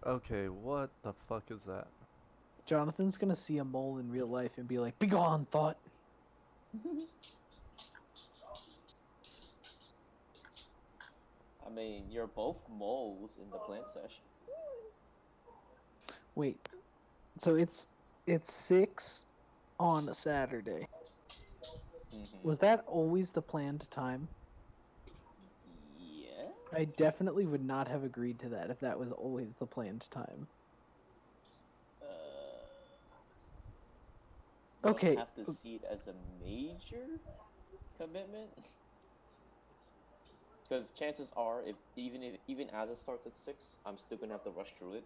Okay, what the fuck is that? Jonathan's gonna see a mole in real life and be like, "Begone, thought." I mean, you're both moles in the plant session. Wait, so it's 6 on a Saturday. Mm-hmm. Was that always the planned time? Yes. I definitely would not have agreed to that if that was always the planned time. Uh, you don't Okay, have to see it as a major commitment, because chances are, even as it starts at 6, I'm still gonna have to rush through it.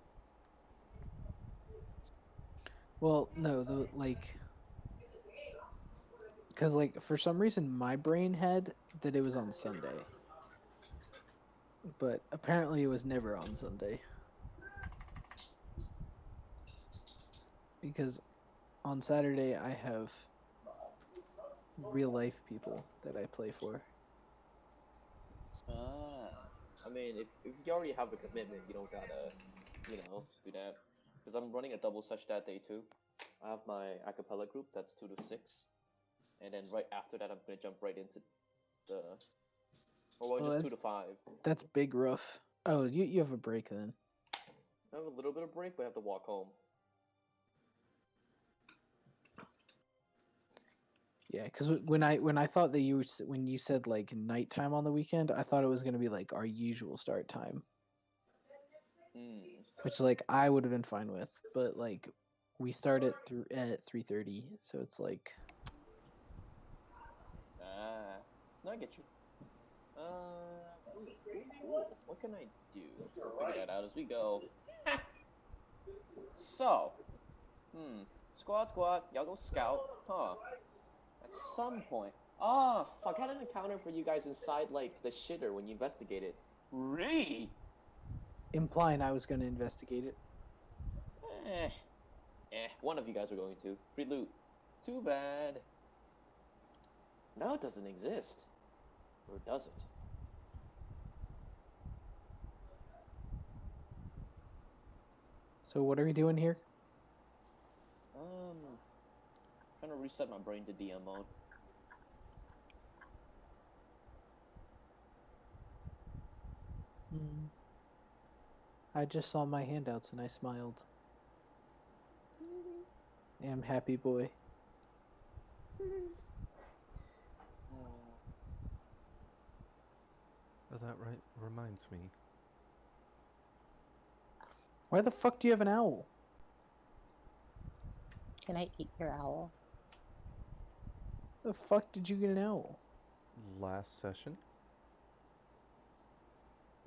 well, no, because like for some reason my brain had that it was on Sunday, but apparently it was never on Sunday because on Saturday I have real life people that I play for. Ah, I mean, if you already have a commitment, you don't gotta, do that. Because I'm running a double such that day too. I have my acapella group that's 2 to 6, and then right after that, I'm gonna jump right into the, or well, Well, just 2 to 5. that's big rough. Oh, you have a break then. I have a little bit of break, but I have to walk home. Yeah, because when I thought that when you said like nighttime on the weekend, I thought it was gonna be like our usual start time, Hmm. which like I would have been fine with, but like we start at 3:30, so it's like Ah, no, I get you. Cool. What can I do? We'll figure that out as we go. So, squad, y'all go scout, huh? At some point. Ah, fuck, I had an encounter for you guys inside, like, the shitter when you investigated. Really? implying I was gonna investigate it. Eh, one of you guys are going to. Free loot. Too bad. Now it doesn't exist. Or does it? So what are we doing here? Trying to reset my brain to DM mode. I just saw my handouts and I smiled. I'm happy boy. Oh, that right reminds me. Why the fuck do you have an owl? Can I eat your owl? The fuck did you get an owl? Last session?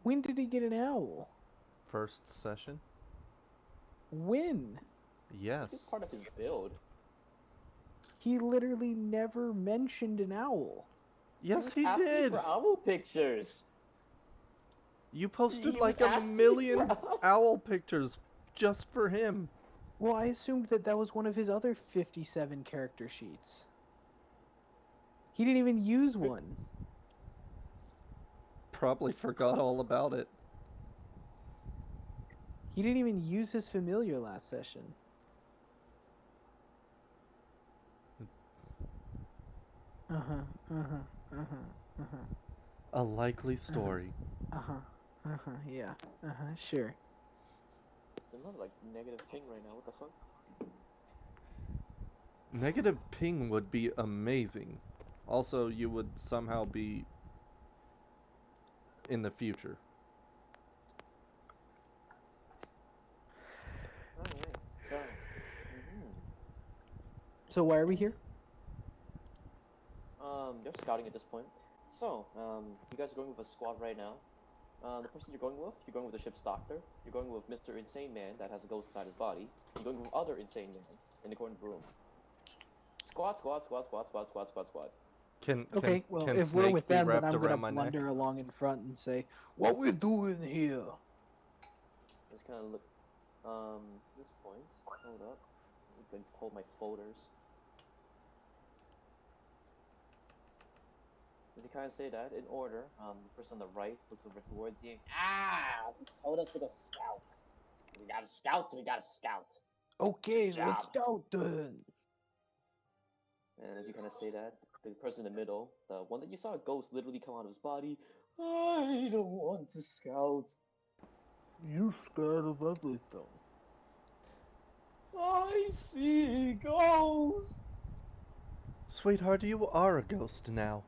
When did he get an owl? First session? When? It's Yes. part of his build. He literally never mentioned an owl. He Yes, was he asking did! for owl pictures. You posted He was like a asking for million owl pictures just for him. Well, I assumed that that was one of his other 57 character sheets. He didn't even use one. Probably forgot all about it. He didn't even use his familiar last session. Uh-huh, uh-huh, uh-huh, uh-huh, A likely uh-huh, story. uh-huh, uh-huh, yeah, uh-huh, sure. I'm not like negative ping right now. What the fuck? Negative ping would be amazing. Also, you would somehow be in the future. Alright, so. So why are we here? They're scouting at this point. So, you guys are going with a squad right now. The person you're going with the ship's doctor. You're going with Mr. Insane Man that has a ghost inside his body. You're going with other Insane Man in the corner of the room. Squad. Can can Okay, well, can if we're snake with be them, then wrapped I'm gonna around my neck? blunder along in front and say, "What we doing here?" Just kind of look. This point. Hold up. I'm going to pull my folders. As you kind of say that in order, the person on the right looks over towards you. Ah! They told us to go scout. We gotta scout. We gotta scout. Okay, Good let's job. go then. And as you kind of say that, the person in the middle, the one that you saw a ghost literally come out of his body, I don't want to scout. You scared of everything. I see a ghost. Sweetheart, you are a ghost now.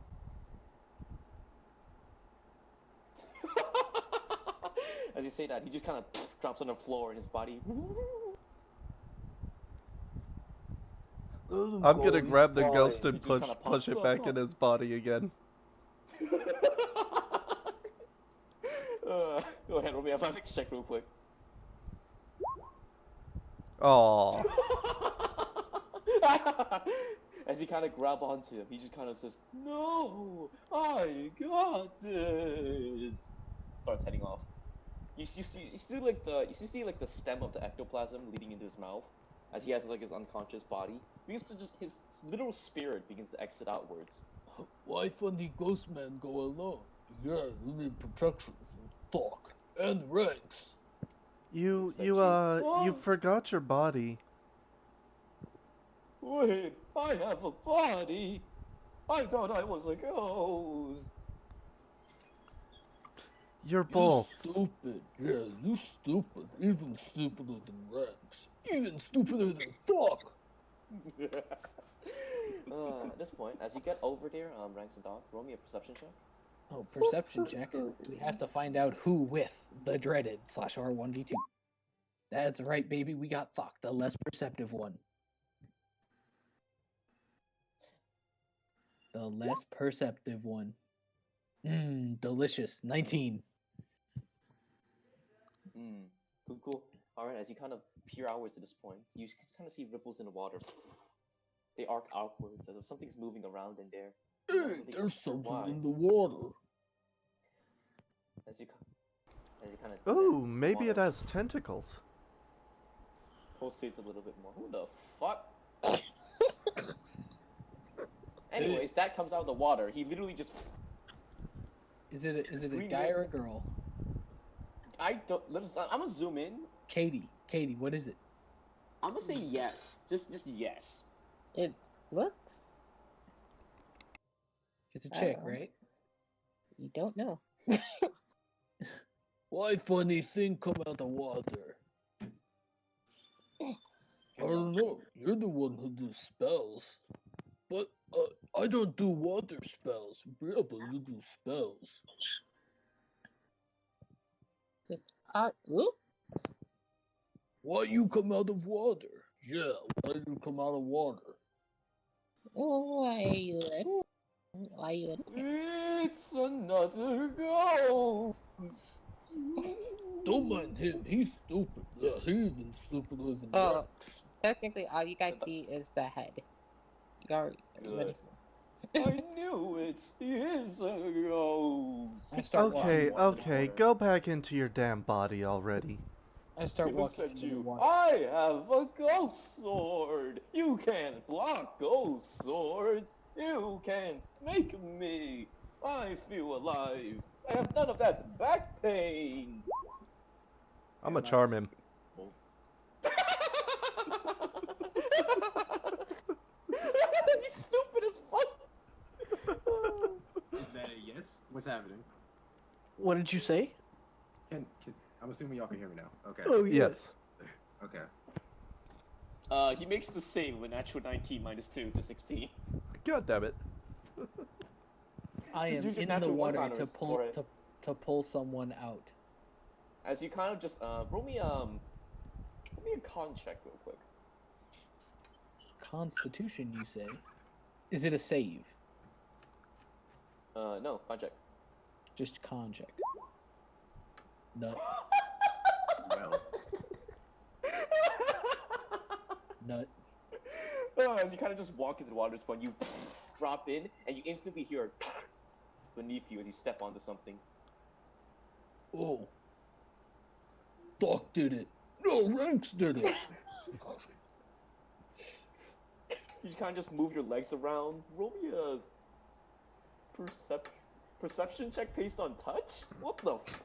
As you say that, he just kind of drops on the floor in his body. I'm gonna grab the ghost He and just kinda push pops it up, back huh? in his body again. Go ahead, roll me a athletics check real quick. Aww. As he kind of grab onto him, he just kind of says, "No, I got this." Starts heading off. You see like the stem of the ectoplasm leading into his mouth, as he has like his unconscious body. Begins to just his literal spirit begins to exit outwards. Why funny ghost man go alone? Yeah, you need protection from talk and ranks. You Oh. forgot your body. Wait, I have a body. I thought I was a ghost. You're both. Stupid. Yeah, you stupid. Even stupider than ranks. Even stupider than talk. At this point, as you get over there, Ranks and Doc, roll me a perception check. Oh, perception check. We have to find out who with the dreaded /R1D2. That's right, baby. We got Thok, the less perceptive one. The less perceptive one. Delicious. 19. Cool. Alright, as you kind of peer outwards at this point, you kind of see ripples in the water. They arc outwards as if something's moving around in there. Hey, there's something in the water. As you kind of Ooh, maybe it has tentacles. pulsates a little bit more. Who the fuck? Anyways, that comes out of the water. He literally just. Is it a guy or a girl? I don't. I'm gonna zoom in. Katie, what is it? I'm gonna say yes. Just yes. It looks. It's a chick, right? You don't know. Why funny thing come out of water? I don't know. You're the one who does spells. But I don't do water spells. Yeah, but you do spells. Ooh. Why you come out of water? Yeah, why you come out of water? Why are you in? Why are you in? It's another ghost. Don't mind him. He's stupid. Yeah, he's even stupider than Oh. Rex. Technically, all you guys see is the head. You already Good. I knew it. He is a ghost. I start Okay, walking to the okay, corner. go back into your damn body already. I start He looks walking at into the you. water. I have a ghost sword. You can't block ghost swords. You can't make me. I feel alive. I have none of that back pain. I'ma charm him. He's stupid as fuck. Is that a yes? What's happening? What did you say? I'm assuming y'all can hear me now. Okay. Oh Yes. Okay. He makes the save with natural 19 minus 2 to 16. God damn it. I Just am use your in the natural water one-liners for it. to pull someone out. As you kind of just roll me a con check real quick. Constitution, you say? Is it a save? No, con check. Just con check. Nut. Well, Nut. As you kind of just walk into the water when you drop in, and you instantly hear beneath you as you step onto something. Oh. Doc did it. No, Ranks did it. You kind of just move your legs around. Roll me a perception check based on touch? What the f...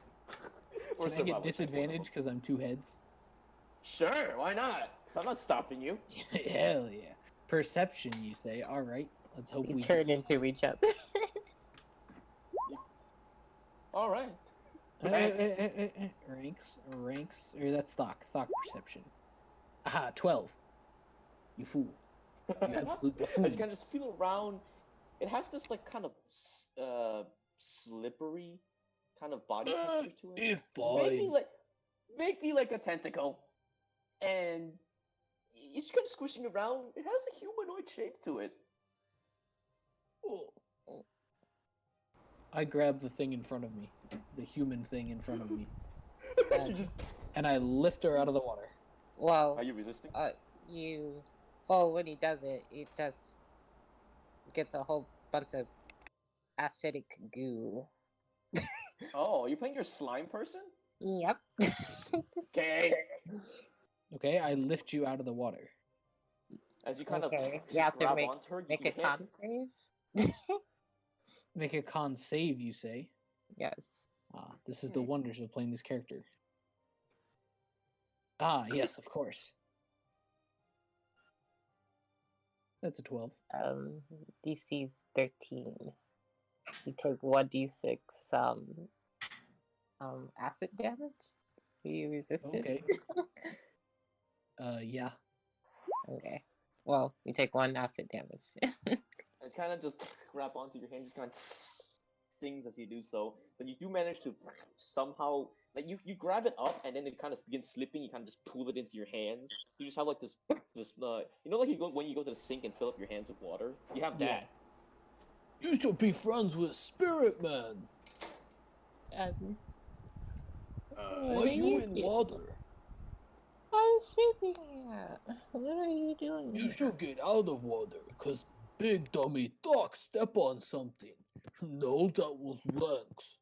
Or Can I get survival check, disadvantage because I'm two heads? Sure, why not? I'm not stopping you. Hell yeah. Perception, you say? All right. Let's hope We we turn into each other. All right. Ranks, or that's thought perception. Aha, 12. You fool. You absolute As buffoon. you kind of just feel around, it has this like kind of slippery kind of body texture to it. If fine. Maybe like a tentacle, and it's kind of squishing around. It has a humanoid shape to it. Oh. I grab the thing in front of me, the human thing in front of me, You just. and I lift her out of the water. Well, Are you resisting? you. Well, when he does it, it just gets a whole bunch of acidic goo. Oh, you playing your slime person? Yep. Okay. Okay, I lift you out of the water. As you kind Okay, of you have to grab make onto her, a you hit. con save. Make a con save, you say? Yes. Ah, this is the wonders of playing this character. Ah, yes, of course. That's a 12. DC's 13. You take 1d6 acid damage. You resist Okay. it. Yeah. Okay. Well, you take 1 acid damage. It's kind of just grab onto your hand, just kind of stings as you do so. But you do manage to somehow, like you grab it up, and then it kind of begins slipping. You kind of just pull it into your hands. You just have like this you know, like when you go to the sink and fill up your hands with water. You have Yeah. that. You should be friends with Spirit Man. Why what are you in doing? water? I'm sleeping here. What are you doing? You should get out of water, cause Big Dummy Doc step on something. No, that was Rex.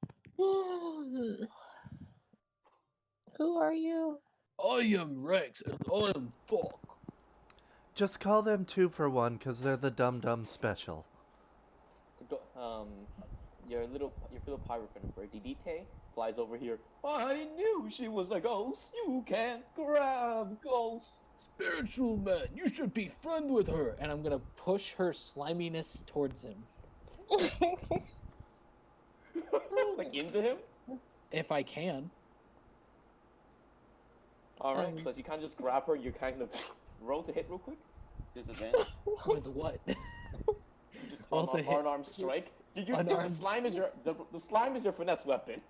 Who are you? I am Rex, and I am Doc. Just call them 2 for 1, because they're the Dum Dum Special. Your little pirate friend Didite flies over here. I knew she was a ghost. You can't grab ghosts. Spiritual man, you should be friend with her. And I'm gonna push her sliminess towards him. Like into him. If I can. All right. So as you kind of just grab her, you kind of roll to hit real quick. Disadvantage. With what? You just Roll to hit. unarmed strike. The Unarmed. slime is your finesse weapon.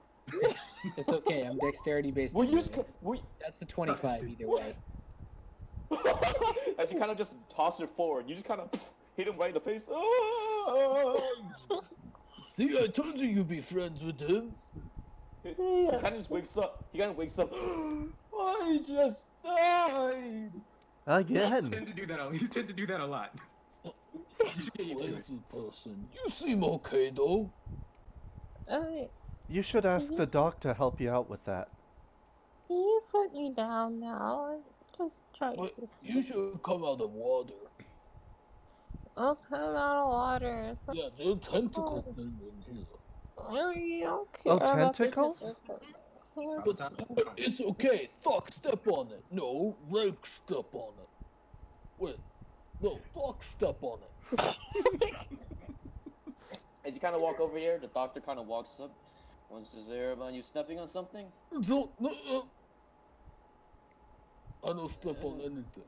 It's okay, I'm dexterity based. That's a 25 either way. As you kind of just toss it forward, you just kind of hit him right in the face. See, I told you you'd be friends with him. He kind of just wakes up. He kind of wakes up. I just died. You Again! tend to do that. You tend to do that a lot. You should get used to it. Lazy person. You seem okay though. You should ask the doc to help you out with that. Can you put me down now? I'm just trying But to you should come out of water. I'll come out of water. Yeah, there's a tentacle thing in here. You don't Oh, care about the tentacles? But it's okay. Doc, step on it. No, Rex, step on it. Wait. No, Doc, step on it. As you kind of walk over here, the doctor kind of walks up. Wants to hear about you stepping on something? No, I don't step on anything.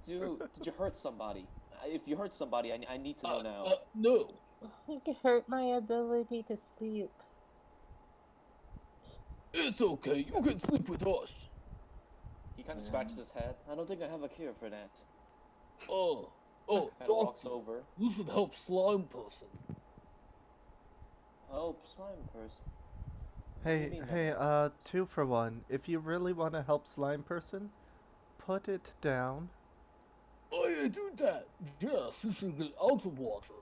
Did you hurt somebody? If you hurt somebody, I need to know now. No. You hurt my ability to sleep. It's okay. You can sleep with us. He kind of scratches his head. I don't think I have a cure for that. Oh, Kind of walks doctor, over. you should help slime person. Oh, slime person. Hey, 2 for 1. If you really want to help slime person, put it down. Oh, yeah, do that. Yes, you should get out of water.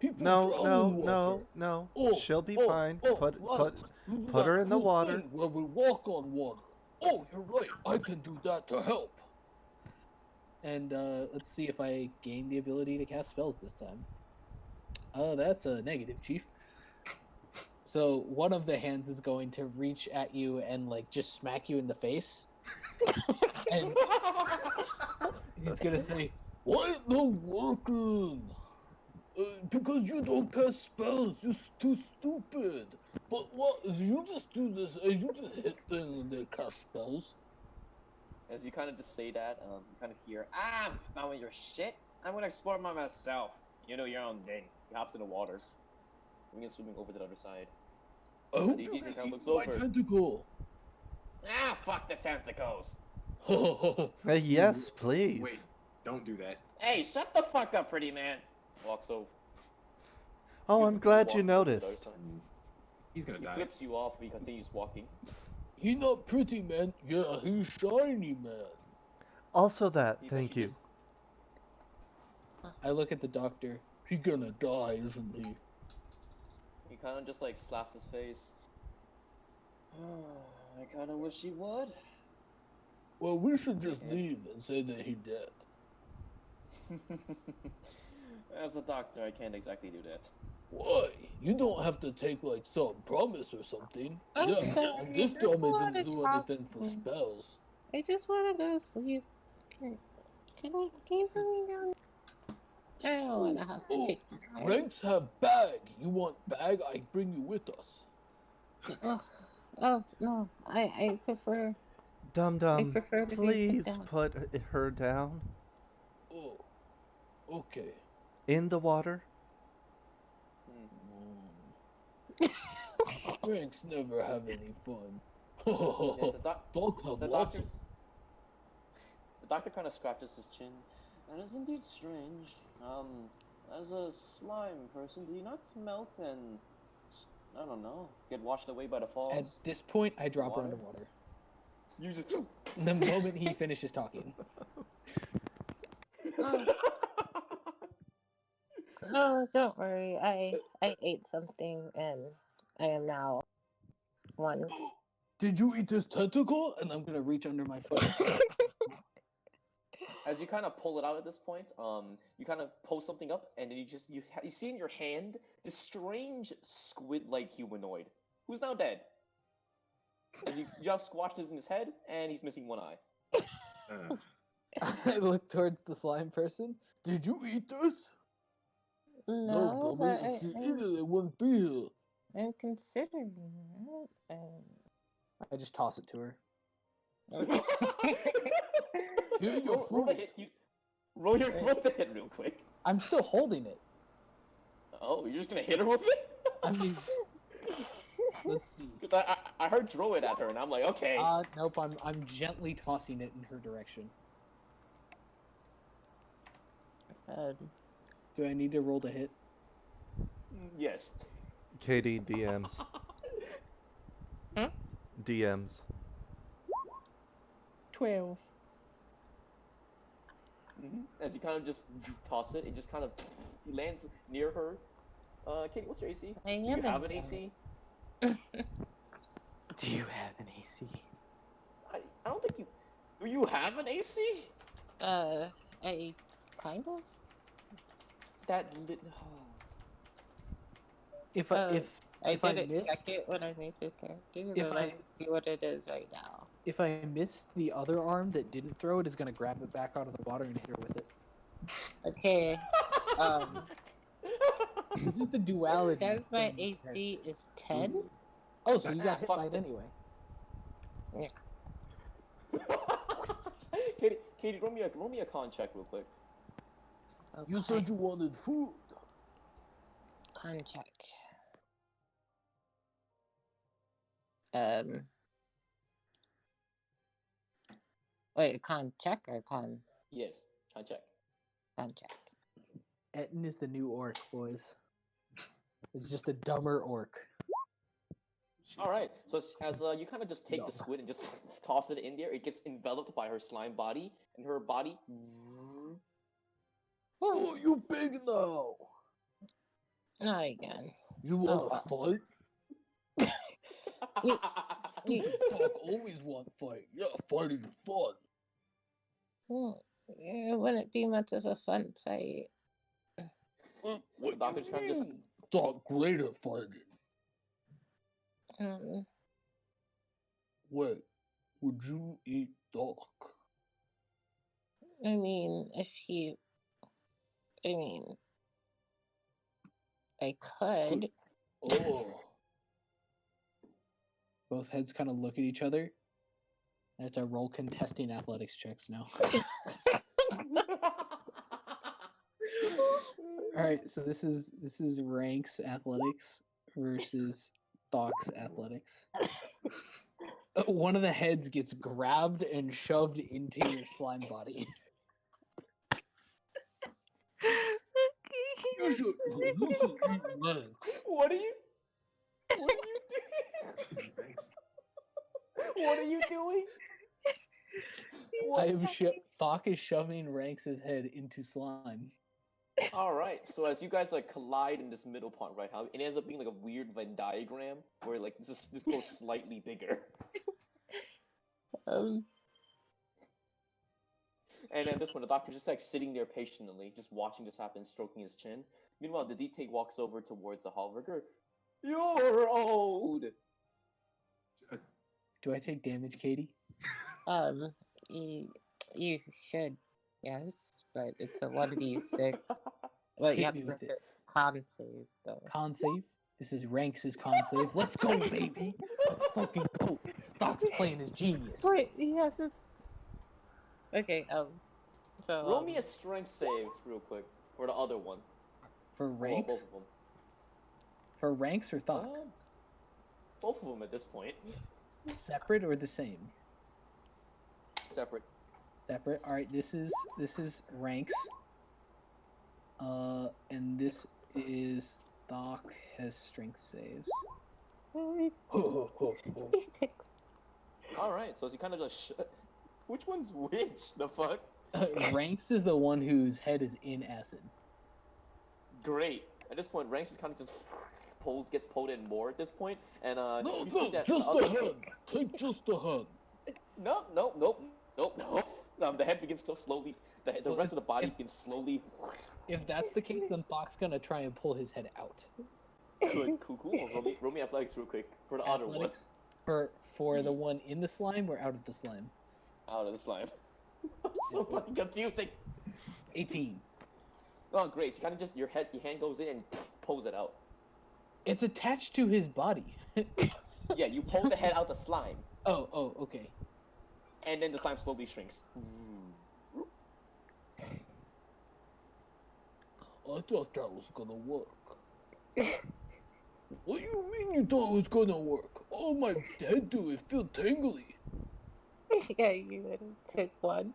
People No, drown no, in water. no, no. Oh, She'll be oh, fine. oh, Put right. You do put that her in the cool water. thing where we walk on water. Oh, you're right. I can do that to help. And let's see if I gain the ability to cast spells this time. That's a negative, Chief. So one of the hands is going to reach at you and like just smack you in the face, And he's gonna say, "Why it not working? Because you don't cast spells. You're too stupid. But what? You just do this. You just hit them and they cast spells." As you kind of just say that, you kind of hear, I'm done with your shit. I'm gonna explore by myself. You do your own thing. He hops in the water. And begins swimming over to the other side. I hope The you teacher can kind of eat looks my over. tentacle. Fuck the tentacles. Yes, please. Wait, don't do that. Hey, shut the fuck up, pretty man. Walks over. Oh, I'm glad you walking over to the other noticed. side. He's gonna He die. flips you off. He continues walking. He's not pretty, man. Yeah, he's shiny, man. Also that, He's thank actually you. I look at the doctor. He's gonna die, isn't he? He kind of just like slaps his face. I kind of wish he would. Well, we should just leave and say that he dead. As a doctor, I can't exactly do that. Why? You don't have to take like some promise or something. I'm Yeah, sorry, and this I just dummy wanted didn't to do talk. anything for spells. I just want to go to sleep. Can you put me down? I don't want to have to take the night. Ranks have bag. You want bag? I bring you with us. Oh no, I prefer. Dum I Dum, prefer to be put please down. put her down. Oh, okay. In the water. Ranks never have any fun. Yeah, Dog have the lots of. The doctor kind of scratches his chin. That is indeed strange. As a slime person, do you not melt and, I don't know, get washed away by the At falls? this point, I drop her Water? underwater. You just. The moment he finishes talking. Oh, don't worry. I ate something and I am now one. Did you eat this tentacle? And I'm gonna reach under my foot. As you kind of pull it out at this point, you kind of pull something up, and then you see in your hand this strange squid-like humanoid, who's now dead. As you have squashed his in his head, and he's missing one eye. I look towards the slime person. Did you eat this? No, dummy. but If you eat it, it wouldn't be here. I'm considering it. I just toss it to her. Here your roll the food. hit. Roll the hit real quick. I'm still holding it. Oh, you're just gonna hit her with it? I mean, let's see. Because I heard throw it at her, and I'm like, okay. Nope. I'm gently tossing it in her direction. Do I need to roll to hit? Yes. Katie DMs. Huh? DMs. 12. As you kind of just toss it, it just kind of lands near her. Katie, what's your AC? I Do am you have an in AC? Do you have an AC? I don't think you. Do you have an AC? I kind of. That lit. If I if I didn't missed, check it when I made the character, if but let I- me see what it is right now. if I missed the other arm that didn't throw it, is gonna grab it back out of the water and hit her with it. Okay. This is the It duality. says my thing. AC is 10. Oh, so you got hit Fuck by it the- anyway. Katie, roll me a con check real quick. You said you wanted food. Con check. Wait, con check or con Yes, con check. check? Etten is the new orc, boys. It's just a dumber orc. All right. So as you kind of just take No. the squid and just toss it in there, it gets enveloped by her slime body, and her body. Oh, you big now. Not again. You wanna fight? You- Stupid dog always want fight. Yeah, fighting fun. It wouldn't be much of a fun fight. What Doctor you Trump just- mean? Dog great at fighting. Um, Wait, would you eat dog? I mean, if you, I mean, I could. Oh. Both heads kind of look at each other. I have to roll contesting athletics checks now. All right, so this is Rank's athletics versus Thok's athletics. One of the heads gets grabbed and shoved into your slime body. You should eat legs. What are you? What are you doing? What are you doing? Thok is shoving Ranks' head into slime. All right. So as you guys like collide in this middle part, right? How it ends up being like a weird Venn diagram where like this goes slightly bigger. Um, And then this one, the doctor's just like sitting there patiently, just watching this happen, stroking his chin. Meanwhile, the DT walks over towards the Hallburger. You're old. Do I take damage, Katie? you should, yes, but it's a 1d6. But you Hit have me to with make it. a con save, though. Con save. This is Ranks' con save. Let's go, baby. Let's fucking go. Thok's playing his genius. Wait, yes. Okay. So. Roll me a strength save real quick for the other one. For Well, Ranks? both of them. For Ranks or Thok? Both of them at this point. Separate or the same? Separate. Separate. All right. This is Ranks. And this is Thok has strength saves. All right. So as you kind of just, which one's which? The fuck? Ranks is the one whose head is in acid. Great. At this point, Ranks is kind of just gets pulled in more at this point, and No, you see no, that just the the other... head. Take just the head. Nope. The head begins to slowly. The rest of the body begins slowly. If that's the case, then Thok's gonna try and pull his head out. Good, cool. Roll me athletics real quick for the other one. Athletics? For the one in the slime or out of the slime? Out of the slime. So fucking confusing. 18. Oh, great. So kind of just your hand goes in and pulls it out. It's attached to his body. Yeah, you pull the head out the slime, Oh, okay. and then the slime slowly shrinks. I thought that was gonna work. What do you mean you thought it was gonna work? Oh, my head do it feel tingly. Yeah, you would take one.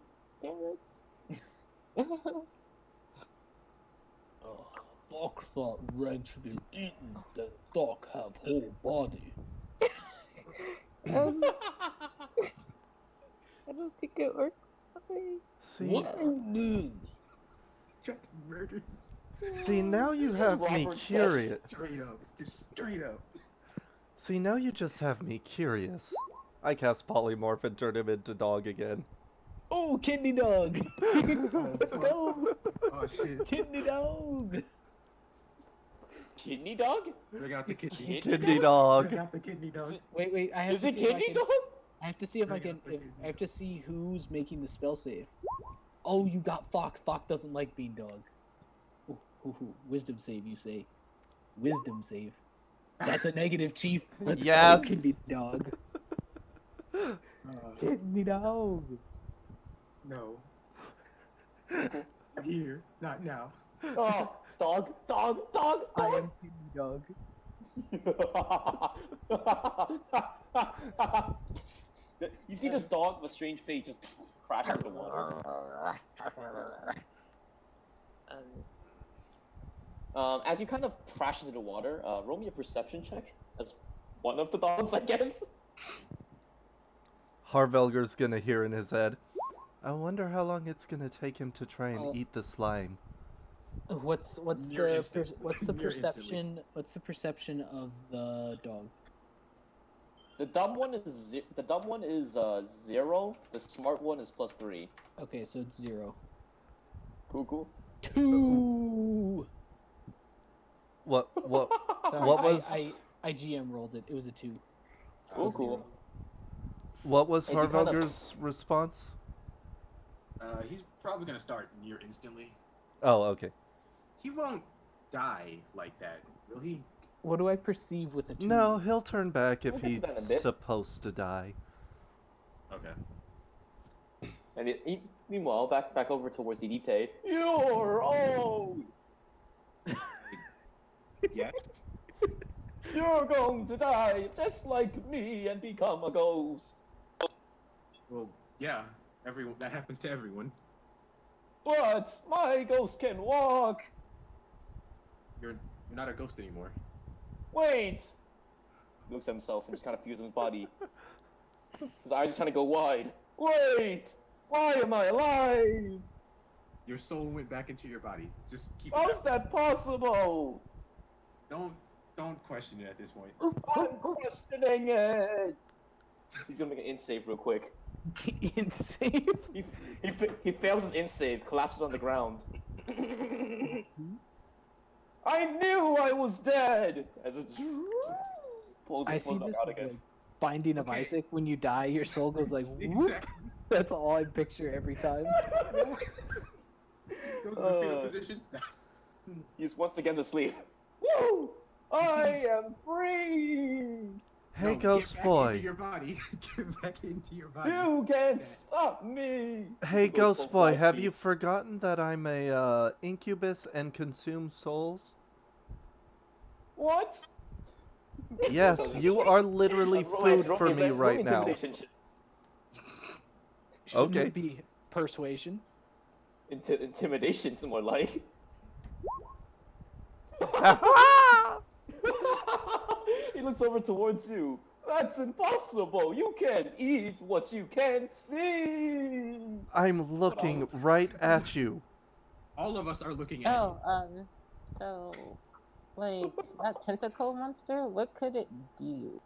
Thok thought Ren should be eaten, then Thok have whole body. I don't think it works that way. See, What do you mean? Try to murder. see, now you have me Robert says- curious. Straight up. Just straight up. See, now you just have me curious. I cast polymorph and turn him into dog again. Oh, kidney dog! Let's fuck. go! Oh shit. Kidney dog! Kidney dog? Bring out the kidney. Kidney dog. Bring out the kidney dog. Wait, I have Is to it see if I kidney can. dog? I have to see if I can. I have to see who's making the spell save. Oh, you got Thok. Thok doesn't like being dog. Ooh. Wisdom save, you say? Wisdom save. That's a negative, Chief. Let's Yes. go, kidney dog. Kidney dog. No. Here, not now. Oh, dog. I am kidney dog. You see this dog with a strange face just crash into the water. As you kind of crash into the water, roll me a perception check as one of the dogs, I guess. Harvelger's gonna hear in his head. I wonder how long it's gonna take him to try and Oh. eat the slime. What's Near the instant. what's the Near instantly. perception? What's the perception of the dog? The dumb one is 0. The smart one is +3. Okay, so it's 0. Cool. 2. What? Sorry, What was? I GM rolled it. It was a 2. Cool. What was As you kind of Harvoger's response? He's probably gonna start near instantly. Oh, okay. He won't die like that, will he? What do I perceive with a 2? No, he'll turn back if we'll get to he's that in a bit. supposed to die. Okay. And meanwhile, back over towards Idite. You're old. Yes. You're going to die just like me and become a ghost. Well, yeah. Everyone. That happens to everyone. But my ghost can walk. You're not a ghost anymore. Wait. He looks at himself and just kind of feels in his body. His eyes are trying to go wide. Wait. Why am I alive? Your soul went back into your body. Just keep. How's that possible? Don't question it at this point. I'm questioning it. He's gonna make an in-save real quick. Insane. He fails his in-save, collapses on the ground. I knew I was dead! As it pulls I it see back this out as again. like Binding of Okay. Isaac. When you die, your soul goes like whoop. Exactly. That's all I picture every time. Go to the fetal position. He's once again asleep. Woo! I am free! Hey, No, Ghost get back Boy. Into your body. Get back into your body. You can't stop me! Hey, He goes Ghost full Boy, fly have speed. you forgotten that I'm a incubus and consume souls? What? Yes, you are literally food for me right now. Intimidation check. Shouldn't Okay. it be persuasion? Intimidation's more like. He looks over towards you. That's impossible. You can't eat what you can't see. I'm looking right at you. All of us are looking at Oh, so, like, that tentacle monster, what could it do?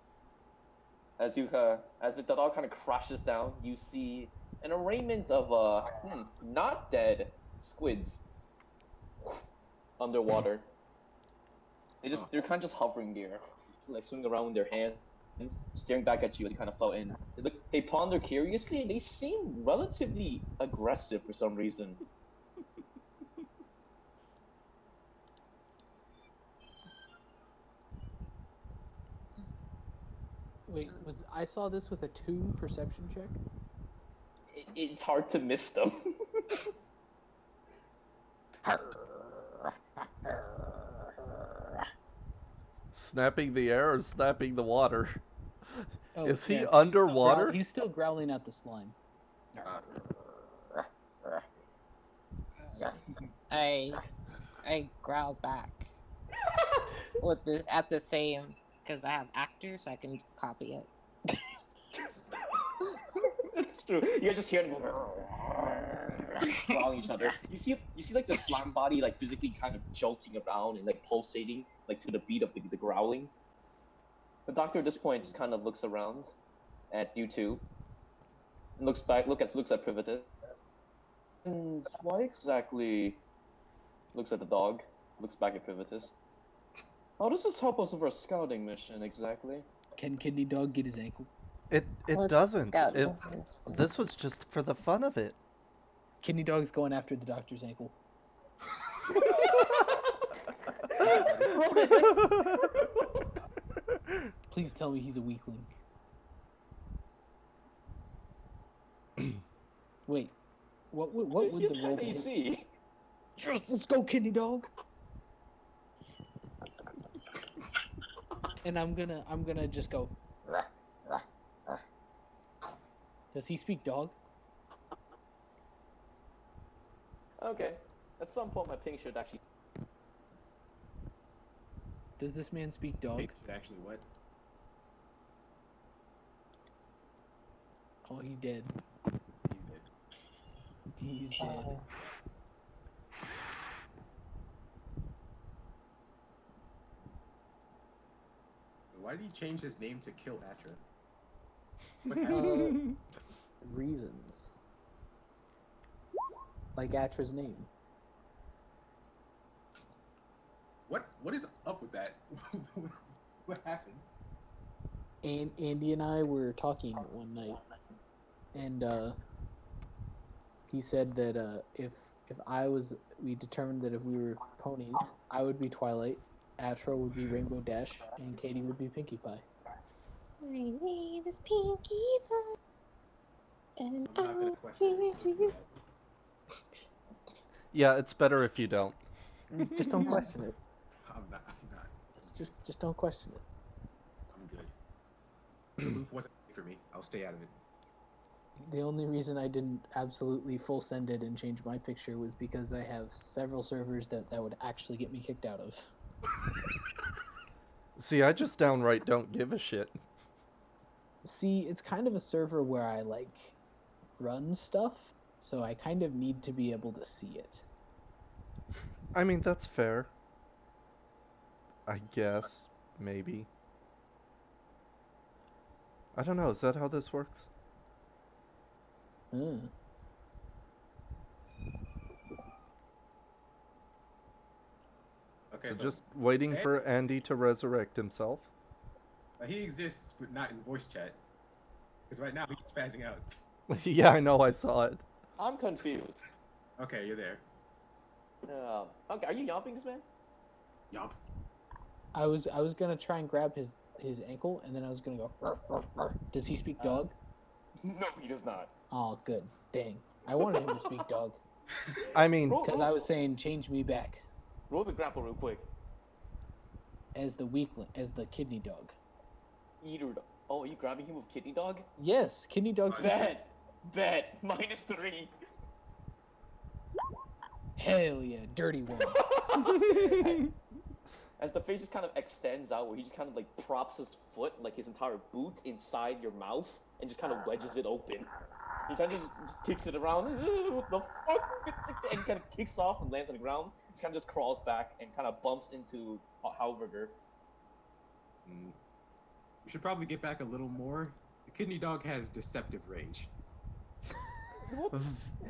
As the dog kind of crashes down, you see an arraignment of not dead squids underwater. They're kind of just hovering there, like swinging around with their hands, staring back at you as you kind of float in. They ponder curiously, and they seem relatively aggressive for some reason. Wait, I saw this with a 2 perception check? It's hard to miss them. Snapping the air or snapping the water? Oh, Is he yeah, he's underwater? He's still growling at the slime. I growl back at the same, because I have actors, so I can copy it. It's true. You're just hearing them growling each other. You see like the slime body like physically kind of jolting around and like pulsating like to the beat of the growling. The doctor at this point just kind of looks around at you two. And looks at Pravitas. And why exactly? Looks at the dog. Looks back at Pravitas. How does this help us with our scouting mission exactly? Can Kidney Dog get his ankle? It What's doesn't. scouting? This was just for the fun of it. Kidney Dog's going after the doctor's ankle. Please tell me he's a weakling. Wait, what would He's the roll 10 be? AC. Just let's go, Kidney Dog. And I'm gonna just go. Does he speak dog? Okay. At some point, my ping should actually. Does this man speak dog? Actually, what? Oh, he dead. He's dead. He's dead. Why did he change his name to Kill Atra? What happened? Reasons. Like Atra's name. What is up with that? What happened? And Andy and I were talking one night, and he said that if we determined that if we were ponies, I would be Twilight, Atro would be Rainbow Dash, and Katie would be Pinkie Pie. My name is Pinkie Pie, and I'm not gonna I'm question here anything to. you said. Yeah, it's better if you don't. Just don't question it. I'm not. Just don't question it. I'm good. The loop wasn't for me. I'll stay out of it. The only reason I didn't absolutely full send it and change my picture was because I have several servers that would actually get me kicked out of. See, I just downright don't give a shit. See, it's kind of a server where I like run stuff, so I kind of need to be able to see it. I mean, that's fair. I guess. Maybe. I don't know, is that how this works? Hmm. Okay, So so just waiting for Andy to resurrect himself. he exists, but not in voice chat. Because right now he's spazzing out. Yeah, I know, I saw it. I'm confused. Okay, you're there. Okay, are you yomping this man? Yomp. I was gonna try and grab his ankle, and then I was gonna go. "Ruff, ruff, ruff." Does he speak dog? No, he does not. Oh, good. Dang. I wanted him to speak dog I mean, because I was saying change me back Roll the grapple real quick. as the kidney dog. Eater. Oh, are you grabbing him with kidney dog? Yes, kidney dogs. Bet. -3. Hell yeah, dirty one. As the face just kind of extends out, where he just kind of like props his foot, like his entire boot, inside your mouth, and just kind of wedges it open. He kind of just kicks it around. What the fuck? And kind of kicks off and lands on the ground. Just kind of just crawls back and kind of bumps into Halberger. We should probably get back a little more. The kidney dog has deceptive range.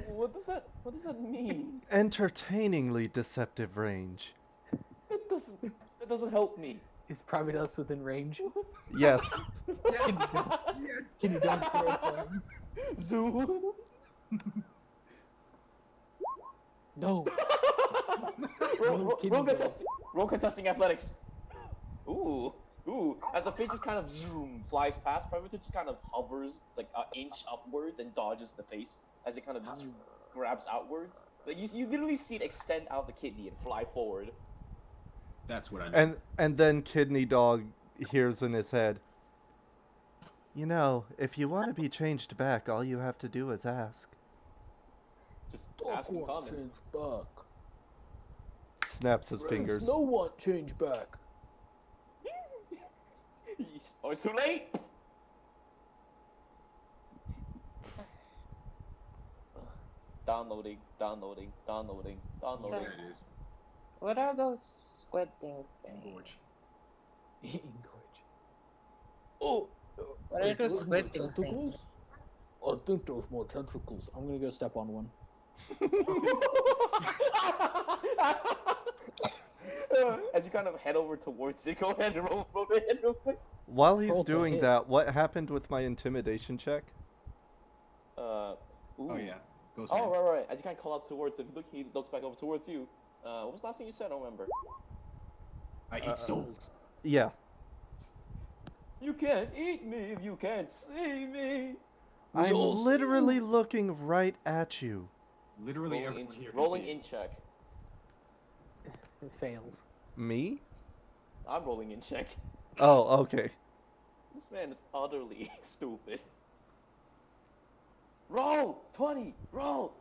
What does that mean? entertainingly deceptive range. That doesn't help me. Is Pravitas within range? Yes. Yes. Kidney dog throw flame. Zoo. No. Roll contesting athletics. Ooh. As the face just kind of flies past, Pravitas just kind of hovers like an inch upwards and dodges the face as it kind of grabs outwards. Like you literally see it extend out of the kidney and fly forward. That's what I mean. And then Kidney Dog hears in his head, you know, if you want to be changed back, all you have to do is ask. Just ask him comment. Change back. Snaps his fingers. No one change back. Oh, it's too late. Downloading. There it is. What are those squid things saying? Engorge. Engorge. Oh, What are those squid things saying? tentacles? I think there's more tentacles. I'm gonna go step on one. As you kind of head over towards it, go ahead and roll the head real quick. While he's Roll to doing hit. that, what happened with my intimidation check? Ooh. Oh yeah. Ghost Oh, man. right. As you kind of call out towards him, he looks back over towards you. What was the last thing you said? I don't remember. I eat souls. Yeah. You can't eat me if you can't see me. I'm also- literally looking right at you. Literally Rolling, everyone here can rolling see in check. It fails. Me? I'm rolling in check. Oh, okay. This man is utterly stupid. Roll 20. Roll.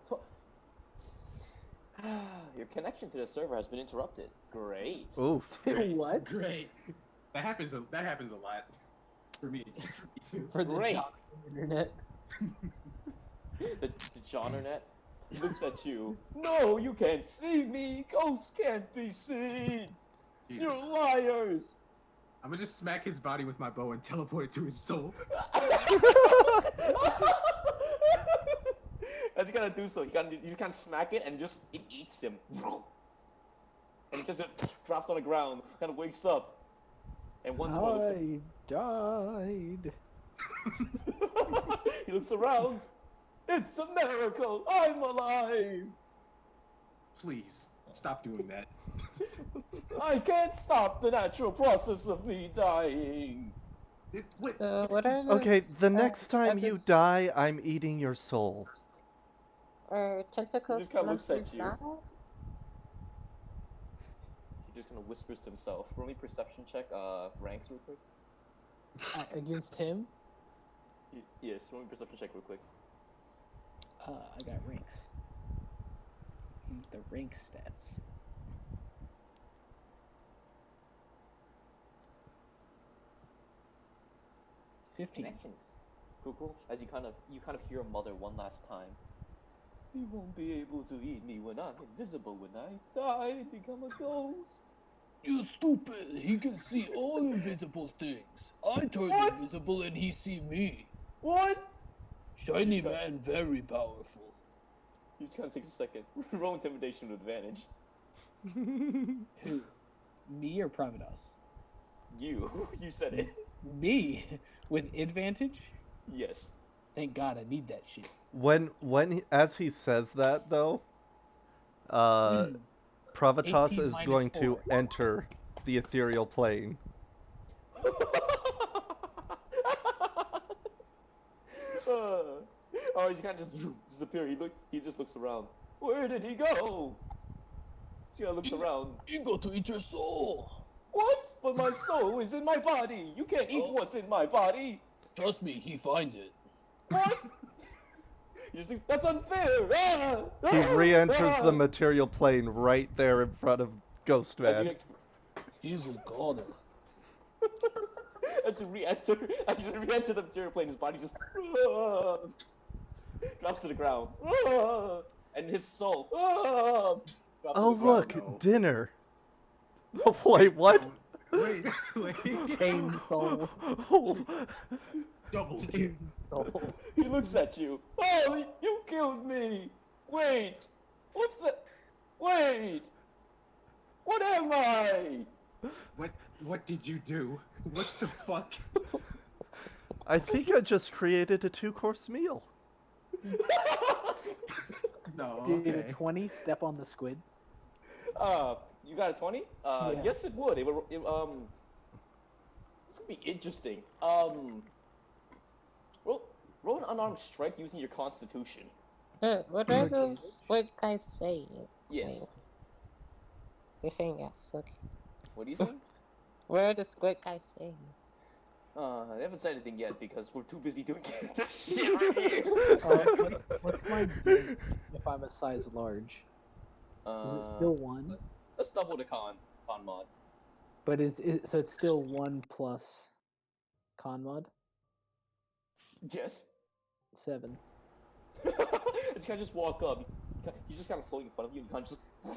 Your connection to the server has been interrupted. Great. Oof. What? Great. That happens a lot. For me too. For the Great. job internet. The Johnnernet looks at you. No, you can't see me. Ghosts can't be seen. Jesus. You're liars. I'm gonna just smack his body with my bow and teleport it to his soul. As you kind of do so, you kind of smack it and it eats him. And it just drops on the ground, kind of wakes up. And once more looks I died. he looks around. It's a miracle! I'm alive! Please stop doing that. I can't stop the natural process of me dying. What? What are Okay, those, the next time you those, die, I'm eating your soul. tentacle He just kinda looks at monsters you. now? He just kind of whispers to himself. Roll me perception check, ranks real quick. Against him, Yes, roll me perception check real quick. I got ranks. Use the rank stats. 15. Connection. Cool. As you kind of hear a mother one last time. He won't be able to eat me when I'm invisible. When I die and become a ghost. You stupid! He can see all invisible things. I turn What? invisible and he see me. What? Shiny Shut- man, very powerful. He just kind of takes a second. Roll intimidation with advantage. Who? Me or Pravitas? You said it. Me with advantage? Yes. Thank God I need that shit. As he says that though, Pravitas 18 is minus going to 4. enter the ethereal plane. Oh, he's kind of just disappear. He just looks around. Where did he go? He kind of looks around. You got to eat your soul. What? But my soul is in my body. You can't eat Oh. what's in my body. Trust me, he find it. What? You just think, that's unfair. Ah! He Ah! re-enters Ah! the material plane right there in front of Ghost As Man. you, He's a goner. as you re-enter the material plane, his body just drops to the ground. And his soul drops Oh to the look, ground. no. dinner. Oh wait, what? Wait. Chain soul. Double kick. Chain soul. He looks at you. Oh, you killed me. Wait. What's that? Wait. What am I? What did you do? What the fuck? I think I just created a 2-course meal. No, Did okay. a 20 step on the squid? You got a 20? Yeah. Yes, it would. This could be interesting. Roll an unarmed strike using your constitution. What are those squid guys saying? Yes. You're saying yes, okay. What do you think? What are the squid guys saying? I haven't said anything yet because we're too busy doing this shit right here. What's my dig if I'm a size large? Is it still 1? Let's double the con mod. But so it's still 1 plus con mod? Yes. 7. This guy just walk up. He's just kind of floating in front of you, and you kind of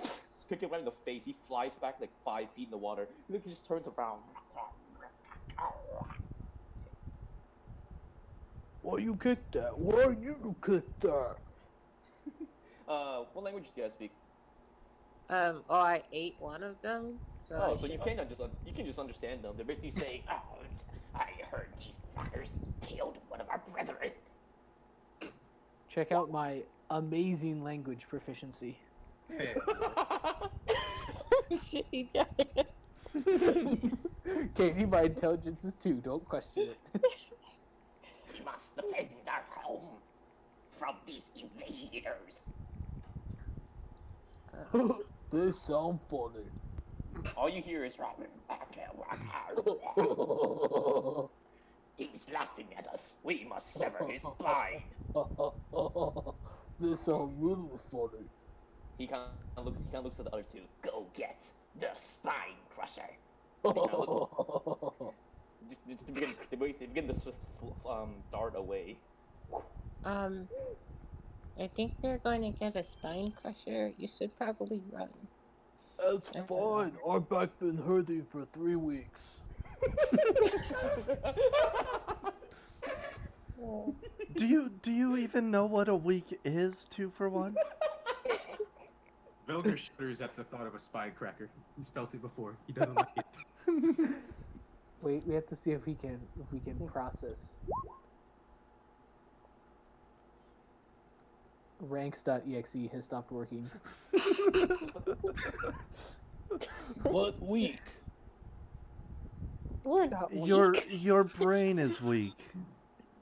just pick him right in the face. He flies back like 5 feet in the water. He just turns around. Why you kick that? Why you kick that? What language do you guys speak? I ate one of them. So So you can just understand them. They're basically saying, "Oh, I heard these fuckers killed one of our brethren." Check out my amazing language proficiency. Hey, Shit, he got it. Katie, my intelligence is 2. Don't question it. We must defend our home from these invaders. They sound funny. All you hear is Robin. He's laughing at us. We must sever his spine. They sound really funny. He kind of looks at the other two. Go get the spine crusher. They begin to just dart away. I think they're going to get a spine crusher. You should probably run. That's fine. Our back been hurting for 3 weeks. Do you even know what a week is, 2 for 1? Velger shudders at the thought of a spy cracker. He's felt it before. He doesn't like it. Wait, we have to see if we can process. Ranks.exe has stopped working. What week? We're not Your brain is weak.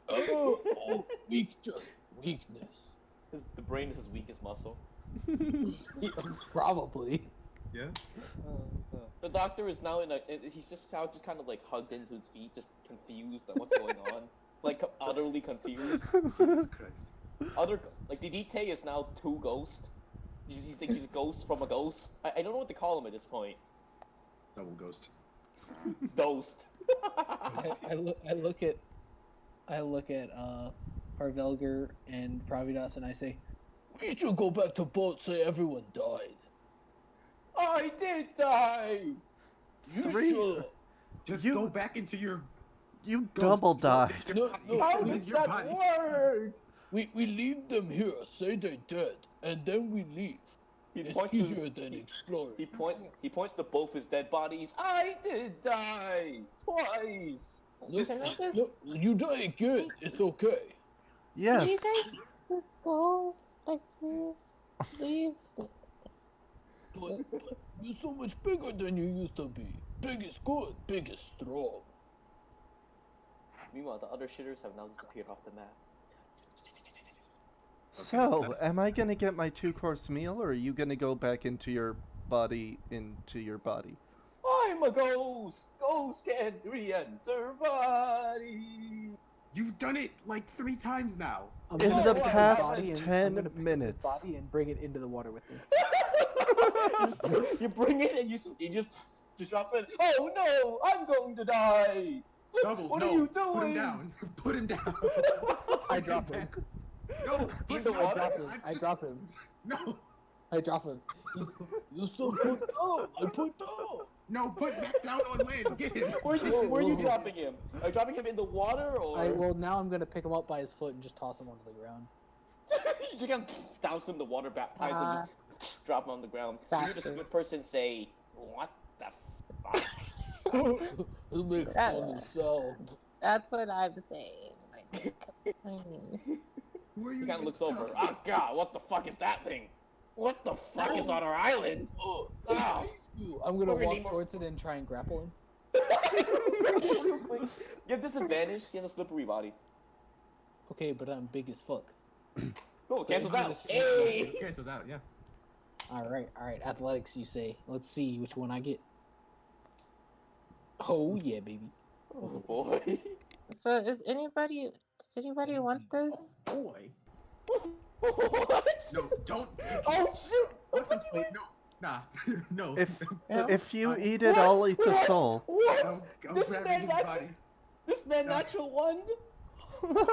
Oh, weak, just weakness. The brain is his weakest muscle. Probably. Yeah. The doctor is now he's just now just kind of like hugged into his feet, just confused on what's going on, like utterly confused. Jesus Christ. The DT is now two ghost. He's a ghost from a ghost. I don't know what to call him at this point. Double ghost. Ghost. I look at Harvelger and Pravitas and I say, We should go back to boat, say everyone died. I did die. You Three- should. Just You- go back into your. You ghost. double died. No, How we- does Your that body. work? We leave them here, say they're dead, and then we leave. He It's points to his- easier than exploring. He points to both his dead bodies. I did die twice. Just- Can I just, No, you die again. It's okay. Yes. can you guys just go? Like, please leave. But you're so much bigger than you used to be. Big is good. Big is strong. Meanwhile, the other shitters have now disappeared off the map. So, that's- am I gonna get my 2-course meal, or are you gonna go back into your body? I'm a ghost. Ghost can re-enter body. You've done it like 3 times now. I'm In gonna the pick up past body and- 10 I'm gonna pick up his minutes. body and bring it into the water with me. You bring it and you just drop it. Oh no! I'm going to die. Double. What no. are you Put him doing? down. Put him down. I drop him. No. In put the him water? down. I drop him. No. I drop him. You still put down. I put down. No. Put back down on land. Get him. Where are you dropping him? Are you dropping him in the water or? Well, now I'm gonna pick him up by his foot and just toss him onto the ground. You just gonna douse him in the water, baptize him, just drop him on the ground. You hear the Bastards. squid person say, "What the fuck?" It makes funny sound. That's what I'm saying. Like, I mean, Who are you? He kind of even looks over. talking Oh god, what the fuck is that thing? What the fuck is on our island? Oh, Ah. I'm gonna We're gonna walk need more- towards it and try and grapple him. Real quick. You have disadvantage. He has a slippery body. Okay, but I'm big as fuck. Oh, it cancels So out. it's- Hey! Cancels out. Yeah. All right. Athletics, you say. Let's see which one I get. Oh yeah, baby. Oh boy. so does anybody want this? Boy. What? No. Don't. Oh shoot! What the? Wait. No. Nah. No. If you What? eat it, I'll eat the What? soul. What? I'm This grabbing man his natural. body. This man No. natural one.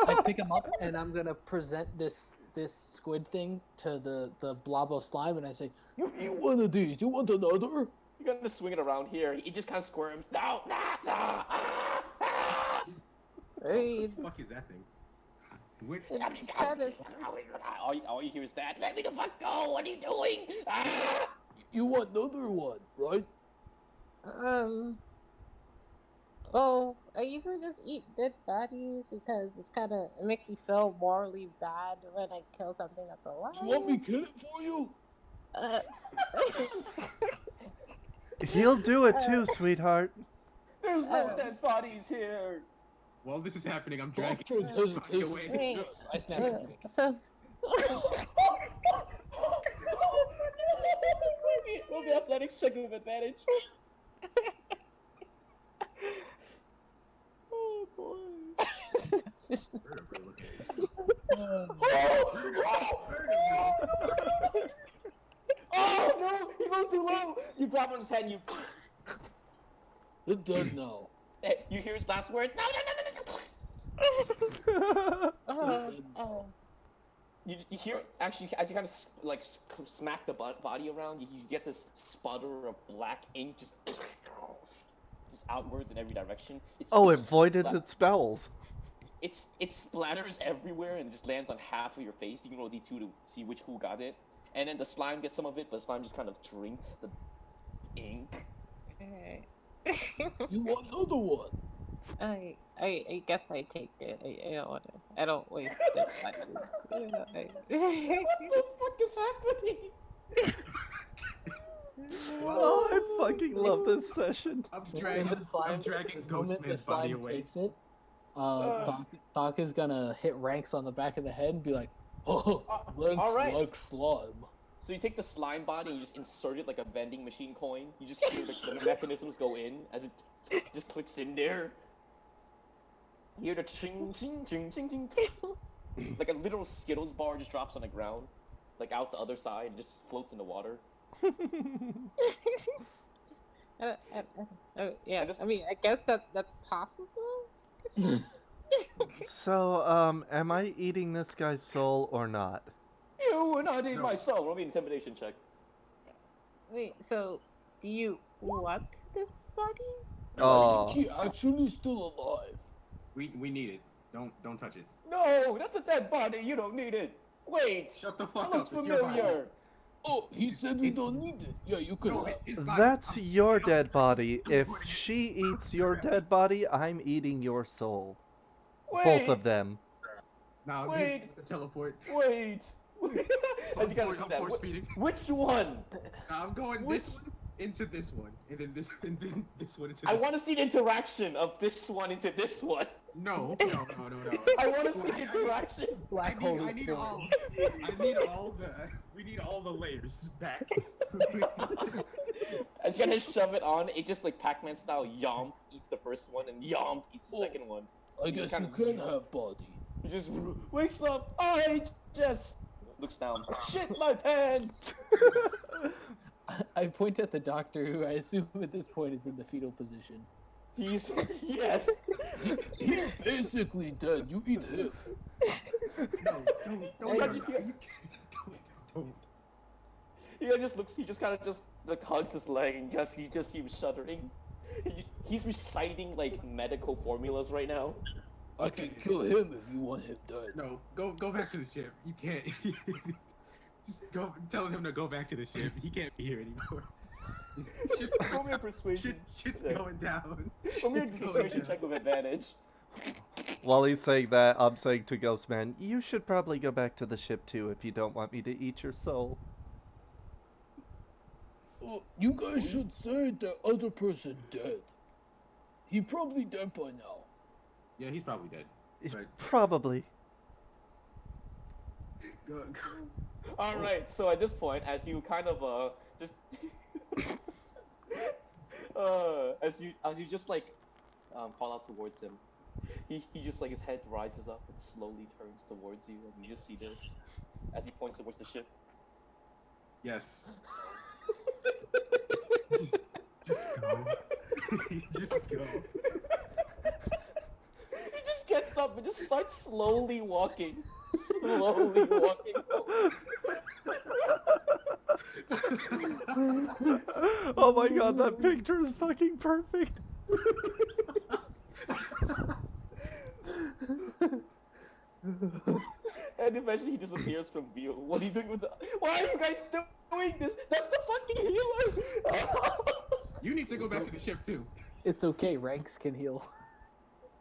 I pick him up and I'm gonna present this squid thing to the blob of slime, and I say, you eat one of these. You want another? You're gonna swing it around here. He just kind of squirms. No, no, no. Ah, ah. I mean, What the fuck is that thing? What? it's kind of. All you hear is that. Let me the fuck go. What are you doing? Ah! You want another one, right? Oh, I usually just eat dead bodies because it makes me feel morally bad when I kill something that's alive. You want me to kill it for you? Uh, He'll do it too, sweetheart. There's no dead bodies here. While this is happening, I'm dragging Doctor's his body hesitation. away. Wait. Yes, I snap his neck. so, Roll the athletics check with advantage. Oh boy. Vertebrae looking at this. Oh no! He moved too low. You grab on his head. And They're dead now. you hear his last word. No, no, no, no, no. oh, You hear actually as you kind of smack the body around. You get this sputter of black ink just outwards in every direction. Oh, it voided its bowels. It splatters everywhere and just lands on half of your face. You can roll D2 to see who got it. And then the slime gets some of it, but the slime just kind of drinks the ink. alright. You want another one? I guess I take it. I don't want to. I don't waste dead bodies. What the fuck is happening? Oh, I fucking love this session. I'm When dragging, the slime, I'm dragging the moment the Ghostman's body slime away. takes it, Doc is gonna hit Ranks on the back of the head and be like, Oh, Ranks alright. like slime. So you take the slime body and you just insert it like a vending machine coin. You just hear the mechanisms go in as it just clicks in there. You hear the ching ching ching ching ching. Like a literal Skittles bar just drops on the ground, like out the other side, and just floats in the water. Yeah, just- I mean, I guess that's possible. So, am I eating this guy's soul or not? You would not eat No. my soul. Roll me an intimidation check. Wait, so do you want this body? I Oh, think he actually still alive. We need it. Don't touch it. No, that's a dead body. You don't need it. Wait, Shut the that fuck looks up. It's your body. familiar. Oh, he said we It's- don't need it. Yeah, you can No, have. his body. that's I'm your staring- dead body. I'm If putting it- she eats I'm your staring- dead body, I'm eating your soul. Wait, Both of them. Nah, Wait. the teleport. wait. As you gotta I'm do that. force feeding. Which one? Nah, I'm going Which- this one into this one, and then this one into this. I want to see the interaction of this one into this one. No. I want to see the interaction. Black hole I is need formed. all. I need all the. We need all the layers back. As you gotta shove it on, it just like Pac-Man style yomp eats the first one and yomp eats the Oh. second one. I just guess you kinda- can have body. He just wakes up. I just looks down. Shit my pants. I point at the doctor, who I assume at this point is in the fetal position. He's yes. He's basically dead. You eat him. No, don't. He just looks. He just kind of just like hugs his leg and just he just seems shuddering. He's reciting like medical formulas right now. I can kill him if you want him dead. No, go back to the ship. You can't. Just go. Tell him to go back to the ship. He can't be here anymore. Roll me a persuasion. Shit's Yeah. going down. Roll me a Shit's going persuasion down. check with advantage. While he's saying that, I'm saying to Ghostman, you should probably go back to the ship too if you don't want me to eat your soul. You guys should say the other person dead. He probably dead by now. Yeah, he's probably dead. Right. Probably. Go. All right. So at this point, as you kind of just as you just like call out towards him, he just like his head rises up and slowly turns towards you, and you just see this as he points towards the ship. Yes. Just go. Just go. He just gets up and just starts slowly walking. Slowly walking. Oh my god, that picture is fucking perfect. And eventually he disappears from view. What are you doing with the... Why are you guys doing this? That's the fucking healer! You need to go back to the ship too. It's okay, Ranks can heal.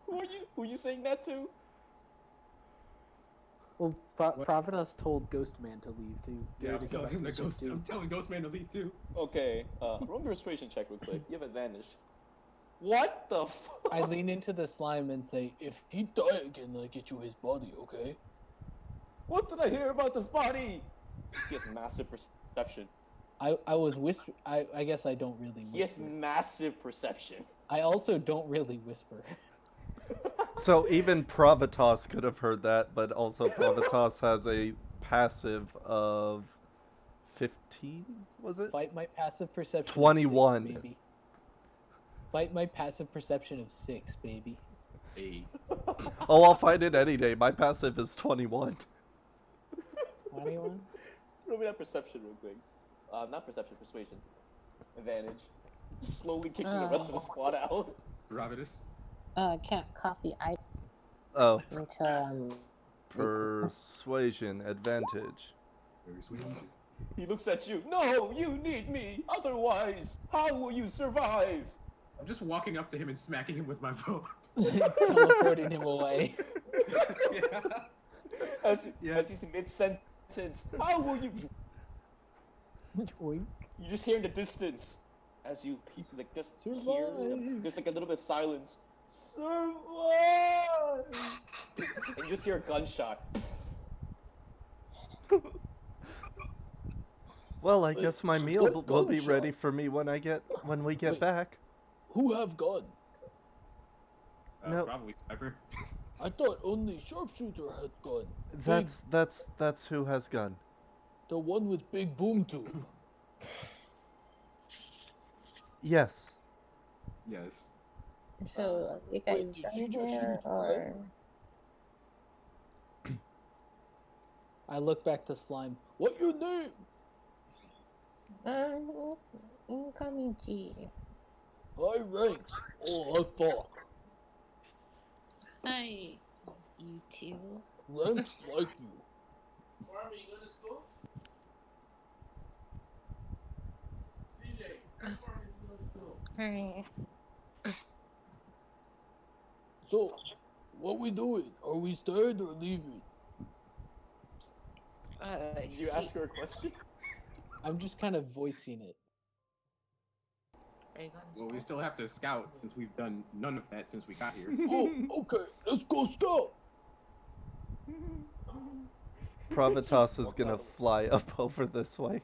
Who are you saying that to? Well, What? Pravitas told Ghostman to leave too. Yeah, To I'm go telling back him to to the go. ship, too. I'm telling Ghostman to leave too. Okay, roll me a persuasion check real quick. You have advantage. What the fuck? I lean into the slime and say, If he die again, I get you his body, okay? What did I hear about this body? He has massive perception. I was whisper. I guess I don't really He has whisper. massive perception. I also don't really whisper. So even Pravitas could have heard that, but also Pravitas has a passive of 15, was it? Fight my passive perception. of 21. 6, baby. Fight my passive perception of 6, baby. Hey. Oh, I'll fight it any day. My passive is 21. 21. Roll me that perception real quick. Not perception, persuasion. Advantage. Slowly kicking the rest of the squad out. Pravitas. Can't copy I Oh, until persuasion, advantage. Very sweet. He looks at you. No, you need me. Otherwise, how will you survive? I'm just walking up to him and smacking him with my phone. Teleporting him away. Yeah. As he's mid-sentence, how will you? Oink. You just hear in the distance, as you like just hear. Survive. There's like a little bit of silence. Survive! And you just hear a gunshot. Well, I Wait, guess my meal what will be gunshot? ready for me when we get Wait. back. Who have gun? No. Probably Sniper. I thought only sharpshooter had gun. That's who has gun. The one with big boom tube. Yes. Yes. So, you guys did done you just here, shoot or? I look back to Slime. What your name? You call me G. High ranks. Oh, I thought. Hi, you two. Ranks like you. Marvin, you going to school? CJ, Marvin, you going to school? Hi. So, what we doing? Are we staying or leaving? Did you ask her a question? I'm just kind of voicing it. Are you going to Well, we school? still have to scout since we've done none of that since we got here. Oh, okay. Let's go scout. Pravitas is Walks gonna out. fly up over this way.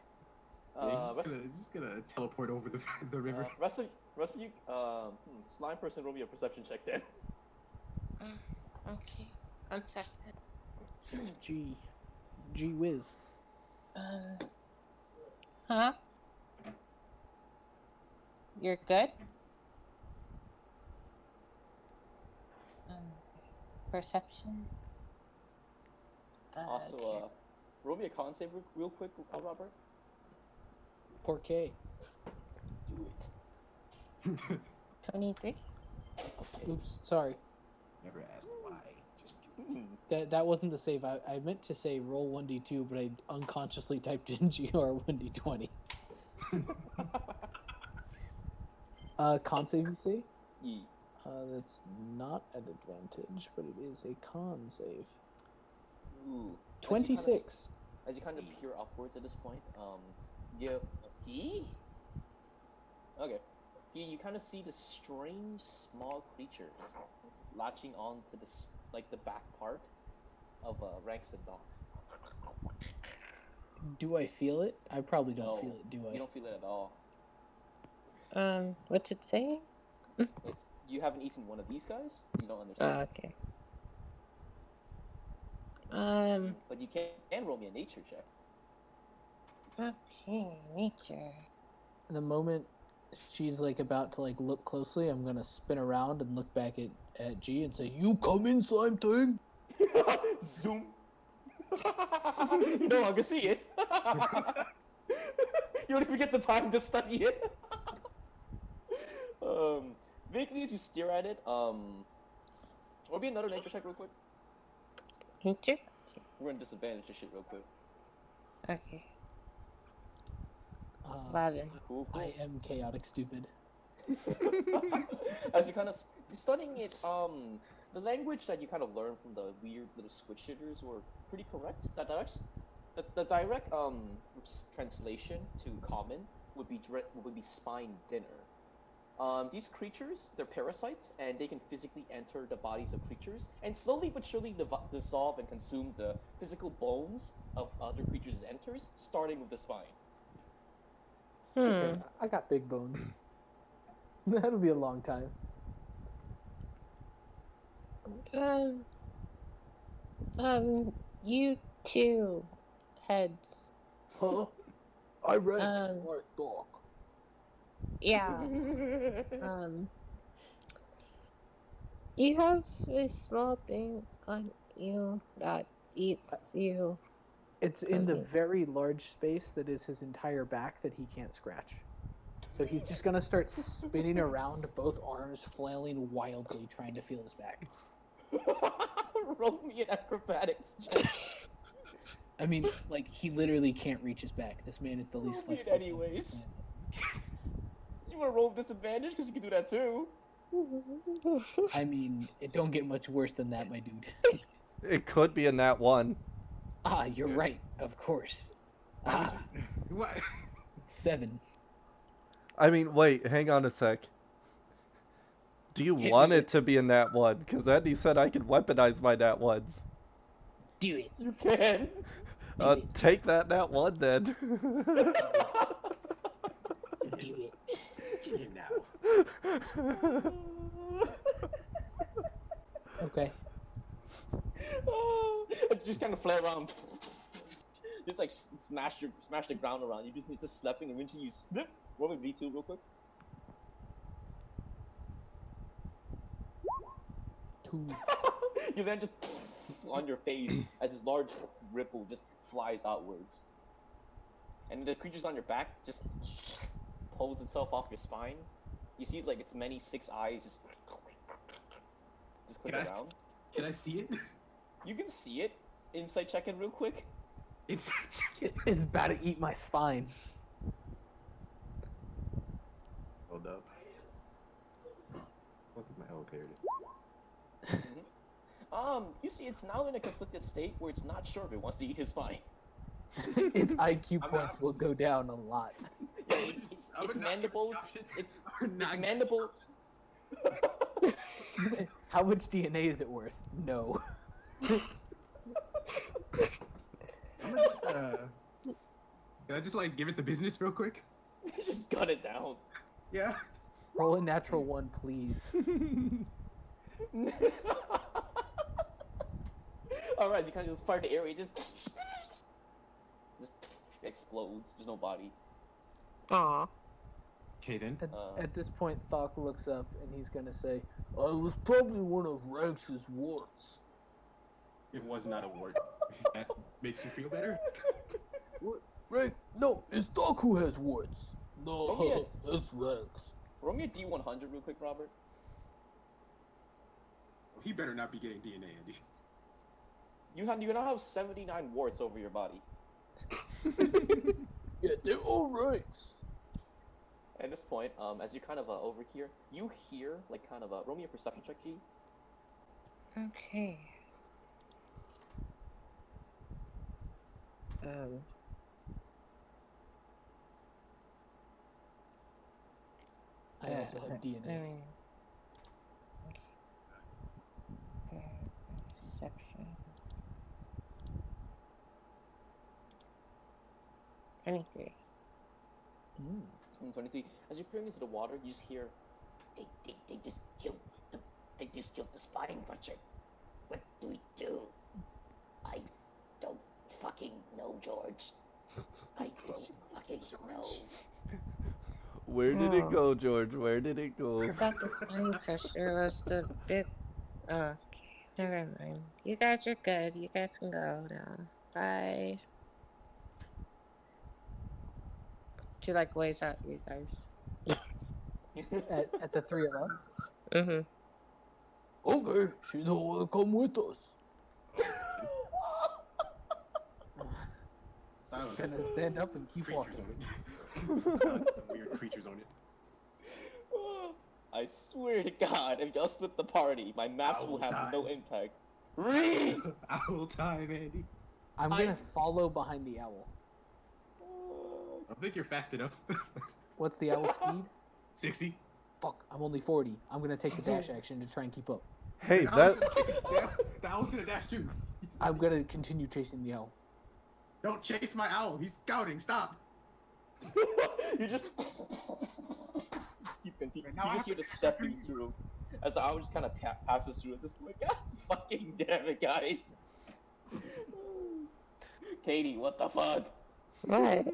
Yeah, Rest, he's just gonna teleport over the river. rest of you, slime person, roll me a perception check then. Okay. 1 second. Gee whiz. Huh? You're good? Perception? Also, Okay. roll me a con save real quick, Robert. Poor K. Do it. 23? Okay. Oops, sorry. Never ask why. Just do it. That wasn't the save. I meant to say roll 1d2, but I unconsciously typed in GR 1d20. Con save, you say? Yeah. That's not an advantage, but it is a con save. Ooh. 26. As you kind of peer upwards at this point, Gee? Okay. Gee, you kind of see this strange small creature latching onto this, like the back part of Ranks and Dock. Do I feel it? I probably don't No, feel it, do I? You don't feel it at all. What's it saying? It's you haven't eaten one of these guys. You don't understand. Okay. But you can roll me a nature check. Okay, nature. The moment she's like about to like look closely, I'm gonna spin around and look back at G and say, "You come in, slime thing." Zoom. You no longer see it. You don't even get the time to study it. Vaguely as you stare at it, or be another nature check real quick. Nature? We're gonna disadvantage this shit real quick. Okay. Uh, 11. Cool. I am chaotic stupid. As you kind of studying it, the language that you kind of learn from the weird little squid shitters were pretty correct. The direct translation to common would be spine dinner. These creatures, they're parasites, and they can physically enter the bodies of creatures, and slowly but surely dissolve and consume the physical bones of other creatures it enters, starting with the spine. It's okay. I got big bones. That'll be a long time. You two heads. Huh? I ranks. Um, Alright, dog. Yeah. You have a small thing on you that eats you. It's in the Okay. very large space that is his entire back that he can't scratch. So he's just gonna start spinning around, both arms flailing wildly, trying to feel his back. Roll me an acrobatics check. I mean, like, he literally can't reach his back. This man is the least Roll me it flexible. anyways. You want to roll with disadvantage because you can do that too. I mean, it don't get much worse than that, my dude. It could be a nat 1. Ah, you're right. Of course. Why would Ah, you? What? 7. I mean, wait, hang on a sec. Do you Hit me want with- it to be a nat 1? Because Andy said I could weaponize my nat 1s. Do it. You can. Take that nat 1 then. Do it. Get him now. Okay. It's just kind of flare around. Just like smash the ground around. You just slapping, and eventually you slip. Roll with V2 real quick. 2. You then just on your face as this large ripple just flies outwards, and the creature's on your back just pulls itself off your spine. You see like its many 6 eyes just click Can I around. Can I see it? You can see it. Insight check it real quick. It's chicken. It's about to eat my spine. Hold up. What is my okay? It is. You see it's now in a conflicted state where it's not sure if it wants to eat his spine. Its IQ I'm points not- will go down a lot. Yeah, I its would not give mandibles. the option. Its I would not give the mandibles. How much DNA is it worth? No. I'm gonna just Can I just like give it the business real quick? Just gun it down. Yeah. Roll a natural 1, please. Alright, you kind of just fire the area, just explodes. There's no body. Aw. Okay then. At this point, Thok looks up and he's gonna say, I was probably one of Ranx's warts. It was not a word. That makes you feel better. What? Right? No, it's Doc who has warts. No, Oh, yeah. that's Ranx. Roll me a D100 real quick, Robert. He better not be getting DNA, Andy. You now have 79 warts over your body. Yeah, they're all Ranx. At this point, as you're kind of over here, you hear like kind of roll me a perception check, G. Okay. I also have DNA. Perception. 23. 23. As you're peering into the water, you just hear, they just killed the spine butcher. What do we do? I don't fucking know, George. I don't fucking know. Where did it go, George? Where did it go? I thought the spine crusher was the big. Okay, never mind. You guys are good. You guys can go now. Bye. She like waves at you guys. At the 3 of us. Mm-hmm. Okay, she don't wanna come with us. Silence. Gonna stand up and keep Creatures walking. on it. Some weird creatures on it. I swear to God, if y'all split the party, my maps will have Owl no time. impact. Read! Owl time, Andy. I'm gonna follow behind the owl. I don't think you're fast enough. What's the owl speed? 60. Fuck, I'm only 40. I'm gonna take the dash action to try and keep up. Hey, The owl's that gonna take it. The owl's gonna dash too. I'm gonna continue chasing the owl. Don't chase my owl. He's scouting. Stop. You just keep continuing. Now You I just have hear the to stepping through as the owl just kind of passes through at this point. God fucking damn it, guys. Katie, what the fuck? What?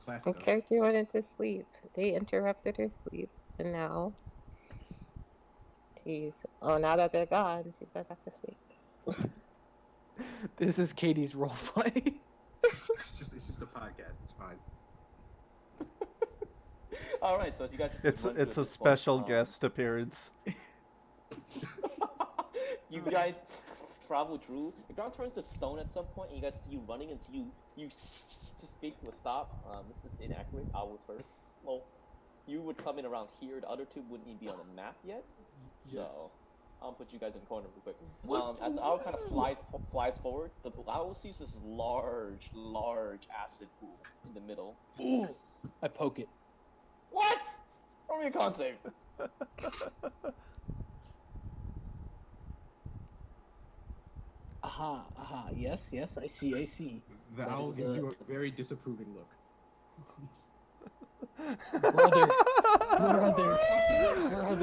Classic. My character went into sleep. They interrupted her sleep, and now now that they're gone, she's going back to sleep. This is Katie's roleplay. It's just a podcast. It's fine. All right, so as you guys, just run through it's at a this point, special guest appearance. You guys travel through. The ground turns to stone at some point, and you guys continue running until you escape to a stop. This is inaccurate. I was first. Well, you would come in around here. The other two wouldn't even be on the map yet. So I'll put you guys in the corner real quick. As the owl kind of flies forward, the owl sees this large acid pool in the middle. Ooh. I poke it. What? Roll me a con save. Aha, yes, I see. The That owl is, gives you a very disapproving look. Brother, Oh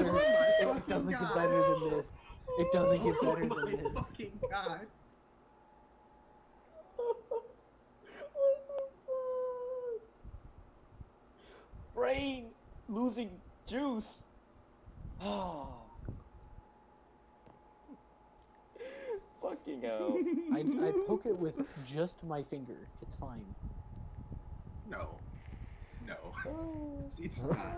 it doesn't my get better than this. It doesn't get better Oh than my this. fucking god. What the fuck? Brain losing juice. Fucking hell. I poke it with just my finger. It's fine. No. It's not.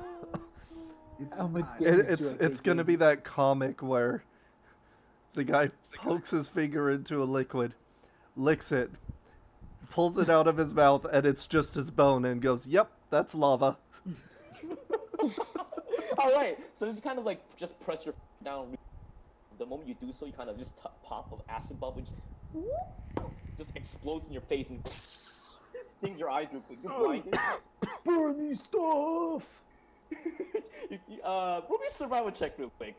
It's I'm a not. dick. It's gonna be that comic where the guy pokes his finger into a liquid, licks it, pulls it out of his mouth, and it's just his bone, and goes, "Yep, that's lava." Alright, so this is kind of like just press your down. The moment you do so, you kind of just pop of acid bubble, just explodes in your face and stings your eyes real quick. You're blinded. Burny stuff! Roll me a survival check real quick.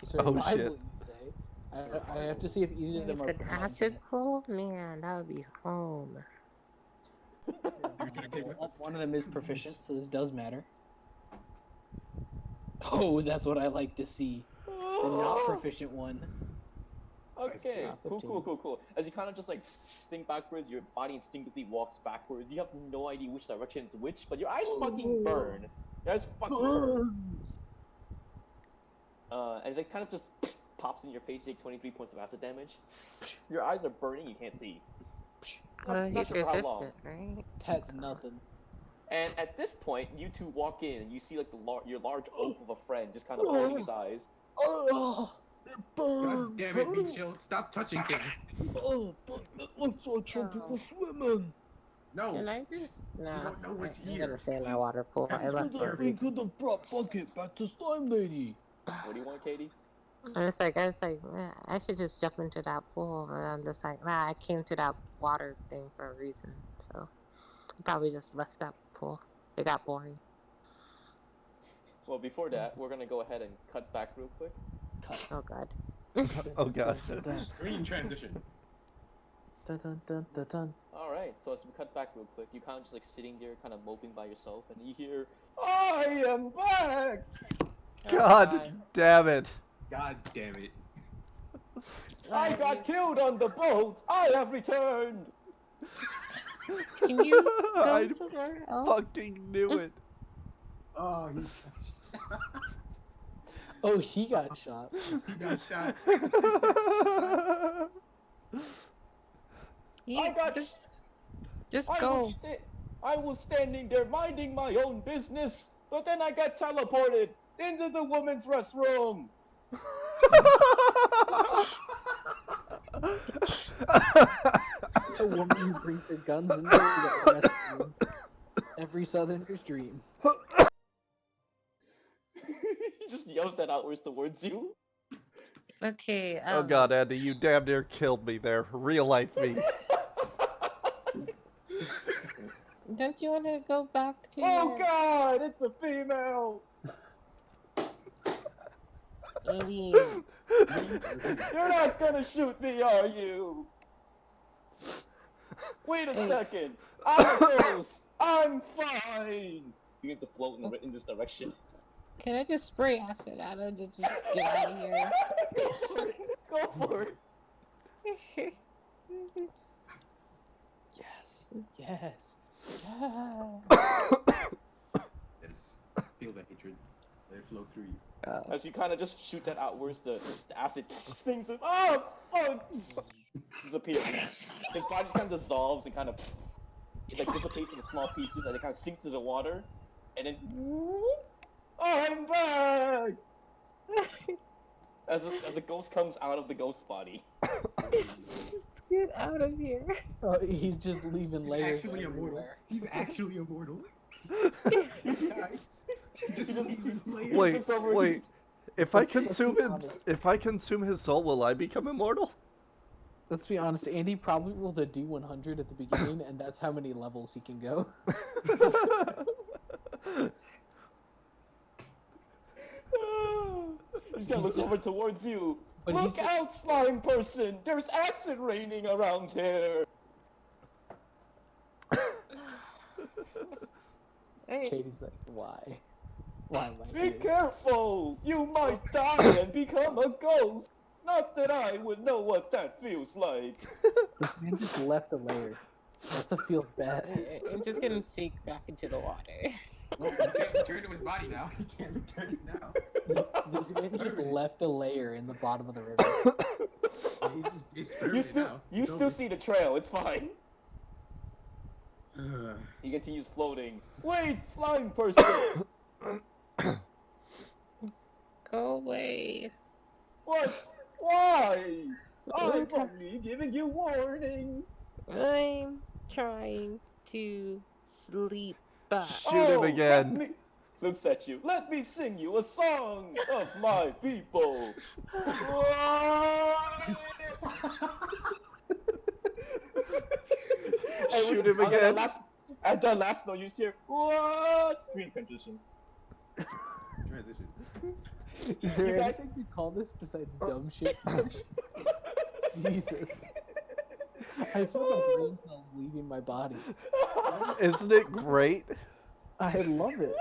Survival, shit. you say? I have to see if either of them If are. an acid pool, man, that would be home. One of them is proficient, so this does matter. Oh, that's what I like to see. The not proficient one. Okay, Ah, cool. 15. As you kind of just like stink backwards, your body instinctively walks backwards. You have no idea which direction is which, but your eyes fucking burn. Your eyes fucking burn. As it kind of just pops in your face, you take 23 points of acid damage. Your eyes are burning, you can't see. Well, Not he's sure for how long. resistant, right? That's nothing. And at this point, you two walk in and you see like your large oaf of a friend just kind of holding his eyes. Oh, it burns! God damn it, Michelle. Stop touching things. Oh, but it looks like some people swimming. No. Can I just no? don't know what's I'm here. gonna stay in my water pool. I left for a We reason. could have brought Bucket back to Slime Lady. What do you want, Katie? I was like, man, I should just jump into that pool, but I'm just like, nah, I came to that water thing for a reason, so I probably just left that pool. It got boring. Well, before that, we're gonna go ahead and cut back real quick. Oh god. Oh god. Screen transition. Dun, dun, dun, dun, dun. Alright, so as we cut back real quick, you kind of just like sitting there, kind of moping by yourself, and you hear, I am back! God damn it. God damn it. I got killed on the boat! I have returned! Can you go I somewhere else? fucking knew it. Oh, Oh, he got shot. he got shot. I got Just I go. I was standing there minding my own business, but then I got teleported into the women's restroom! A woman who brings her guns into the restroom. Every Southerner's dream. He just yells that outwards towards you. Okay. Oh god, Andy, you damn near killed me there. Real life me. Don't you want to go back to? Oh your... god, it's a female! Maybe. You're not gonna shoot me, are you? Wait a second! I'm a ghost! I'm fine! Begins to float in this direction. Can I just spray acid at him to just get out of here? Go for it! Yes. Yes. Yes. Feel the hatred. Let it flow through you. As you kind of just shoot that outwards, the acid stings him. Oh, fuck! Disappears. The body just kind of dissolves and kind of it like dissipates into small pieces, and it kind of sinks to the water, and then I'm back. As a ghost comes out of the ghost body. Let's get out of here. Oh, he's just leaving He's layers actually immortal. everywhere. He's actually immortal. Guys. He just leaves his layer. Wait, looks over and wait. just- If I Let's be consume him, honest. if I consume his soul, will I become immortal? Let's be honest, Andy probably rolled a D100 at the beginning, and that's how many levels he can go. He's gonna look over towards you. But Look he's- out, slime person! There's acid raining around here. Hey, Katie's like, why? Why am I Be here? careful! You might die and become a ghost. Not that I would know what that feels like. This man just left a layer. That's a feels bad. I'm just gonna sink back into the water. Well, he can't return to his body now. He can't return it now. This man just left a layer in the bottom of the river. He's You permanent still, now. you It's still over. see the trail. It's fine. Ugh. He continues floating. Wait, slime person! Go away. What? Why? I'm only giving you warnings. I'm trying to sleep. Shoot him again. Looks at you. Let me sing you a song of my people. Shoot him again. At the last note, you hear what? Screen transition. Transition. Is there You guys- anything you call this besides dumb shit? Jesus. I feel like brain cells leaving my body. Isn't it great? I love it.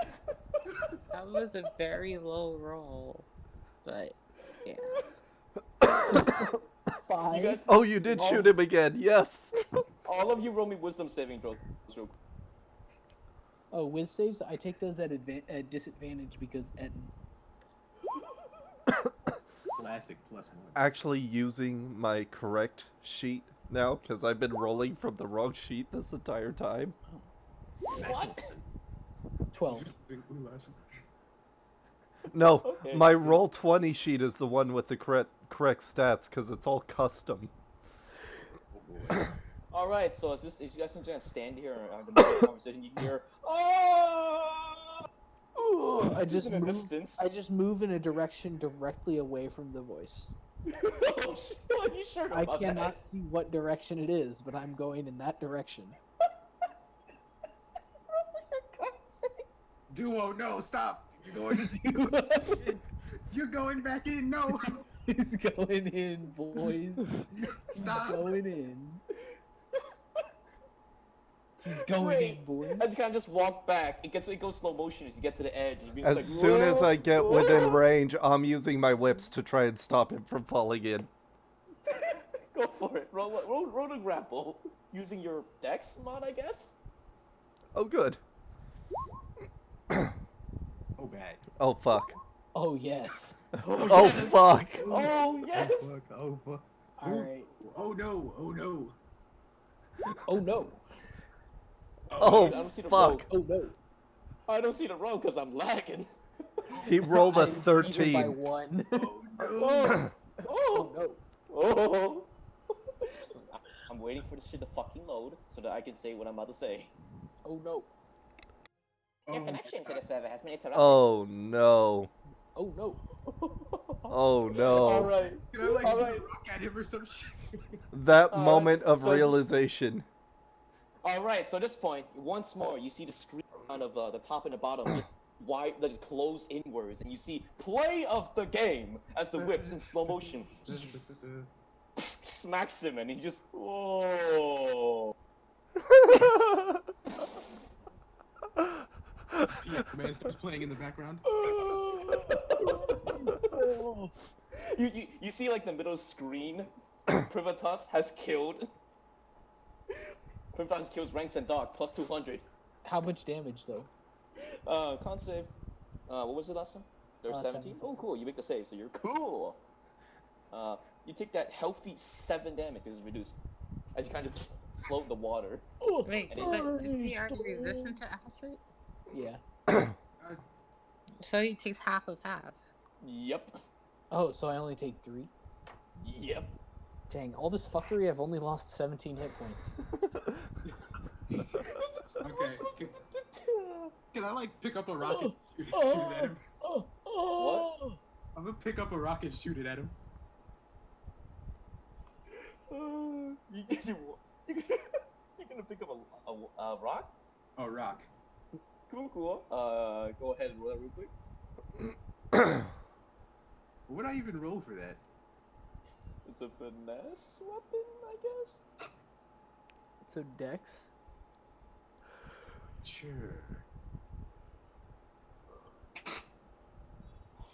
That was a very low roll, but yeah. Five. You guys, Oh, you did Oh. shoot him again. Yes. all of you roll me wisdom saving throws. real quick. Oh, whiz saves. I take those at disadvantage because Etten. Classic +1. Actually using my correct sheet now because I've been rolling from the wrong sheet this entire time. What? 12. Ooh, lashes. No, Okay. my roll 20 sheet is the one with the correct stats because it's all custom. Oh boy. All right, so as you guys can just stand here and have the conversation, you hear, "Ah!" I just in the move. distance. I just move in a direction directly away from the voice. Oh, shit, are you sure I about cannot that? see what direction it is, but I'm going in that direction. Duo, no, stop! You're going. You're going back in. No, He's going in, boys. He's stop. going in. He's going Great. in, boys. As you kind of just walk back, it goes slow motion as you get to the edge. And you're As just like, soon as I get within "Whoa." range, I'm using my whips to try and stop him from falling in. Go for it. Roll to grapple using your dex mod, I guess. Oh, good. Oh bad. Oh, fuck. Oh yes. Oh, yes. fuck. Oh yes. Oh fuck. Oh fuck. All right. Oh no. Oh no. Oh no. Oh, I don't see the fuck. Oh no. I don't see the roll because I'm lagging. He rolled a I beat him by 13. 1. Oh no. Oh. Oh Oh. no. Oh. I'm waiting for this shit to fucking load so that I can say what I'm about to say. Oh no. Your Oh, connection to the server has been interrupted. Oh, no. Oh no. Oh, no. All right. Can I like All shoot right. a rock at him or some shit? That Alright, moment of so- realization. All right. So at this point, once more, you see the screen out of the top and the bottom just wide, just close inwards, and you see play of the game as the whips in slow motion smacks him, and he just whoa. Piano man starts playing in the background. You see like the middle screen, Pravitas has killed. Pravitas kills ranks and dog plus 200. How much damage though? Con save. What was it last time? There's 17. 17. Oh, cool. You make the save, so you're cool. You take that healthy 7 damage is reduced as you kind of float in the water. Wait, And but is he already resistant to acid? Yeah. So he takes half of half. Yep. Oh, so I only take 3? Yep. Dang, all this fuckery, I've only lost 17 hit points. Okay. Can I like pick up a rocket and shoot it at him? What? I'm gonna pick up a rocket and shoot it at him. You're gonna pick up a rock? Oh, rock. Cool. Go ahead and roll that real quick. What would I even roll for that? It's a finesse weapon, I guess. So Dex. Sure.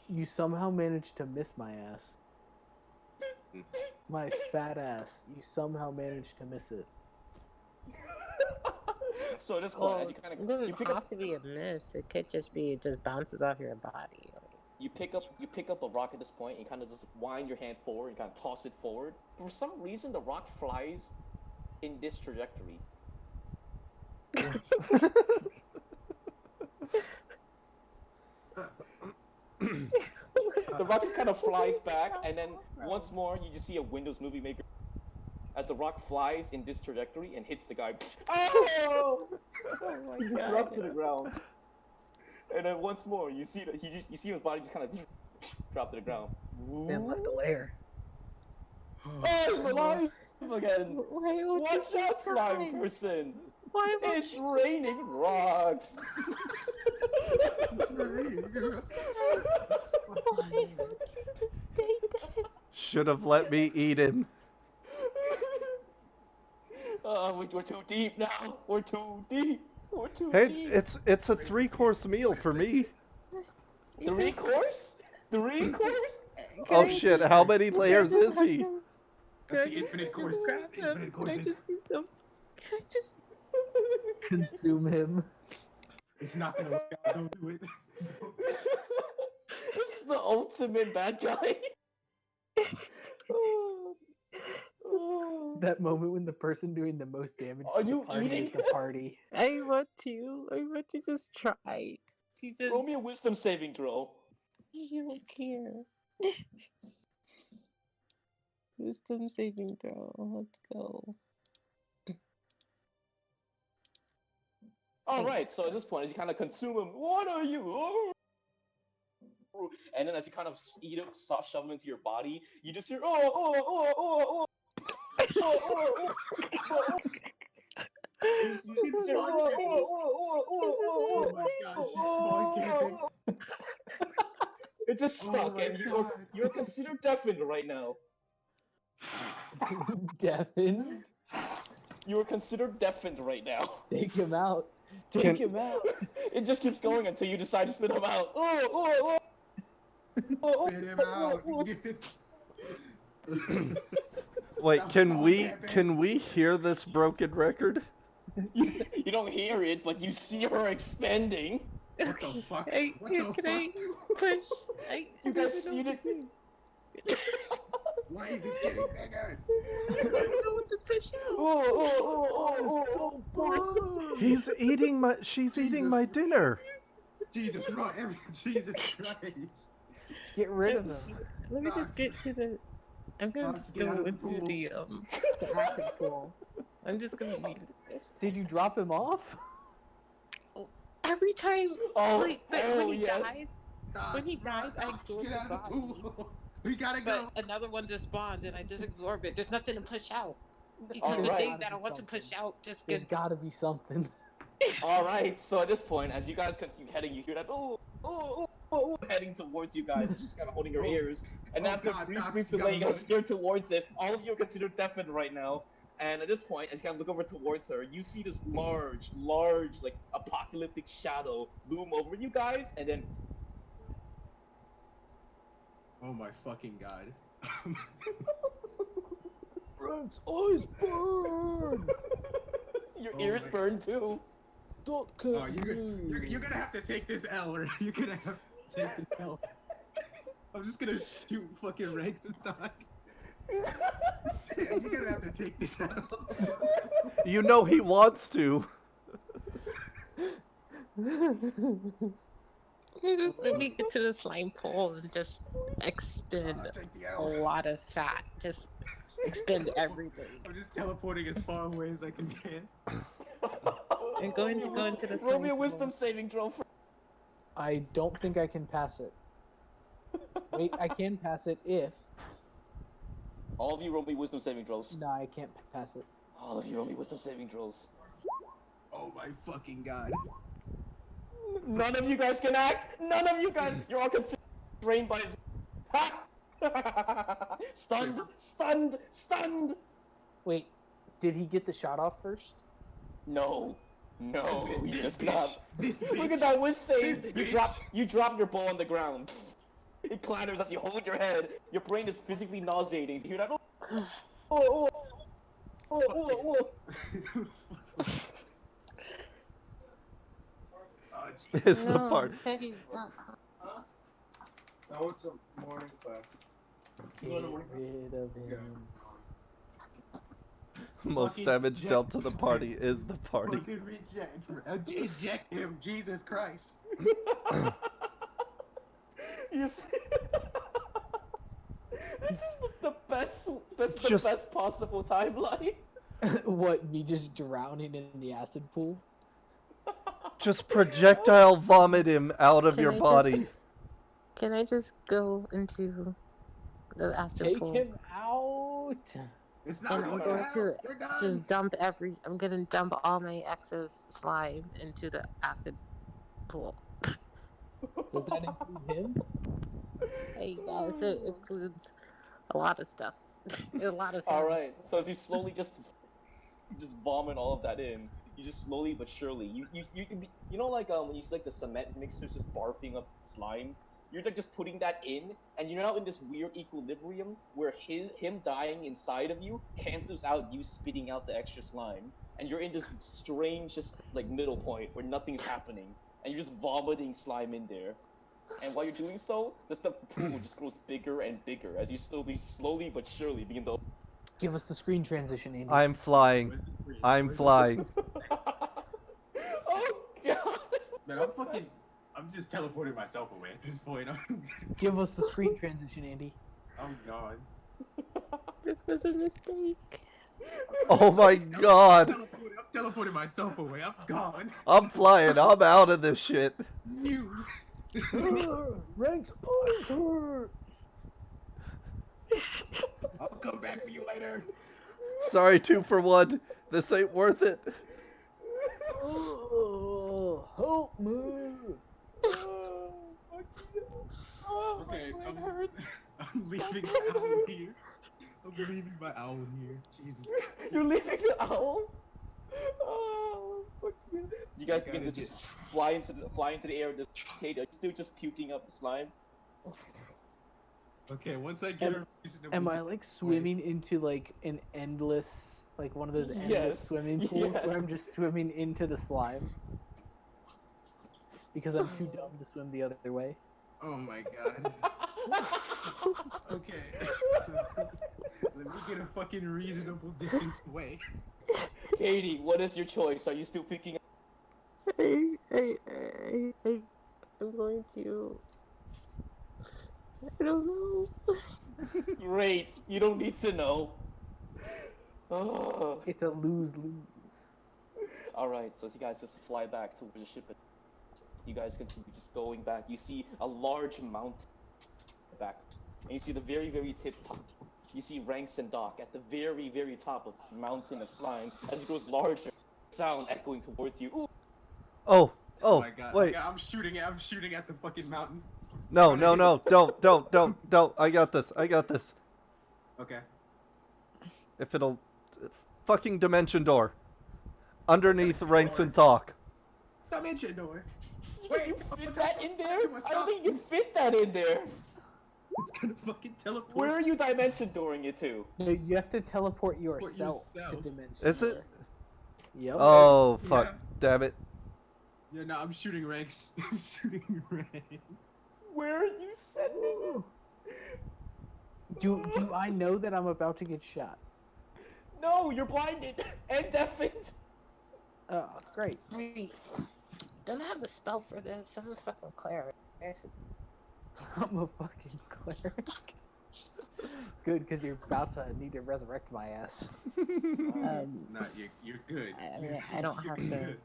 You somehow managed to miss my ass. My fat ass. You somehow managed to miss it. So at this point, Well, as you it kind of doesn't have to be a miss. It could just be it just bounces off your body. you pick up a rock at this point, and you kind of just wind your hand forward and kind of toss it forward. For some reason, the rock flies in this trajectory. The rock just kind of flies back, and then once more, you just see a Windows Movie Maker as the rock flies in this trajectory and hits the guy. Oh! Oh my He just drops to the ground. And then once more, you see that you see his body just kind of drop to the ground. And left a layer. Oh, he's alive again! Why would Watch you out, just slime die? person! Why would It's you just raining die? rocks! It's raining. Why would you just stay dead? Should have let me eat him. We're too deep now. We're too deep. We're too Hey, deep. it's a 3-course meal for me. 3 course? 3 course? Oh shit, how many layers is he? That's the infinite course. Infinite Can I courses. just do something? Can I just... Consume him. It's not gonna work out. Don't do it. This is the ultimate bad guy. That moment when the person doing the most damage Are to the you party eating? is the party. I want to just try. To just... Roll me a wisdom saving throw. You don't care. Wisdom saving throw. Let's go. Alright, so at this point, as you kind of consume him, what are you? Oh! And then as you kind of eat him, start shoveling into your body, you just hear, oh, oh, oh, oh, oh. You just hear, oh, oh, oh, oh, Oh my gosh, she's spawn camping. It's just Oh stuck, my and God. you're considered deafened right now. Deafened. You are considered deafened right now. Take him out. Take Can- him out. It just keeps going until you decide to spit him out. Spit him out. Wait, That's can all we happened. hear this broken record? You don't hear it, but you see her expanding. What the fuck? Hey, What the can I fuck? push? You guys see it? Why is it getting bigger? I don't know what to push out. She's eating my dinner. Jesus, run! Jesus Christ! Get rid of him. Let me just get to the... I'm gonna Fox, just get out go of the into pool. the acid pool. I'm just gonna leave this. Did you drop him off? Every time, Oh, when he yes. dies, when he dies, I Fox, absorb get the out of the body. pool. We gotta go. But another one just spawns, and I just absorb it. There's nothing to push out. Because the Alright. thing that I want to push out just There's gets... gotta be something. Alright, so at this point, as you guys continue heading, you hear that, heading towards you guys, just kind of holding your ears. And Oh after God, brief Docs, you delay, gotta you guys move. steer towards it. All of you are considered deafened right now. And at this point, as you kind of look over towards her, you see this large, like, apocalyptic shadow loom over you guys, and then Oh my fucking God. Frank's eyes burn! your Oh ears my- burn too. Don't Oh, you're gonna have to take this L, or you're gonna have to take this L. I'm just gonna shoot fucking Rank to Doc. You're gonna have to take this L. You know he wants to. You just maybe get to the slime pool and just expend Take the a L. lot of fat. Just expend everything. I'm just teleporting as far away as I can get. I'm going to go into the Roll me a same wisdom pool. saving throw. I don't think I can pass it. Wait, I can pass it if. All of you roll me wisdom saving throws. No, I can't pass it. All of you roll me wisdom saving throws. Oh my fucking god. None of you guys can act. None of you guys. You're all constrained by his. Ha! Stunned. Stunned. Stunned. Wait, did he get the shot off first? No. No, he This does bitch. not. This bitch. Look at that wish save. This You bitch. drop your bow on the ground. It clatters as you hold your head. Your brain is physically nauseating. You hear that? Oh, oh. Oh, It's the No, part. he said he's not. No, it's a morning class. Get rid of him. Most Fucking damage jet- dealt to the party is the party. Fucking eject him, Jesus Christ. You see? This is the best Just- best possible timeline. What, me just drowning in the acid pool? Just projectile vomit him out of Can your I body. Can I just go into the acid Take pool? him out! It's not And I'm going going out. to You're done. just I'm gonna dump all my excess slime into the acid pool. Does that include him? Hey guys, it includes a lot of stuff. A lot of All him. right. So as you slowly just vomit all of that in, you just slowly but surely you can be, you know, like when you see like the cement mixers just barfing up slime. You're like just putting that in, and you're now in this weird equilibrium where him dying inside of you cancels out you spitting out the extra slime, and you're in this strange just like middle point where nothing's happening, and you're just vomiting slime in there. And while you're doing so, the pool just grows bigger and bigger as you slowly but surely begin to. Give us the screen transition, Andy. I'm flying. Where's the screen? I'm Where's the- flying. Oh god! Man, I'm just teleporting myself away at this point. Give us the screen transition, Andy. I'm gone. This was a mistake. Oh my god. I'm teleporting myself away. I'm gone. I'm flying. I'm out of this shit. You. Rank's eyes hurt! I'll come back for you later. Sorry, 2 for 1. This ain't worth it. Oh, help me! Okay, my brain I'm, hurts. I'm leaving My my brain owl hurts. here. I'm leaving my owl here. Jesus. You're leaving the owl? Oh, fuck you. You guys I begin to gotta just fly into the air, just still just puking up the slime. Okay, once I get a reasonable. Am I like swimming into like an endless, like one of those endless Yes, swimming pools yes. where I'm just swimming into the slime? Because I'm too dumb to swim the other way. Oh my god. Okay. Let me get a fucking reasonable distance away. Katie, what is your choice? Are you still picking up? I'm going to. I don't know. Great, you don't need to know. Oh. It's a lose-lose. Alright, so as you guys just fly back to the ship, you guys continue just going back. You see a large mountain back, and you see the very, very tip top. You see Ranks and Doc at the very, very top of the mountain of slime as it grows larger. Sound echoing towards you. Ooh. Oh, Oh my god. wait. Okay, I'm shooting at the fucking mountain. No, don't. I got this. Okay. If it'll... Fucking dimension door. Underneath Dimension Ranks door. and Talk. Dimension door. You fit that in there? to my I don't think you fit that in there. It's gonna fucking teleport. Where are you dimension dooring it to? No, you have to teleport yourself to yourself. dimension. Is it? door. Yep. Oh, fuck. Yeah. Damn it. Yeah, no, I'm shooting Ranks. I'm shooting Ranks. Where are you sending it? Do I know that I'm about to get shot? No, you're blinded and deafened. Oh, great. Wait, don't I have a spell for this? I'm a fucking cleric. I'm a fucking cleric. Good, because you're about to need to resurrect my ass. Nah, you're good. I don't You're have to. good.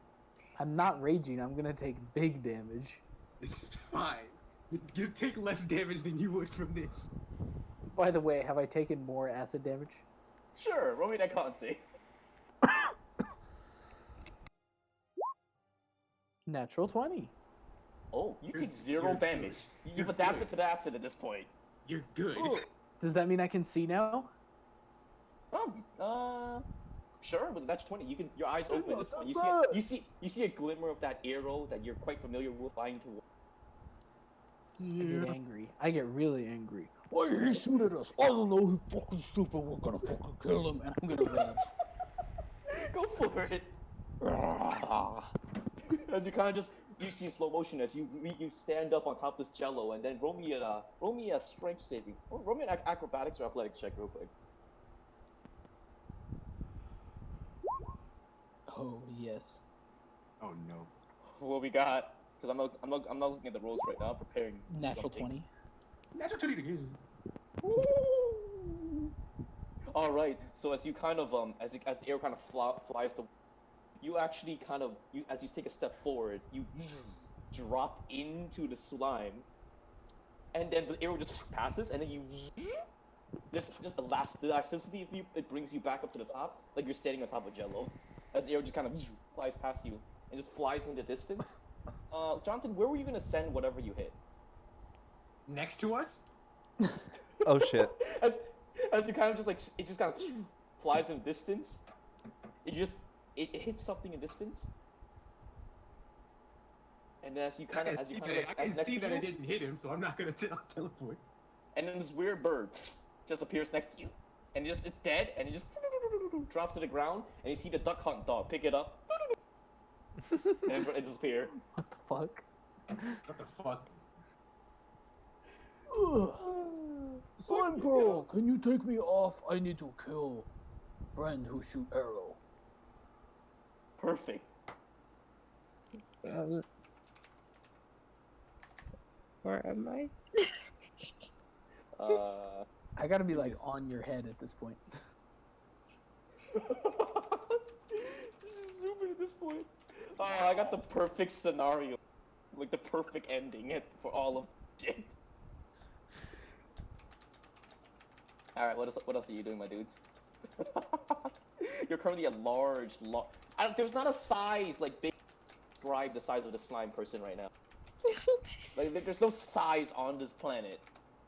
I'm not raging. I'm gonna take big damage. It's fine. You take less damage than you would from this. By the way, have I taken more acid damage? Sure, roll me that con save. Natural 20. Oh, you You're- take 0 you're damage. good. You've You're adapted good. to the acid at this point. You're good. Ooh. Does that mean I can see now? Sure, with a natural 20, you can your eyes open at this point. You see a glimmer of that arrow that you're quite familiar with flying towards. I get angry. I get really angry. Why did he shoot at us? I don't know. He's fucking stupid. We're gonna fucking kill him, and I'm gonna rage. Go for it. As you kind of just you see in slow motion as you stand up on top of this jello, and then roll me a strength saving. Roll me an acrobatics or athletics check real quick. Oh yes. Oh no. What we got? Because I'm not looking at the rolls right now. I'm preparing. Natural something. 20. Natural 20 again. All right. So as you kind of as the arrow kind of flies to, you actually kind of as you take a step forward, you drop into the slime, and then the arrow just passes, and then you just elasticity. It brings you back up to the top, like you're standing on top of Jello. As the arrow just kind of flies past you and just flies in the distance. Johnson, where were you gonna send whatever you hit? Next to us? Oh shit. As you kind of just like it just kind of flies in distance. It hits something in distance. And then as you kind of like I can as next see to that you, I didn't hit him, so I'm not gonna teleport. and then this weird bird just appears next to you, and it's dead, and it just drops to the ground, and you see the duck hunt dog pick it up, and it disappears. What the fuck? What the fuck? Ugh. Slime girl, can you take me off? I need to kill friend who shoot arrow. Perfect. Where am I? I gotta be like on your head at this point. Just zoom in at this point. Oh, I got the perfect scenario, like the perfect ending for all of shit. All right, what else are you doing, my dudes? You're currently a large. There's not a size like big. Describe the size of the slime person right now. Like, there's no size on this planet,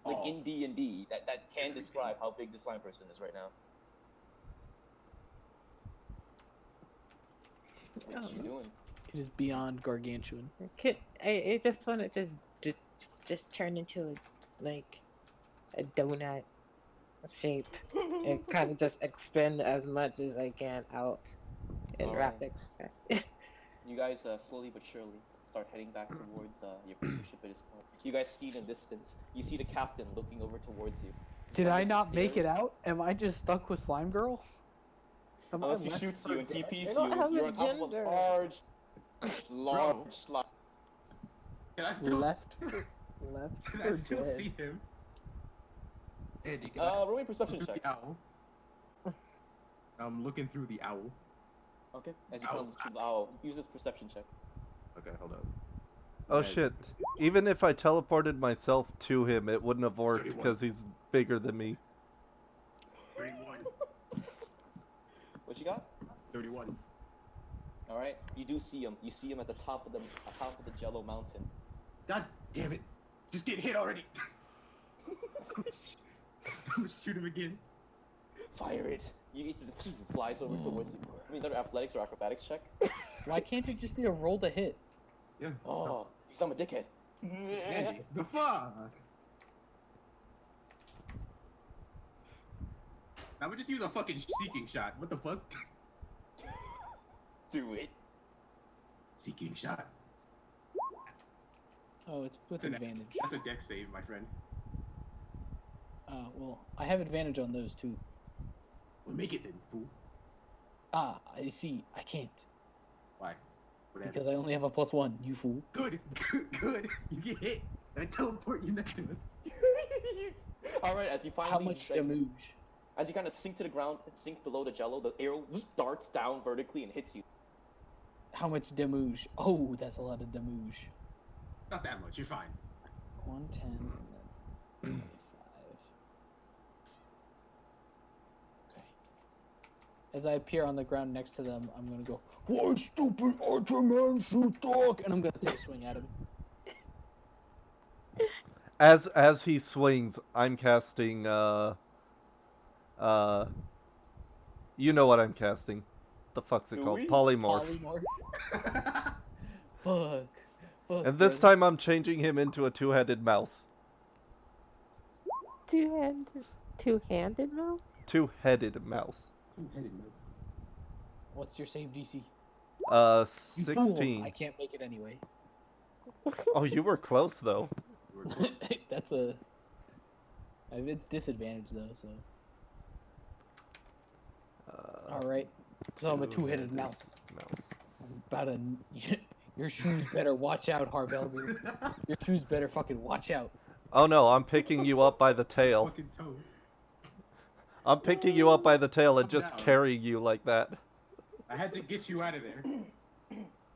like in D&D, that can describe how big the slime person is right now. What you doing? It is beyond gargantuan. I just want to just turn into a donut shape and kind of just expend as much as I can out in Alright. rapid succession. You guys slowly but surely start heading back towards your ship at this point. You guys see in the distance. You see the captain looking over towards you. Did I Just not make staring. it out? Am I just stuck with Slime Girl? Am I Unless he left shoots for you and dead? TPs They don't have you, a you're on top of gender. a large slime. Can I still Left Can for I still dead. see him? Andy, can I Roll me a perception look through check. the owl? I'm looking through the owl. Okay. As you Owl's come to the owl, use this perception check. Okay, hold up. Oh Guys, shit. Even if I teleported myself to him, it wouldn't have worked 31. because he's bigger than me. 31. What you got? 31. All right. You do see him. You see him at the top of the Jello Mountain. God damn it. Just get hit already. I'm gonna shoot him again. Fire it. It just flies over towards you. I mean, another athletics or acrobatics check. Why can't it just be a roll to hit? Yeah. Oh, because I'm a dickhead. Andy, the fuck? I would just use a fucking seeking shot. What the fuck? Do it. Seeking shot. Oh, it's with That's advantage. That's a dex save, my friend. Well, I have advantage on those too. Well, make it then, fool. Ah, I see. I can't. Why? What Because I only have a +1, you fool. Good. Good. You get hit. And I teleport you next to us. All right. As you finally How much damage? As you kind of sink to the ground and sink below the Jello, the arrow just darts down vertically and hits you. How much damage? Oh, that's a lot of damage. Not that much. You're fine. 110 and then 25. Okay. As I appear on the ground next to them, I'm gonna go, "Why, stupid Ultraman, shoot dog!" And I'm gonna take a swing at him. As he swings, I'm casting you know what I'm casting. The fuck's it Do called? we? Polymorph. Fuck. Fuck. And this brother. time I'm changing him into a two-headed mouse. Two-handed mouse? Two-headed mouse. Two-headed mouse. What's your save DC? You fool. 16. I can't make it anyway. Oh, you were close though. You were close. That's a. It's disadvantage though, so. Alright. So I'm a two-headed mouse. I'm about to. Your shoes better watch out, Harvelder. Your shoes better fucking watch out. Oh no, I'm picking you up by the tail. Fucking toes. I'm picking you up by the tail and Calm just down. carrying you like that. I had to get you out of there.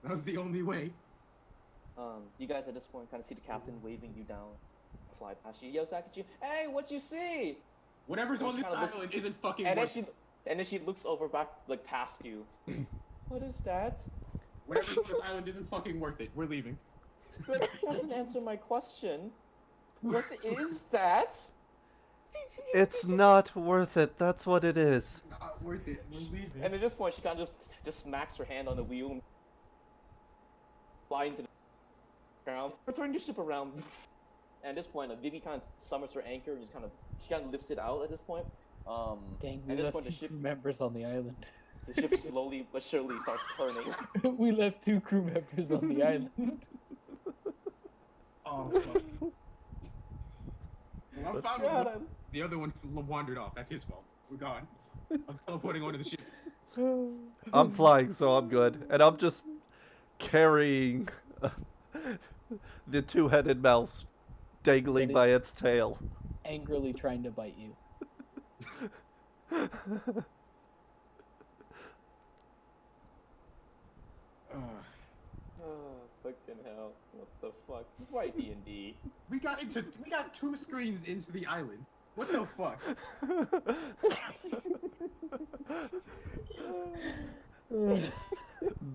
That was the only way. You guys at this point kind of see the captain waving you down, fly past you, yells back at you, "Hey, what you see?" Whatever's And on she this kinda looks- island isn't fucking And then worth she looks over back like past you. What is that? Whatever's on this island isn't fucking worth it. We're leaving. That doesn't answer my question. What is that? It's not worth it, that's what it is. Not worth it. We're leaving. And at this point, she kind of just smacks her hand on the wheel, and fly into the ground. Turn your ship around. And at this point, Vivi kind of summons her anchor and she kind of lifts it out. At this point, Dang, we at this left point, two crew members on the island. the ship slowly but surely starts turning. We left 2 crew members on the island. Oh, fuck. Well, I'm fine with God, one. The other one wandered off. That's his fault. We're gone. I'm teleporting onto the ship. I'm flying, so I'm good. And I'm just carrying the two-headed mouse dangling That is- by its tail. Angrily trying to bite you. Oh, fucking hell. What the fuck? This is why D&D. We got 2 screens into the island. What the fuck?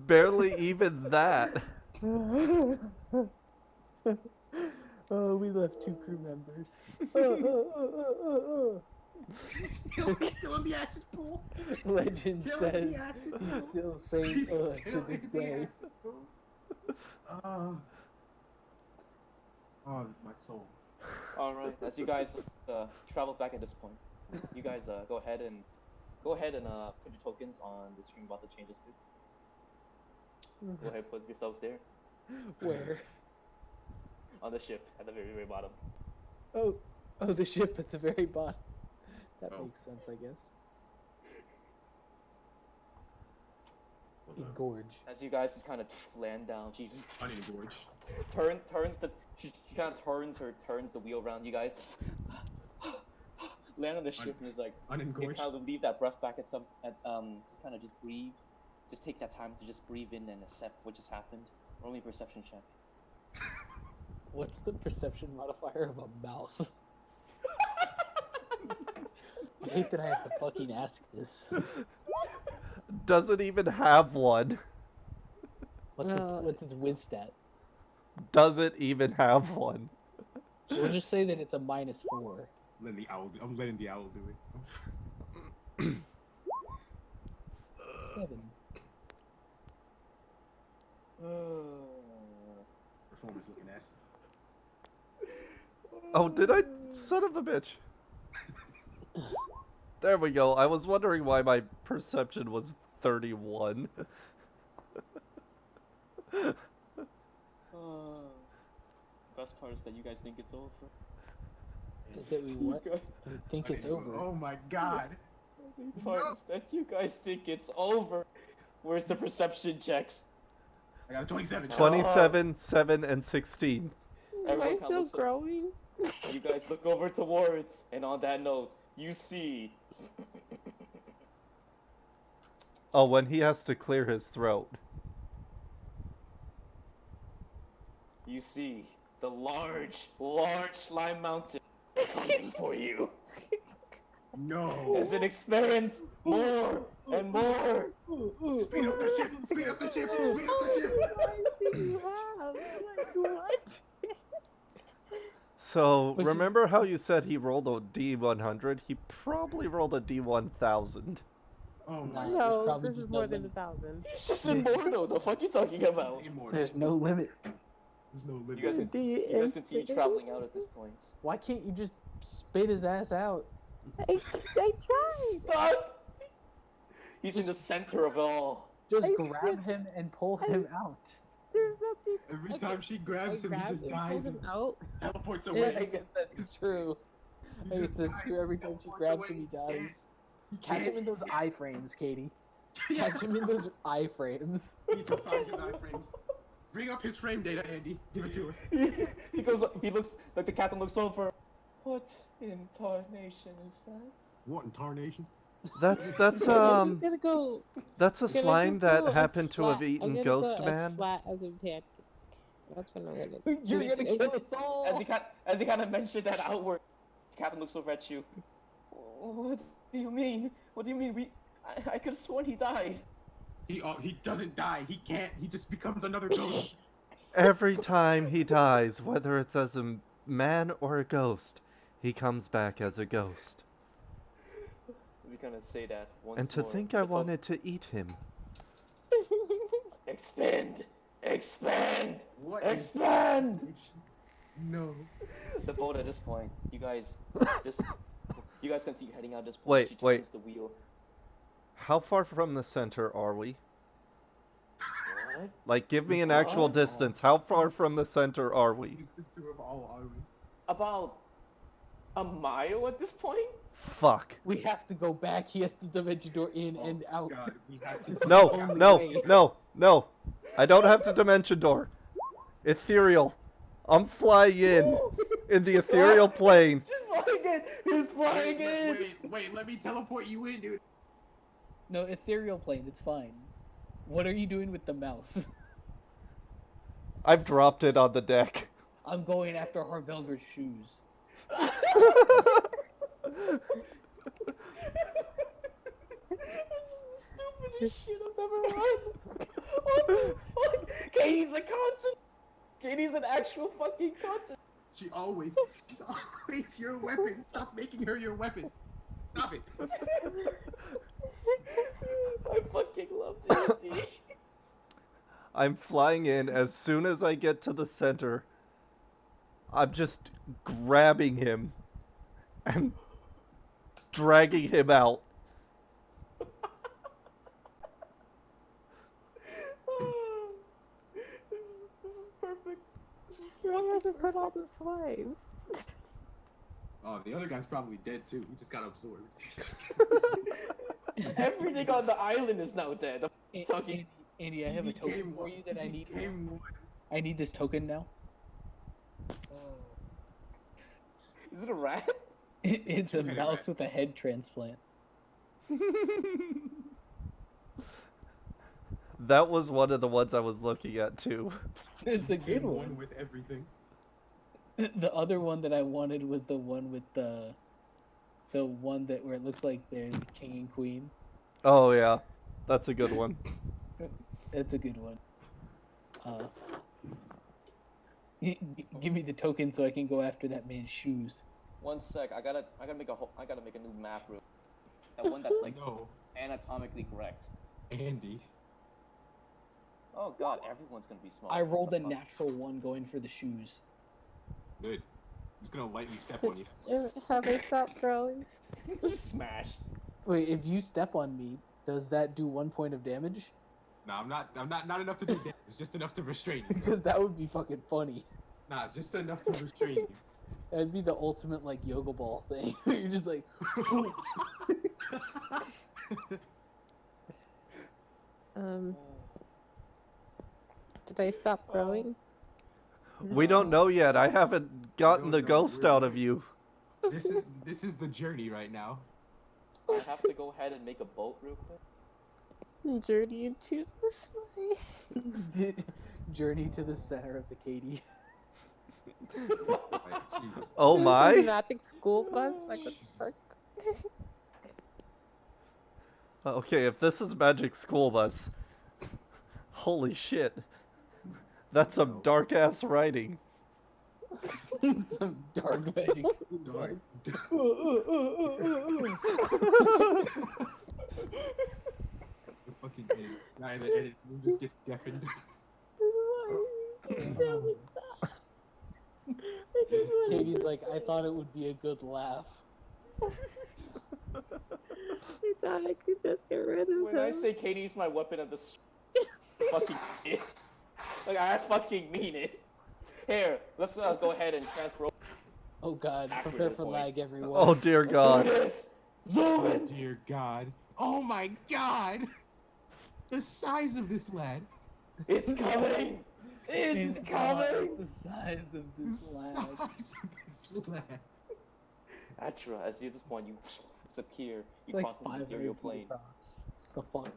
Barely even that. Oh, we left 2 crew members. Still in the acid pool. Legend Still in says the acid he's pool. still saying He's to still this in the day. acid pool. Oh, my soul. Alright, as you guys travel back at this point, you guys go ahead and put your tokens on the screen about the changes to. Go ahead, put yourselves there. Where? On the ship at the very, very bottom. Oh, the ship at the very bottom. That Oh. makes sense, I guess. Engorge. As you guys just kind of land down, she just Unengorge. she kind of turns the wheel around. You guys land on the ship and is like, you Unengorge. kind of leave that breath back just kind of just breathe. Just take that time to just breathe in and accept what just happened. Roll me a perception check. What's the perception modifier of a mouse? I hate that I have to fucking ask this. Doesn't even have one. What's its whiz stat? Doesn't even have one. We'll just say that it's a -4. I'm letting the owl do it. 7. Performance looking ass. Oh, did I? Son of a bitch. There we go. I was wondering why my perception was 31. Best part is that you guys think it's over. Is that we what? I think it's over. Oh my god. The part is that you guys think it's over. Where's the perception checks? I got a 27. 27, 7, and 16. Am I Everyone kinda still looks up. growing? You guys look over towards, and on that note, you see. Oh, when he has to clear his throat. you see the large slime mountain coming for you No. as it expands more and more. Speed up the ship! Speed up the ship! Speed up the ship! You have like what? So, Which is- remember how you said he rolled a D100? He probably rolled a D1000. Oh my Nah. god. There's No, probably this is just more no than limit. 1,000. He's just immortal. The fuck you talking about? He's immortal. There's no limit. There's no limit. You guys can, you guys continue traveling out at this point. Why can't you just spit his ass out? I tried. Stuck. He's in the center of it all. Just I grab spit- him and pull I him out. There's nothing. Every Okay, time she grabs him, he grab just and dies pull him and out. teleports Yeah, away. I guess that's true. He I guess just that's dies, true. Every time she teleports grabs away. him, he Yeah. dies. Catch him in those iframes, Katie. Yeah. Catch him in those iframes. We need to find his iframes. Bring up his frame data, Andy. Give it to us. He goes. He looks like the captain looks over. What in tarnation is that? What in tarnation? That's I'm just gonna go. that's a Can I slime just go that as happened to have flat- I'm eaten gonna Ghost go Man. As flat as a pancake. That's what I'm gonna do. You're gonna It kill was- us all. As he kind of mentioned that outward, the captain looks over at you. What do you mean? What do you mean? I could have sworn he died. He doesn't die. He can't. He just becomes another ghost. Every time he dies, whether it's as a man or a ghost, he comes back as a ghost. As he kind of say that once And to more, think I the top- wanted to eat him. expand, expand, What? in expand. tarnation? No. The boat at this point, you guys continue heading out this point. Wait, She turns wait. the wheel. How far from the center are we? What? Like, give me an actual What? distance. How far from the center are we? He's the two of all, are we? About a mile at this point? Fuck. We have to go back. He has the dimension door in Oh, and out. God, we have to. It's the No, only no, way. no. I don't have to dimension door. Ethereal. I'm flying in the ethereal plane. Just flying in. He's flying in. Wait, let me teleport you in, dude. No, ethereal plane. It's fine. What are you doing with the mouse? I've dropped it on the deck. I'm going after Harvelger's shoes. This is the stupidest shit I've ever run. What the fuck? Katie's a content. Katie's an actual fucking content. She's always your weapon. Stop making her your weapon. Stop it. I fucking love D&D. I'm flying in. As soon as I get to the center, I'm just grabbing him and dragging him out. This is perfect. This is Why hasn't put all the slime? Oh, the other guy's probably dead too. He just got absorbed. Everything on the island is now dead. I'm A- talking. Andy, I have a token for you that I need. I need this token now. Is it a rat? It's a Okay, mouse right. with a head transplant. That was one of the ones I was looking at too. It's a good One one. with everything. The other one that I wanted was the one with the one that where it looks like they're the king and queen. Oh yeah, that's a good one. That's a good one. Give me the token so I can go after that man's shoes. One sec. I gotta make a new map room. That one that's like No, anatomically correct. Andy. Oh god, everyone's gonna be small. I rolled a natural one going for the shoes. Good. I'm just gonna lightly step on you. Have I stopped growing? Just smash. Wait, if you step on me, does that do 1 point of damage? No, I'm not enough to do damage. Just enough to restrain you. Because that would be fucking funny. Nah, just enough to restrain you. That'd be the ultimate like yoga ball thing. You're just like, Did I stop growing? We don't know yet. I haven't gotten the don't know. ghost out of you. This is the journey right now. I have to go ahead and make a boat real quick. Journey into the slime. Journey to the center of the Katy. Like, Jesus. Oh This is my! magic school bus. Like what the fuck? Okay, if this is Magic School Bus, holy shit. That's some No. dark ass writing. Some dark magic school Dark. bus. The fucking guy in the edit room just gets deafened. Katie's like, I thought it would be a good laugh. I thought I could just get rid of When I him. say Katie's my weapon of the fucking it. Like I fucking mean it. Here, let's go ahead and transfer. Oh god, Accurate prepare this for way. lag, everyone. Oh dear Let's god. do this. Zoom Oh in. dear God. Oh my God. The size of this lad. It's coming. It's coming. The size of The this size lag. of this lad. Atra, as you at this point you disappear. It's You like cross the 500 material feet plane. across. The fuck?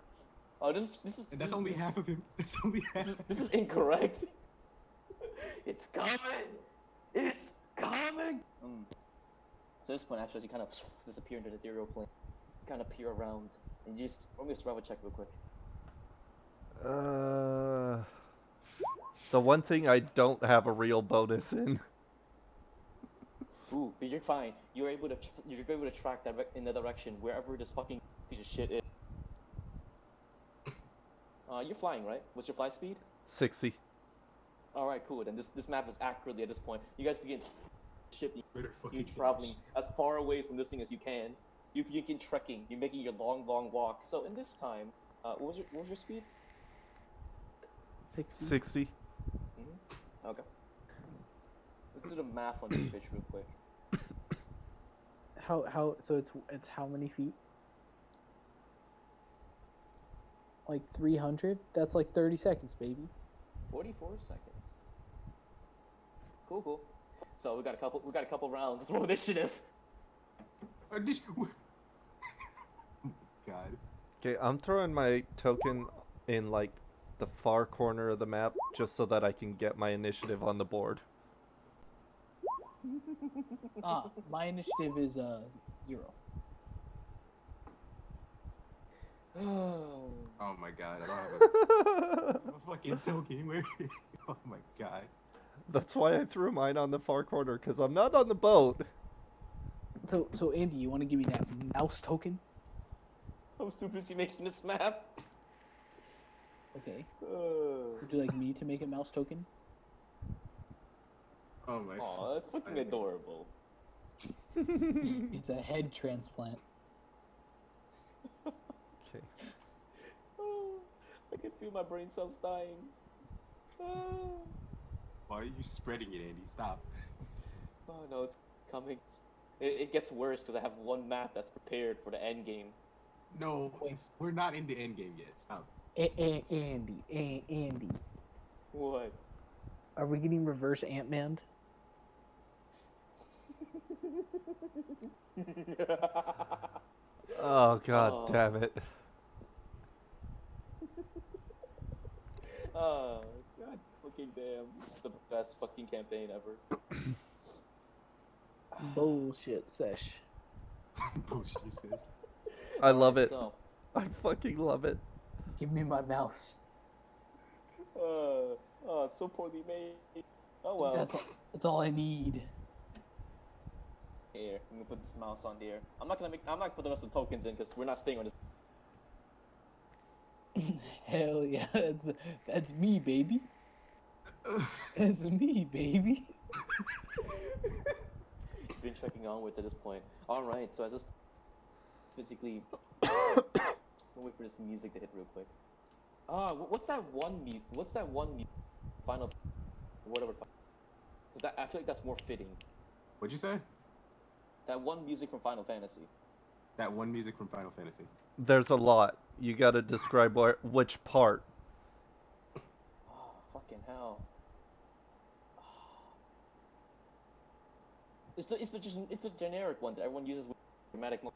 Oh, this is. And that's only half of him. That's only half. This is incorrect. It's coming. It's coming. So at this point, actually, as you kind of disappear into the ethereal plane, you kind of peer around, and you just let me survival check real quick. The one thing I don't have a real bonus in. Ooh, but you're fine. You're able to track that in the direction wherever this fucking piece of shit is. You're flying, right? What's your flight speed? 60. All right, cool. Then this map is accurately at this point. You guys begin shipping. Better You're fucking traveling as far away from this thing as you can. You begin trekking. You're making your long walk. So in this time, what was your speed? 60. 60. Okay. Let's do the math on this bitch real quick. How so it's how many feet? Like 300? That's like 30 seconds, baby. 44 seconds. Cool. So we got a couple rounds. Let's roll initiative. Oh God. Okay, I'm throwing my token in like the far corner of the map just so that I can get my initiative on the board. My initiative is 0. Oh. Oh my God. I don't have a fucking token. Where? Oh my God. That's why I threw mine on the far corner, because I'm not on the boat. So Andy, you want to give me that mouse token? I'm too busy making this map. Okay. Would you like me to make a mouse token? Oh my. Aw, that's fucking adorable. It's a head transplant. Okay. Oh, I can feel my brain cells dying. Oh, Why are you spreading it, Andy? Stop. oh no, it's coming. It gets worse because I have one map that's prepared for the end game. No, we're not in the end game yet. Stop. Andy, What? are we getting reverse Ant-Man? Oh god Oh. damn it. Oh, god fucking damn. This is the best fucking campaign ever. Bullshit sesh. Bullshit, you said. I love Alright, it. So, I fucking love it. Give me my mouse. oh, it's so poorly made. Oh well. That's all I need. Here, I'm gonna put this mouse on there. I'm not gonna put the rest of the tokens in because we're not staying on this. Hell yeah, that's me, baby. That's me, baby. You've been checking onwards at this point. Alright, so as this physically I'll wait for this music to hit real quick. What's that one Final whatever, because I feel like that's more fitting. What'd you say? That one music from Final Fantasy. That one music from Final Fantasy. There's a lot. You gotta describe which part. Oh, fucking hell. It's the generic one that everyone uses with dramatic mo-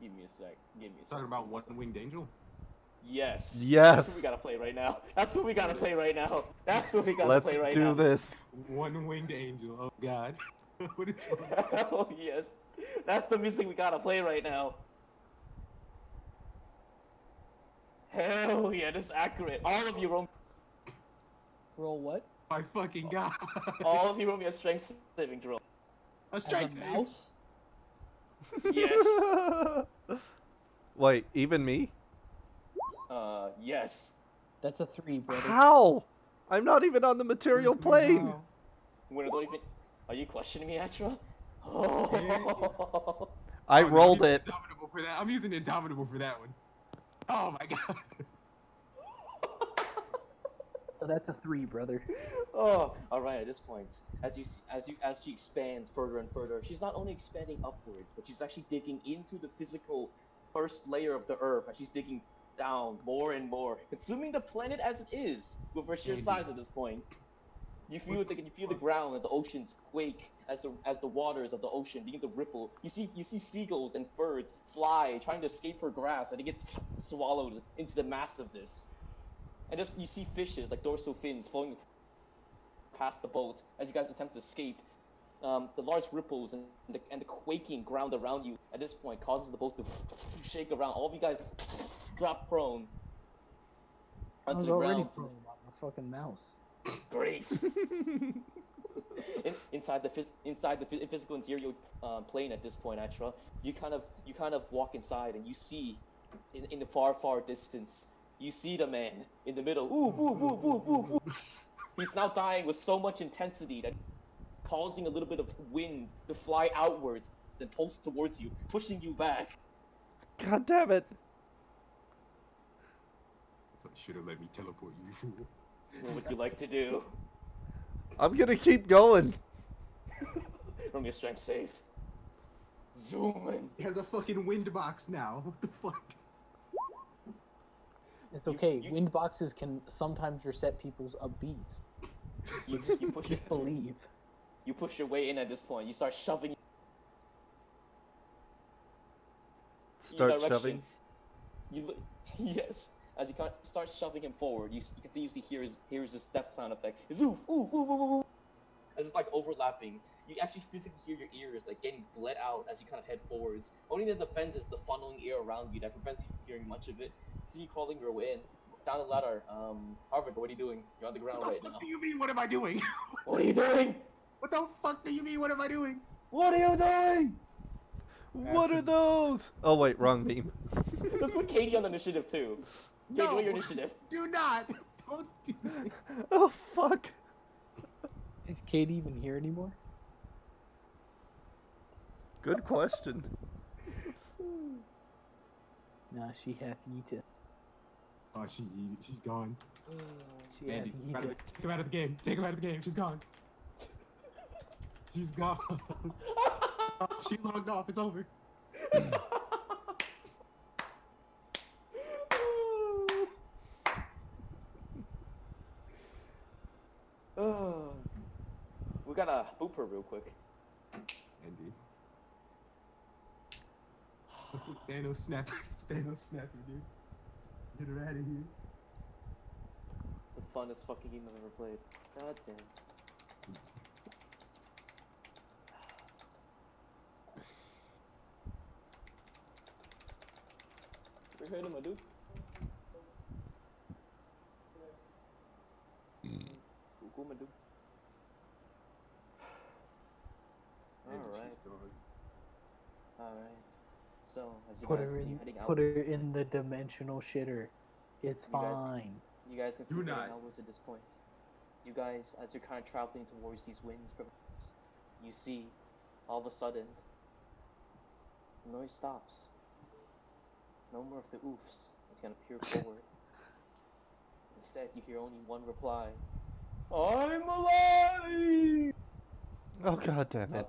Give me a sec. Give me a sec. Talking about give me a sec. one-winged angel. Yes. Yes. That's what we gotta play right now. That's what we gotta There it play is. right now. That's what we gotta Let's play right do now. this. One-winged angel. Oh God. What is wrong? Hell yes. That's the music we gotta play right now. Hell yeah, this is accurate. All of you roll. Roll what? My fucking God. All of you roll me a strength saving throw. A As strike a save. mouse? Yes. Wait, even me? Yes. That's a 3, brother. How? I'm not even on the material plane. Wow. When don't even. Are you questioning me, Atra? Oh. I Oh, no, rolled I'm it. using Indomitable for that. I'm using Indomitable for that one. Oh my God. So that's a 3, brother. Oh, all right. At this point, as she expands further and further, she's not only expanding upwards, but she's actually digging into the physical first layer of the Earth. As she's digging down more and more, consuming the planet as it is with her sheer Indeed. size at this point. You feel the ground and the oceans quake as the waters of the ocean begin to ripple. You see seagulls and birds fly, trying to escape her grasp, and they get swallowed into the mass of this. And just you see fishes like dorsal fins floating past the boat as you guys attempt to escape. The large ripples and the quaking ground around you at this point causes the boat to shake around. All of you guys drop prone I onto was the already ground. prone on a fucking mouse. Great. Inside the physical interior plane at this point, Atra, you kind of walk inside and you see in the far distance, you see the man in the middle. Oof, oof, oof, oof, oof, oof. He's now dying with so much intensity that causing a little bit of wind to fly outwards and pulse towards you, pushing you back. God damn it. Should have let me teleport you, you fool. What would you like to do? I'm gonna keep going. Roll me a strength save. Zoom in. He has a fucking wind box now. What the fuck? It's okay. you- Wind boxes can sometimes reset people's bees. You push Just believe. You push your way in at this point. You start shoving. Start direction. shoving. You look, yes. As you start shoving him forward, you continuously hears this death sound effect. It's oof, oof, oof, oof, oof. As it's like overlapping, you actually physically hear your ears like getting bled out as you kind of head forwards. Only the defense is the funneling air around you that prevents you from hearing much of it. See you crawling your way in down the ladder. Harvard, what are you doing? You're on the ground What the right fuck now. do you mean? What am I doing? What are you doing? What the fuck do you mean? What am I doing? What are you doing? What are those? Oh wait, wrong meme. Let's put Katie on initiative too. Katie, what your initiative? Do not. Don't do it. Oh fuck. Is Kate even here anymore? Good question. Nah, she hath eaten. Oh, she's gone. She hath Andy, eaten. take him out of the game. Take him out of the game. She's gone. She's gone. Oh, she logged off. It's over. Oh. We gotta boop her real quick. Andy. Thanos snap. Thanos snapping, dude. Get her out of here. It's the funnest fucking game I've ever played. God damn. You heard him, my dude? Cool, my dude. Alright. Alright. So, as you Put guys her continue in. heading out, Put her in the dimensional shitter. It's You guys- fine. you guys continue Do heading not. outwards at this point. You guys, as you're kind of traveling towards these winds, you see, all of a sudden, the noise stops. No more of the oofs as you kind of peer forward. Instead, you hear only one reply. I'm alive! Oh god damn it.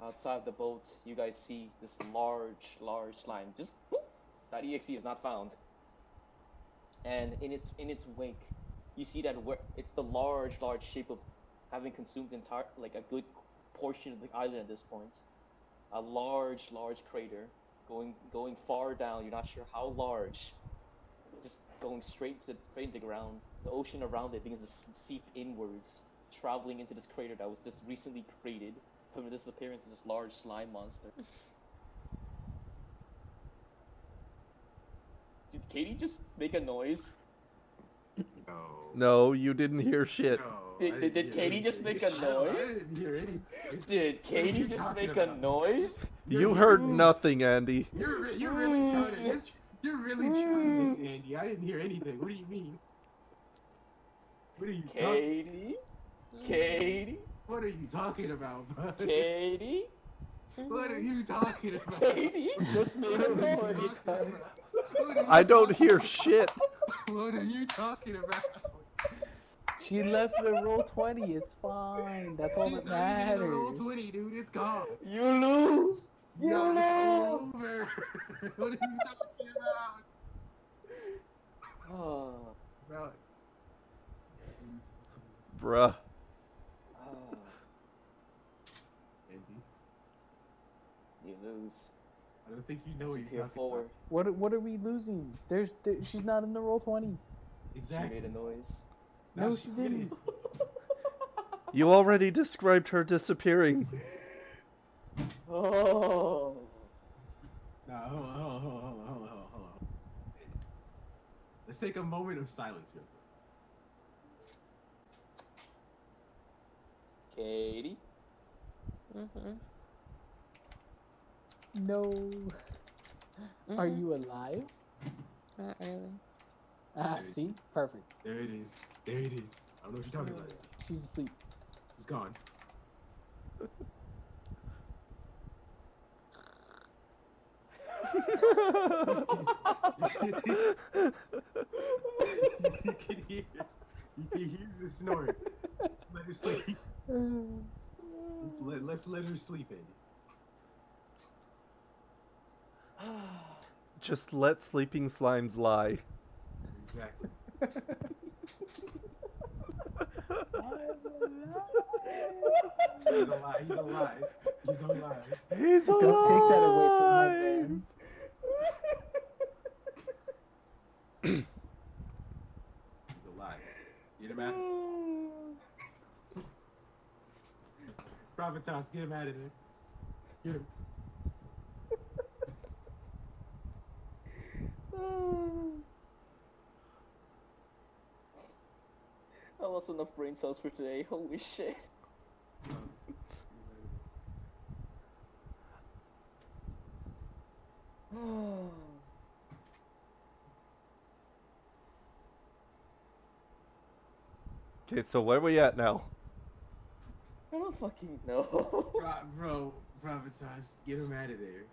Outside the boat, you guys see this large slime. Just .exe is not found. And in its wake, you see that it's the large shape of having consumed a good portion of the island at this point. A large crater going far down. You're not sure how large. Just going straight to the ground. The ocean around it begins to seep inwards, traveling into this crater that was just recently created from the disappearance of this large slime monster. Did Katie just make a noise? No. No, you didn't hear shit. No. Did- I did didn't hear Katie just anything. make a I don't- I noise? didn't hear anything. Did Katie you just talking make a about? noise? You heard You're- nothing, Andy. You're really trying to. You're really trying this, Andy. I didn't hear anything. What do you mean? What are you talking? Katie? Katie? What are you talking about, bud? Katie? What are you talking about? Katie just made a What are you noise. talking about? What are you I don't talking hear about? shit. What are you talking about? She left the roll 20. It's fine. That's all She's that not even in the roll matters. 20, dude. It's gone. You lose. You No, lose. it's over. What are you talking about? Oh, About Bruh. oh, Andy, you lose. I don't think you know As what you you're peer talking forward, What are we losing? She's not in the roll 20. about. she Exactly. made a noise. No, she didn't. You already described her disappearing. Oh. No, hold on. Let's take a moment of silence here. Katie? Mhm. No. Are Mhm. you alive? Not really. Ah, see? Perfect. There it is. There it is. I don't know what you're talking about. She's asleep. She's gone. You can hear. You can hear the snort. Let her sleep. Let's let her sleep, Andy. Just let sleeping slimes lie. Exactly. He's alive. He's alive. He's alive. He's alive. Don't take that away from my man. He's alive. Get him out. Pravitas, get him out of there. Get him. I lost enough brain cells for today. Holy shit. Okay, so where we at now? I don't fucking know. Bro, Pravitas, get him out of there.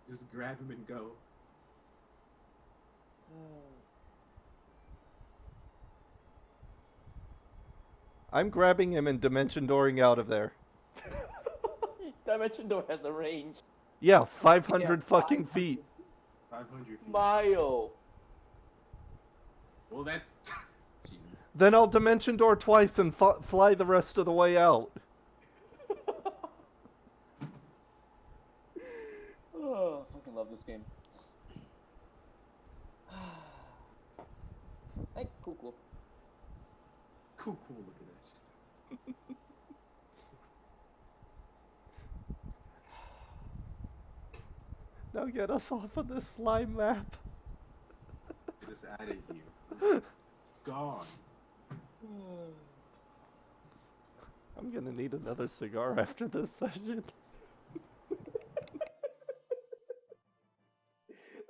Just grab him and go. I'm grabbing him and dimension dooring out of there. Dimension door has a range. Yeah, 500 Yeah, fucking 500. feet. 500 feet. Mile. Well, that's. Jesus. Then I'll dimension door twice and fly the rest of the way out. Oh, I fucking love this game. Hey, cool. Cool, look at this. Now get us off of this slime map. Get us out of here. Gone. I'm gonna need another cigar after this session.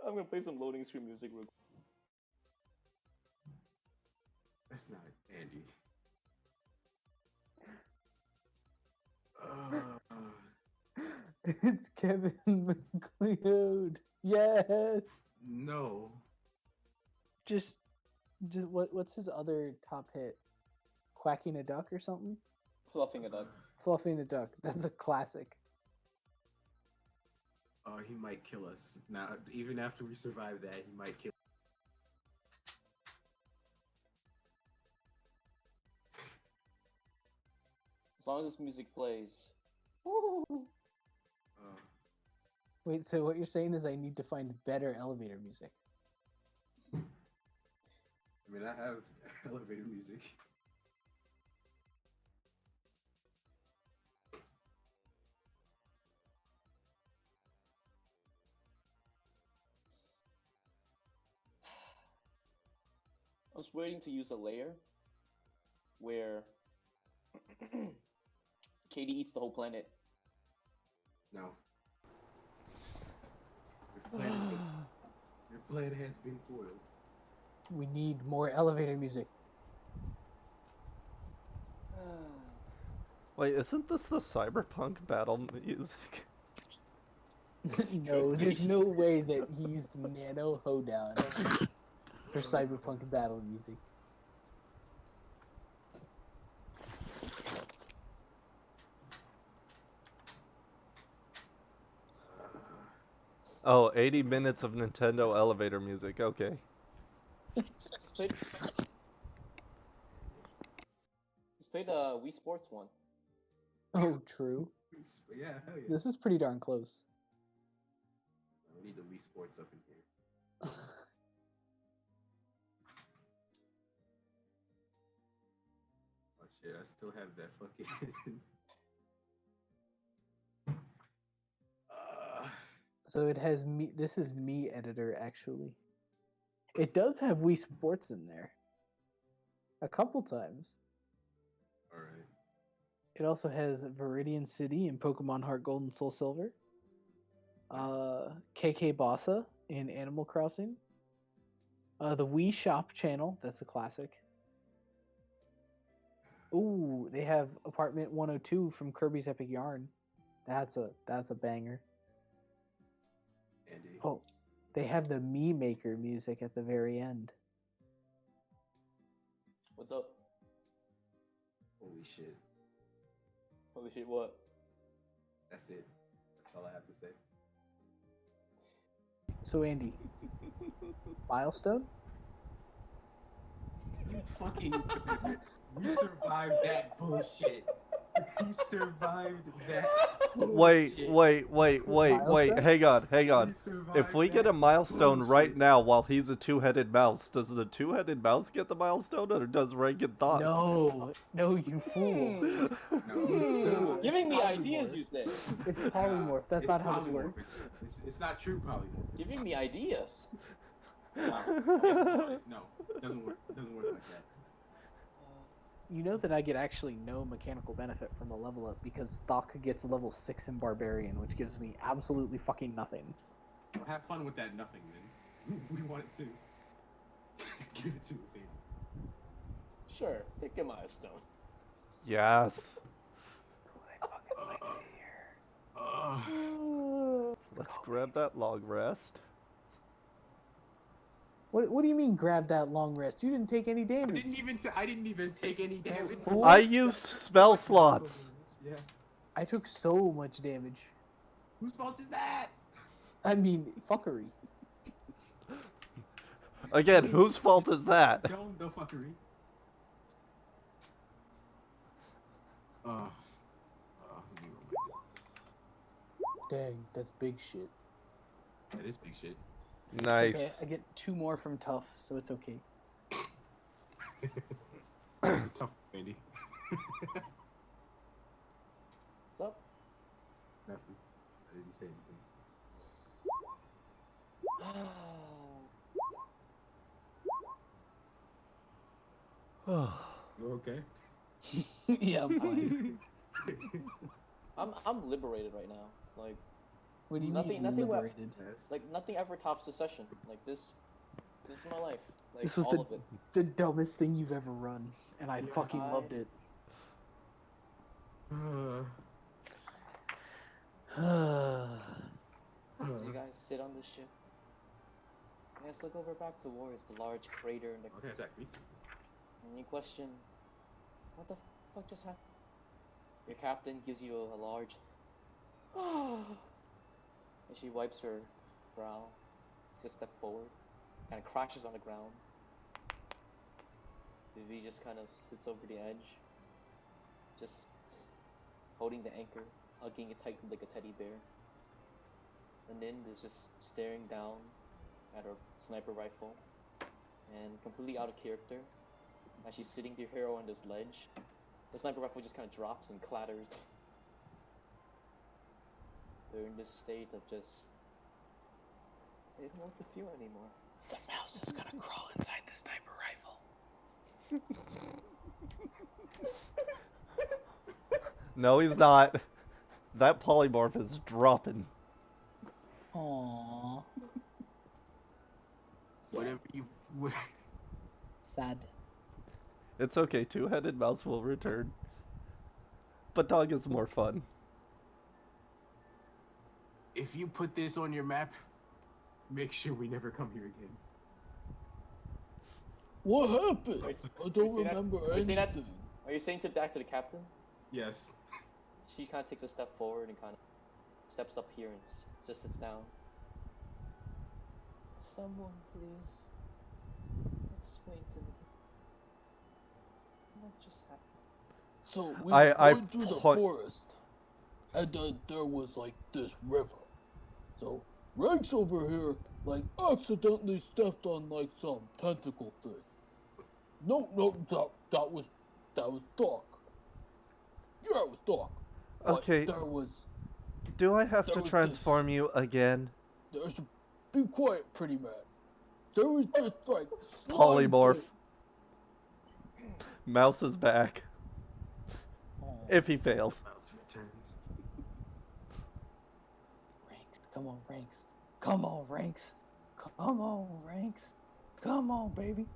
I'm gonna play some loading screen music real quick. That's not Andy. It's Kevin McLeod. Yes. No. Just what's his other top hit? Quacking a duck or something? Fluffing it up. Fluffing a duck. That's a classic. Oh, he might kill us. Now, even after we survive that, he might kill. As long as this music plays. Woo. Uh, Wait, so what you're saying is I need to find better elevator music? I mean, I have elevator music. I was waiting to use a layer where Katie eats the whole planet. No. Your plan has been foiled. We need more elevator music. Wait, isn't this the cyberpunk battle music? No, there's no way that he used Nano Hoedown for cyberpunk battle music. Oh, 80 minutes of Nintendo elevator music. Okay. Just play the Wii Sports one. Oh, true. Yeah, hell yeah. This is pretty darn close. We need the Wii Sports up in here. Oh shit, I still have that fucking. So it has me. This is me editor actually. It does have Wii Sports in there. A couple times. Alright. It also has Viridian City in Pokemon Heart Gold and Soul Silver. KK Bossa in Animal Crossing. The Wii Shop channel, that's a classic. Ooh, they have Apartment 102 from Kirby's Epic Yarn. That's a banger. Andy. Oh, they have the Me Maker music at the very end. What's up? Holy shit. Holy shit, what? That's it. That's all I have to say. So Andy, milestone? You fucking. You survived that bullshit. You survived that Wait, bullshit. wait. Milestone? Hang on. You survived If we get that a milestone right bullshit. now while he's a two-headed mouse, does the two-headed mouse get the milestone or does Ray get thoughts? No, you fool. No, Giving me it's ideas, polymorph. you say? It's polymorph. That's It's not how this polymorph. works. It's not true polymorph. Giving me ideas. No, it doesn't work. It doesn't work like that. You know that I get actually no mechanical benefit from a level up because Thok gets level 6 in Barbarian, which gives me absolutely fucking nothing. Well, have fun with that nothing then. We want it too. Give it to us, Andy. Sure, take a milestone. Yes. That's what I fucking like to hear. Let's grab that long rest. What do you mean grab that long rest? You didn't take any I damage. didn't even take any damage. fool. I used spell slots. Yeah. I took so much damage. Whose fault is that? I mean, fuckery. Again, whose fault is that? Don't the fuckery. Dang, that's big shit. That is big shit. Nice. Okay, I get 2 more from Tough, so it's okay. It's tough, Andy. What's up? Nothing. I didn't say anything. You okay? Yeah, I'm fine. I'm liberated right now. Like What do you Nothing- mean nothing wa- liberated? nothing ever tops the session. Like this is my life. Like This was all of it. the dumbest thing you've ever run, and I Yeah, fucking loved it. As you guys sit on this ship, you guys look over back towards the large crater in the Okay, attack me. and you question, what the fuck just happened? Your captain gives you a large and she wipes her brow, takes a step forward, kind of crashes on the ground. Vivi just kind of sits over the edge, just holding the anchor, hugging it tightly like a teddy bear. the nin is just staring down at her sniper rifle, and completely out of character. As she's sitting here on this ledge, the sniper rifle just kind of drops and clatters. They're in this state of just, they don't know what to feel anymore. The mouse is gonna crawl inside the sniper rifle. No, he's not. That polymorph is dropping. Aww. Whatever you. Sad. It's okay, two-headed mouse will return. But dog is more fun. If you put this on your map, make sure we never come here again. What happened? Are you- I are don't you saying that- remember are you saying that- anything. Are you saying to back to the captain? Yes. She kind of takes a step forward and kind of steps up here and just sits down. Someone, please, explain to me what just happened. So we I- were I going through the point- forest, and then there was like this river. So Rex over here like accidentally stepped on like some tentacle thing. No, that was Doc. Yeah, it was Doc. But Okay, there was do I have there to was transform you again? there's a be quiet, pretty man. There was just like slime Polymorph. thing. Mouse is back. Aw. If he fails. Mouse returns. Ranks. Come on, Ranks. Come on, Ranks. Come on, Ranks. Come on, baby.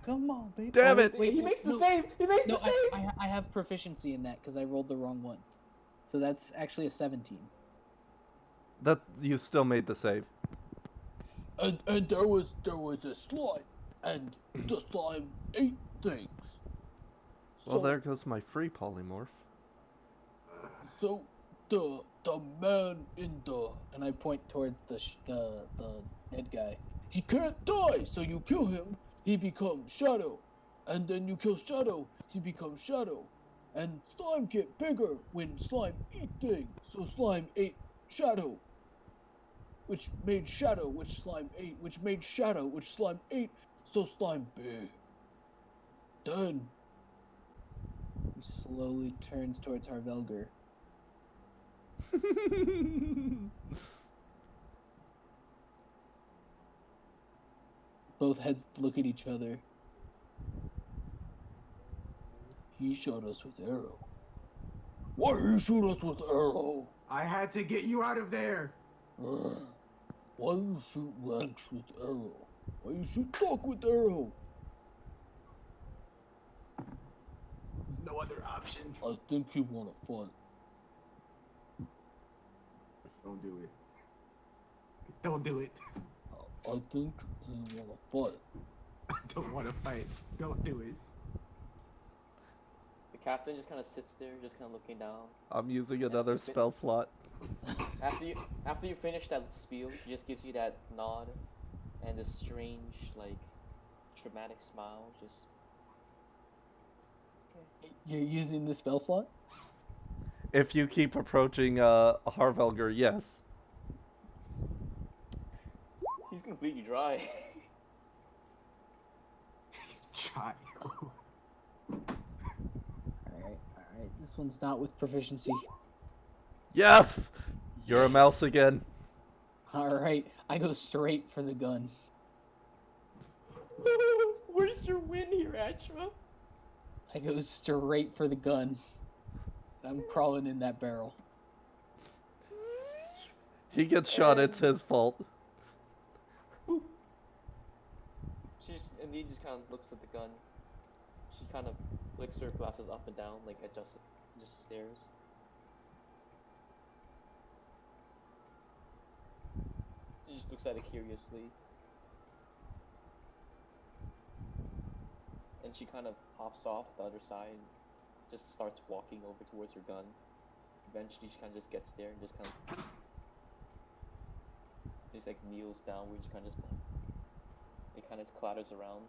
Come on, baby. Damn Oh, it! Wait, He makes the no, save! He makes No, the save! I have proficiency in that because I rolled the wrong one. So that's actually a 17. That you still made the save. And there was a slime, and the slime ate things. Well, there goes my free polymorph. So the man in the And I point towards the head guy. he can't die, so you kill him, he becomes Shadow, and then you kill Shadow, he becomes Shadow, and slime get bigger when slime eat things. So slime ate Shadow, which made Shadow, which slime ate, which made Shadow, which slime ate. So slime big. Then He slowly turns towards Harvelger. Both heads look at each other. he shot us with arrow. Why he shoot us with arrow? I had to get you out of there. Why you shoot Ranks with arrow? Why you shoot Doc with arrow? There's no other option. I think he wanna fight. Don't do it. Don't do it. I think he wanna fight. I don't want to fight. Don't do it. The captain just kind of sits there, just kind of looking down. I'm using another spell slot. After you finish that spiel, she just gives you that nod, and this strange, like, traumatic smile. Just You're using the spell slot? If you keep approaching Harvelger, yes. he's completely dry. He's trying. Alright. This one's not with proficiency. Yes! You're a Yes. mouse again. Alright, I go straight for the gun. Where's your win here, Atra? I go straight for the gun. I'm crawling in that barrel. He gets shot, it's his fault. And he just kind of looks at the gun. She kind of flicks her glasses up and down, like adjusts, just stares. She just looks at it curiously. And she kind of hops off the other side, just starts walking over towards her gun. Eventually, she kind of just gets there and just kind of, just like kneels down, where she kind of just, it kind of clatters around.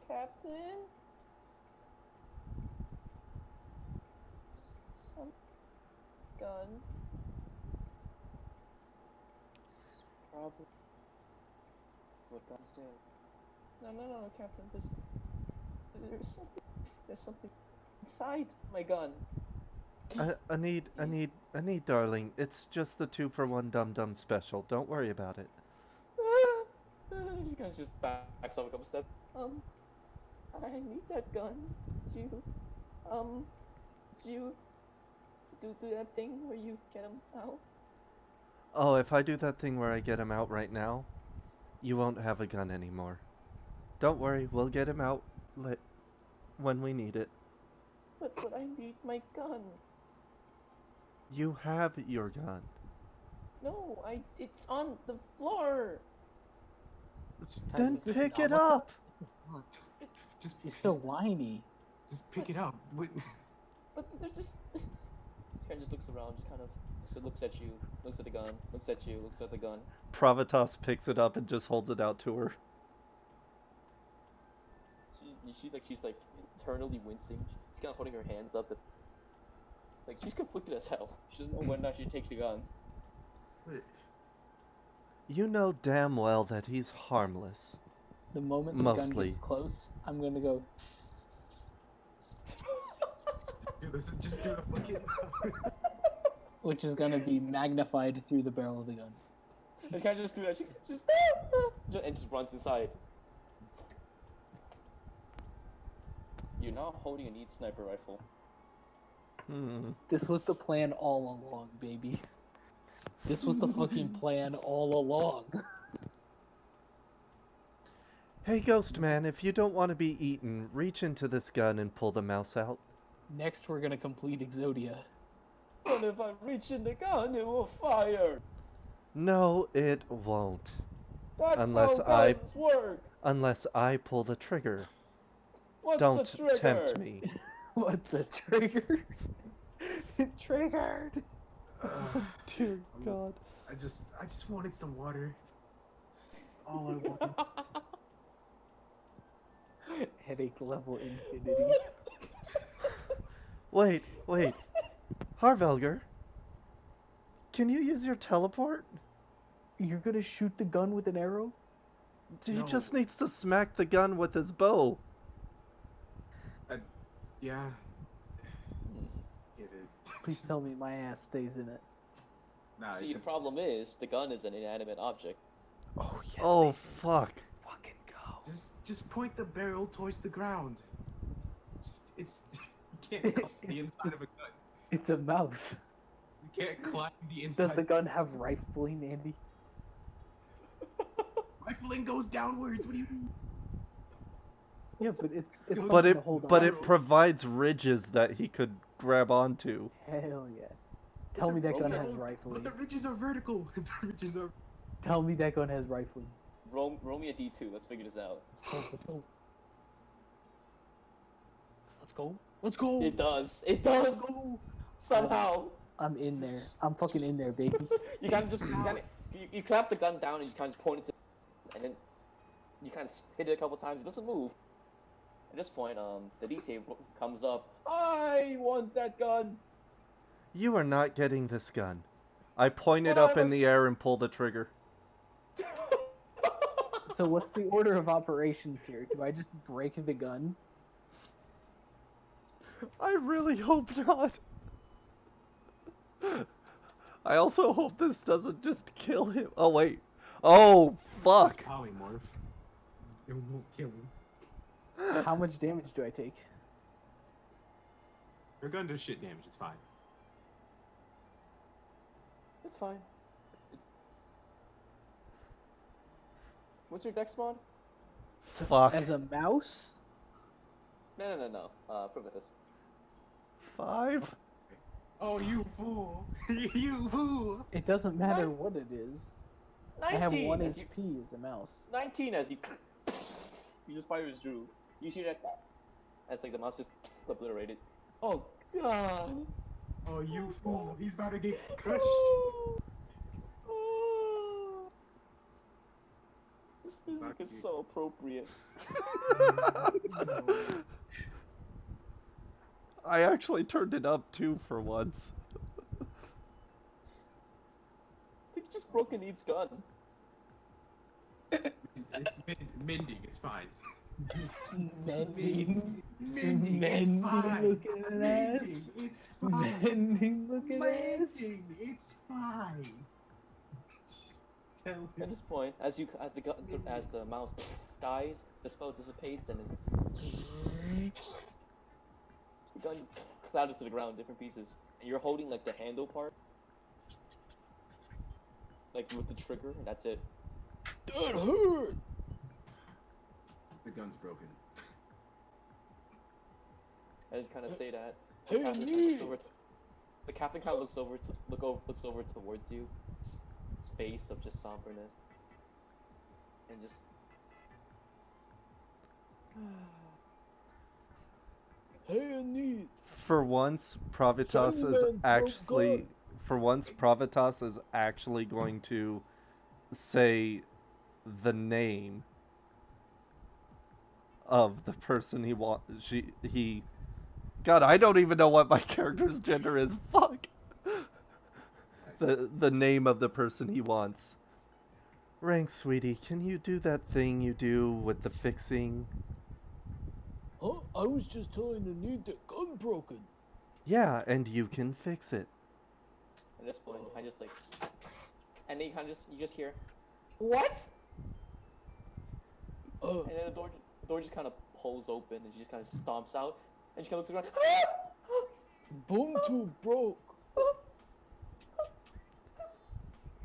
Captain? gun. It's probably what guns do. No, Captain. There's something inside my gun. I need, darling. It's just the 2-for-1 Dum Dum special. Don't worry about it. She kind of just backs off a couple steps. I need that gun. Do you do that thing where you get him out? Oh, if I do that thing where I get him out right now, you won't have a gun anymore. Don't worry, we'll get him out when we need it. But I need my gun. You have your gun. No, it's on the floor. Then Is this pick an it Alma up! Look, just She's so whiny. just pick it up. But there's just. Kind of just looks around, just kind of. So looks at you, looks at the gun, looks at you, looks at the gun. Pravitas picks it up and just holds it out to her. She's like internally wincing. She's kind of holding her hands up. Like she's conflicted as hell. She doesn't know whether or not she takes the gun. You know damn well that he's harmless. The moment the gun Mostly. gets close, I'm gonna go. Do this. Just do the fucking. Which is gonna be magnified through the barrel of the gun. And kind of just do that. She just and just runs inside. You're now holding a neat sniper rifle. This was the plan all along, baby. This was the fucking plan all along. Hey, Ghost Man, if you don't want to be eaten, reach into this gun and pull the mouse out. Next, we're gonna complete Exodia. But if I reach in the gun, it will fire. No, it won't. That's Unless how guns work. Unless I pull the trigger. What's Don't a trigger? tempt me. What's a trigger? Triggered. Dear God. I just wanted some water. All I wanted. Headache level infinity. Wait. Harvelger? Can you use your teleport? You're gonna shoot the gun with an arrow? He No. just needs to smack the gun with his bow. Yeah. Just get it. Please tell me my ass stays in it. Nah, See, the problem is the gun is an inanimate object. Oh yes. Oh, fuck. Fucking go. just point the barrel towards the ground. It's you can't climb the inside of a gun. It's a mouse. You can't climb the inside. Does the gun have rifling, Andy? Rifling goes downwards. What do you mean? Yeah, but it's But something to hold on it to. provides ridges that he could grab onto. Hell yeah. Tell me that gun has But rifling. the ridges are vertical. The ridges are. Tell me that gun has rifling. Roll me a d2. Let's figure this out. Let's go. Let's go. It does. It does. Somehow. I'm in there. I'm fucking in there, baby. You kind of just you clap the gun down and you kind of point it to, and then you kind of hit it a couple times. It doesn't move. At this point, the detail comes up. I want that gun. You are not getting this gun. I point it Well, up in the air and pull the trigger. So what's the order of operations here? Do I just break the gun? I really hope not. I also hope this doesn't just kill him. Oh, wait. Oh, fuck. It's polymorph. It won't kill him. How much damage do I take? Your gun does shit damage. It's fine. It's fine. What's your dex mod? Fuck. As a mouse? No. Pravitas. 5? Oh, you fool! You fool! It doesn't matter what it is. I have 19 1 as you, HP as a mouse. 19 as you. You just fire his drew. You see that? As like the mouse just obliterated. Oh god. Oh, you fool! He's about to get crushed. This music is so appropriate. I actually turned it up too for once. just broken Need's gun. It's mending. It's fine. Mending. Mending. Mending It's fine. looking ass. Mending. It's fine. Mending looking ass. Mending. It's fine. Just tell him. At this point, as the mouse dies, the spell dissipates, and then the gun clatters to the ground, different pieces, and you're holding like the handle part, like with the trigger, and that's it. That hurt! The gun's broken. I just kind of say that. Hey, Need! The captain kind of looks over towards you, his face of just somberness, and just. Hey, Need! For once, Pravitas is Sandman, actually. God. For once, Pravitas is actually going to say the name of the person he wants. He. God, I don't even know what my character's gender is. Fuck. The name of the person he wants. Rank, sweetie, can you do that thing you do with the fixing? Huh? I was just telling the Need that gun broken. Yeah, and you can fix it. At this point, I just like, and then you just hear, what? And then the door just kind of pulls open, and she just kind of stomps out, and she kind of looks around. Boom tube broke.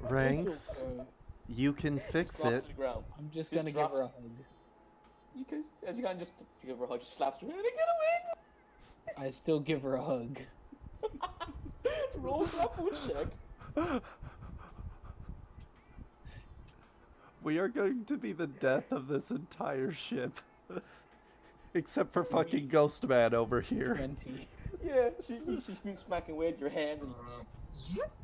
Ranks, It's okay. you can fix Drops it. to the ground. I'm just Just gonna drop- give her a hug. You can, as you kind of just give her a hug, just slaps her hand, and get I still give her a hug. away! Roll grapple check. We are going to be the death of this entire ship. Except for fucking Ghost Man over here. 20. Yeah, she keeps smacking away at your hand, and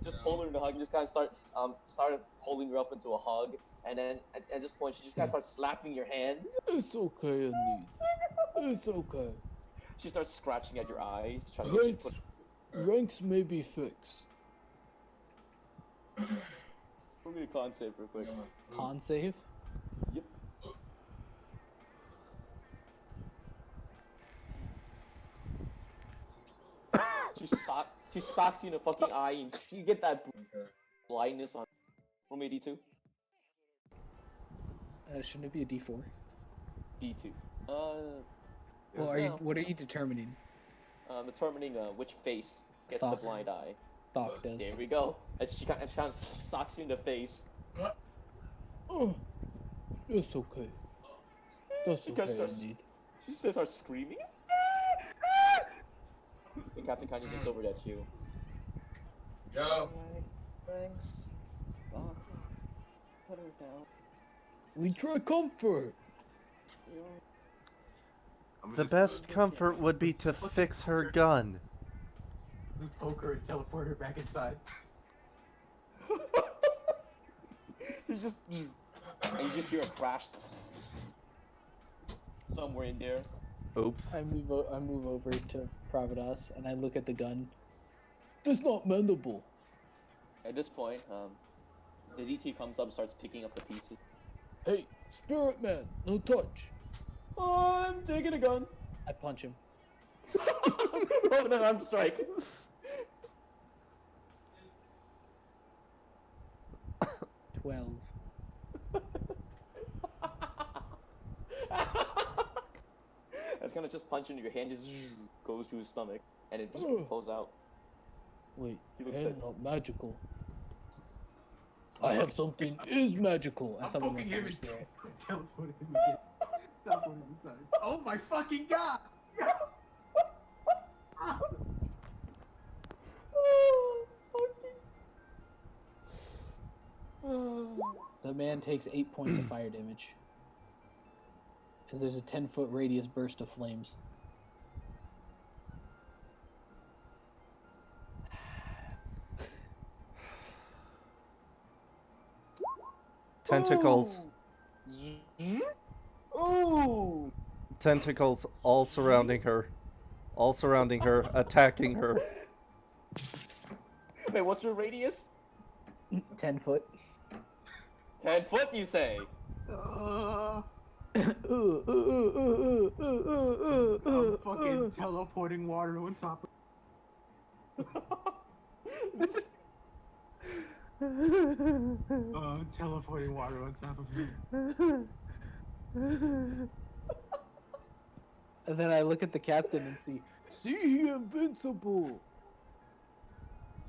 just pull her in a hug, and just kind of started holding her up into a hug, and then at this point she just kind of starts slapping your hand. It's okay, Need. It's okay. She starts scratching at your eyes, trying to get you to Ranks, put. ranks may be fixed. Put me a con save real quick. Con save? Yep. She socks you in the fucking eye, and you get that blindness on. Roll me a D2. Shouldn't it be a D4? D2. Well, no. what are you determining? Determining which face gets Thought. the blind eye. Thok does. There we go. As she kind of socks you in the face. Oh, it's okay. That's She kind okay, of starts. Need. She starts screaming. The captain kind of looks over at you. Joe. Thanks. Fuck. Put her down. We try comfort. The best comfort would be to fix her gun. Poke her and teleport her back inside. He's just. And you just hear a crash. Somewhere in there. Oops. I move over to Pravitas and I look at the gun. That's not mendable. At this point, the DT comes up and starts picking up the pieces. Hey, Spirit Man, no touch. I'm taking a gun. I punch him. Roll an unarmed strike. $12. It's gonna just punch into your hand, just goes to his stomach, and it just pulls out. Wait, He looks hand like- not magical. I have something is magical. I I'm summon my poking him fire and spirit. teleport him again. Teleport him inside. Oh my fucking god! The man takes 8 points of fire damage. As there's a 10-foot radius burst of flames. Tentacles. Ooh! Tentacles all surrounding her. All surrounding her, attacking her. Wait, what's your radius? 10 foot. 10 foot, you say? I'm fucking teleporting water on top of I'm teleporting water on top of him. And then I look at the captain and see he invincible.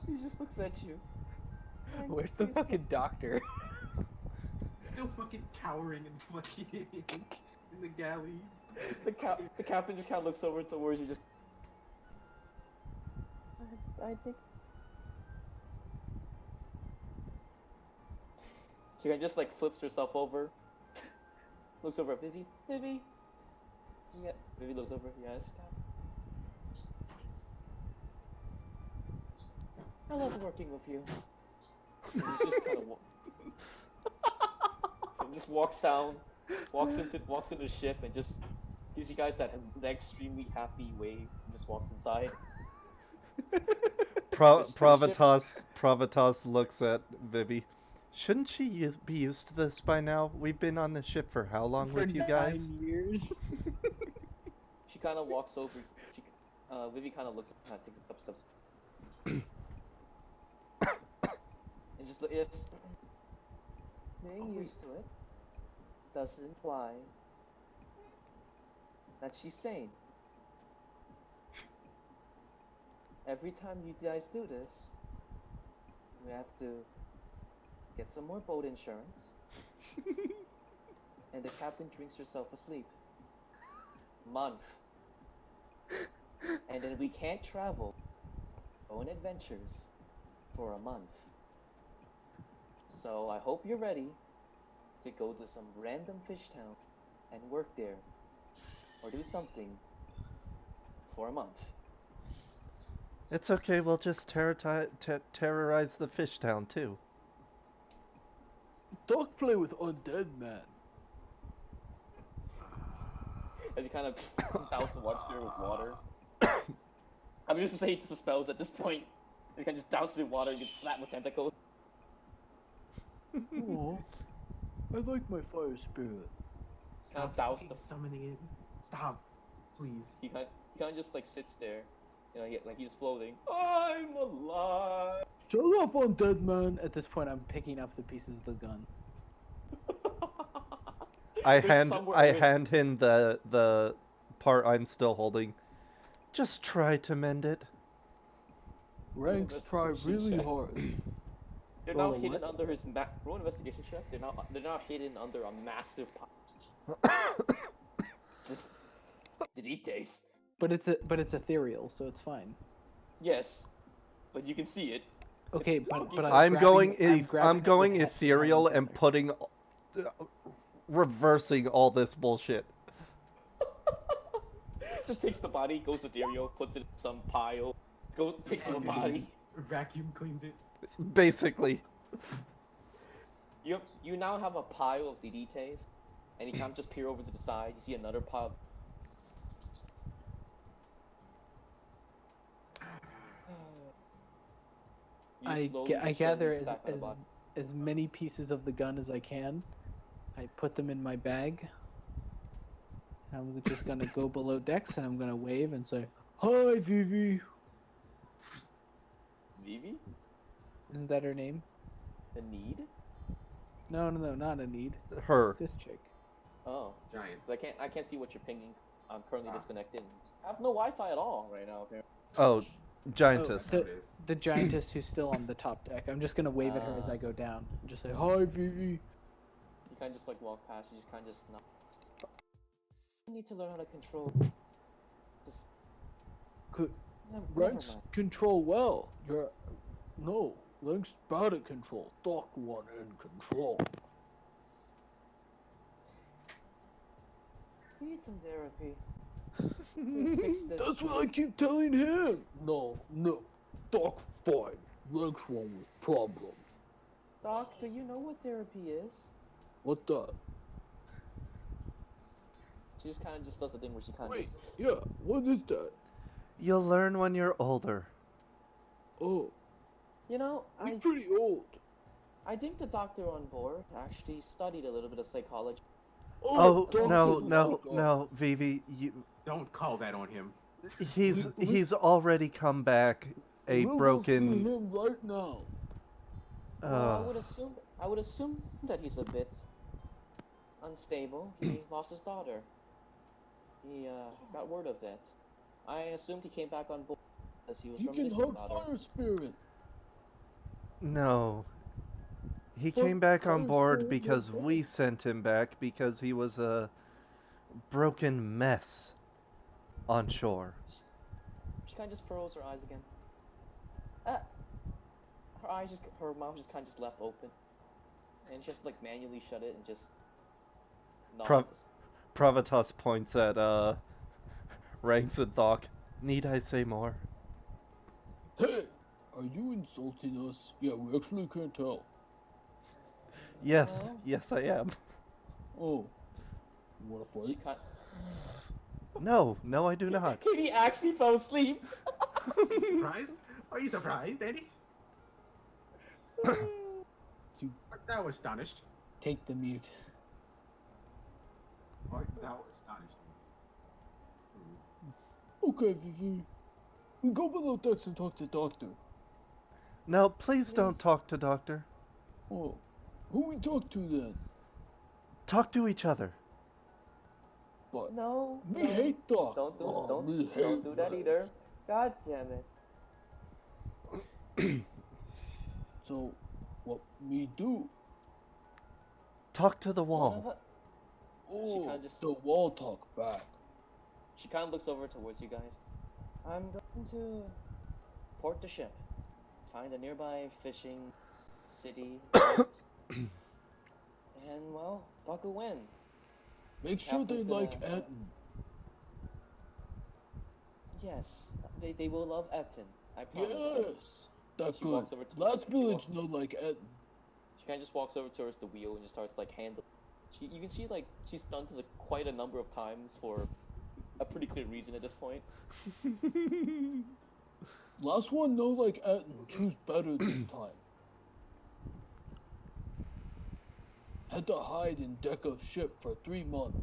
She just looks at you. And Where's the stays fucking doctor? Still fucking cowering and fucking in the galleys. The captain just kind of looks over towards you, just. I think. She kind of just like flips herself over, looks over at Vivi. Vivi. Yeah. Vivi looks over. Yes, Captain. I love working with you. And he's just kind of just walks down, walks into the ship, and just gives you guys that extremely happy wave. And just walks inside. Pravitas looks at Vivi. Shouldn't she be used to this by now? We've been on the ship for how long with you guys? 9 years. She kind of walks over. Vivi kind of looks, kind of takes a couple steps. And just it's getting used to it doesn't imply that she's sane. Every time you guys do this, we have to get some more boat insurance, and the captain drinks herself asleep. Month. And then we can't travel own adventures for a month. So I hope you're ready to go to some random fish town and work there, or do something for a month. It's okay, we'll just terrorize the fish town too. Dog play with undead man. As you kind of douse the water sphere with water. I'm just saying to spells at this point. You can just douse it in water and get slapped with tentacles. Oh, I like my fire spirit. Kind of Stop douse fucking the. summoning it. Stop, please. He kind of just like sits there, you know, like he's floating. I'm alive. Shut up, undead man. At this point, I'm picking up the pieces of the gun. I There's hand him the part I'm still holding. Just try to mend it. Ranks try investigation really check. hard. They're Roll now a hidden what? under his roll an investigation check. They're not hidden under a massive pile. Just details. But it's ethereal, so it's fine. Yes, but you can see it. Okay, but I'm going grabbing it with ethereal hand and together. putting reversing all this bullshit. Just takes the body, goes to Dario, puts it in some pile, picks up a body. Vacuum cleans it. Basically. You now have a pile of DDTs, and you kind of just peer over to the side. You see another pile. You slowly I but gather surely stack on the body. as many pieces of the gun as I can. I put them in my bag. I'm just gonna go below decks and I'm gonna wave and say, "Hi, Vivi." Vivi? Isn't that her name? The need? No, not a need. Her. This chick. Oh, Giant. because I can't see what you're pinging. I'm currently disconnected. I have no Wi-Fi at all right now. Apparently. Oh, giantess. Oh, the giantess who's still on the top deck. I'm just gonna wave at her as I go down and just say, "Hi, Vivi." You kind of just like walk past. You just kind of just not. You need to learn how to control. Just never Ranks mind. control well. No, Ranks bad at control. Doc one in control. You need some therapy. To fix this. That's what I keep telling him. No, Doc fine. Ranks one with problem. Doc, do you know what therapy is? What the? She just kind of just does the thing where she kind of Wait, just. yeah. What is that? You'll learn when you're older. Oh, You know, he's pretty old. I think the doctor on board actually studied a little bit of psychology. Oh Doctor, no, oh no, my God. no, Vivi, you. Don't call that on him. He's already come back a We'll go see broken. him right now. Well, Uh, I would assume that he's a bit unstable. He lost his daughter. He got word of that. I assumed he came back on board because he was He can reminiscing hug about her. Fire Spirit. no. He But came back on Fire board Spirit because was we dead. sent him back because he was a broken mess on shore. She kind of just furrows her eyes again. Her mouth just kind of just left open, and she just like manually shut it and just Pro- nods. Pravitas points at Ranks and Thok. Need I say more? Hey, are you insulting us? Yeah, we actually can't tell. Yes, Well- yes I am. Oh, you wanna She fight? kind. No, no I do not. Katie actually fell asleep. Surprised? Are you surprised, Eddie? You Art thou astonished? take the mute. Art thou astonished? Okay, Vivi. We go below decks and talk to Doctor. No, please don't Please. talk to Doctor. Oh, who we talk to then? Talk to each other. But No. me no. hate Doc. Don't do Oh, me don't hate don't do that Rex. either. God damn it. So, what me do? Talk to the One wall. of us. Oh, kinda just- the wall talk back. She kind of looks over towards you guys. I'm going to port the ship, find a nearby fishing city, port, and well, buckle in. Make sure they Captain's like gonna- Etten. Yes, they will love Etten. I promise. Yes, that She good. walks over to- Last she village walks- no like Etten. She kind of just walks over towards the wheel and just starts like handling. You can see like she's done this quite a number of times for a pretty clear reason at this point. Last one no like Etten. Choose better this time. Had to hide in deck of ship for 3 months.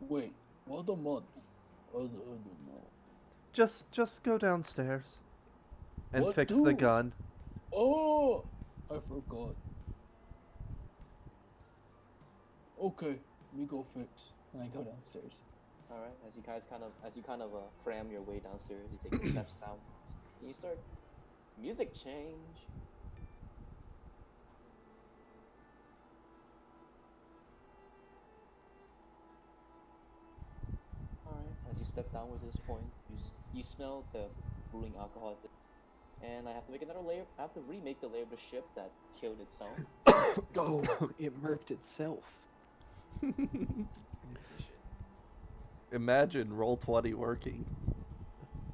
Wait, what a month? I don't know. Just go downstairs and What fix the do? gun. Oh, I forgot. Okay, me go fix. And I go downstairs. All right, as you kind of cram your way downstairs, you take the steps down, and you start music change. All right, as you step downwards at this point, you smell the brewing alcohol, and I have to make another layer. I have to remake the layer of the ship that killed itself. Oh, it murked itself. Imagine Roll20 working.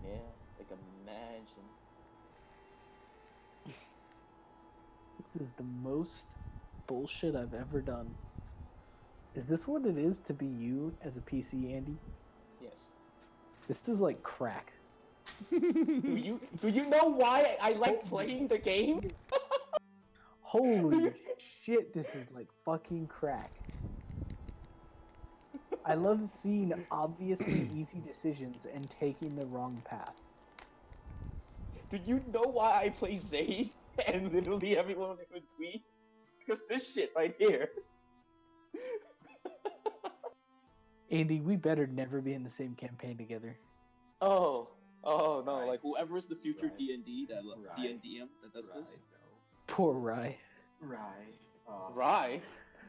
Yeah, like imagine. This is the most bullshit I've ever done. Is this what it is to be you as a PC, Andy? Yes. This is like crack. Do you know why I like playing the game? Holy shit, this is like fucking crack. I love seeing obviously easy decisions and taking the wrong path. Do you know why I play Zaze and literally everyone in between? Because this shit right here. Andy, we better never be in the same campaign together. Oh no! Right. Like whoever is the future Right. D&D that Right. D&DM that does this. Poor Rye. Rye.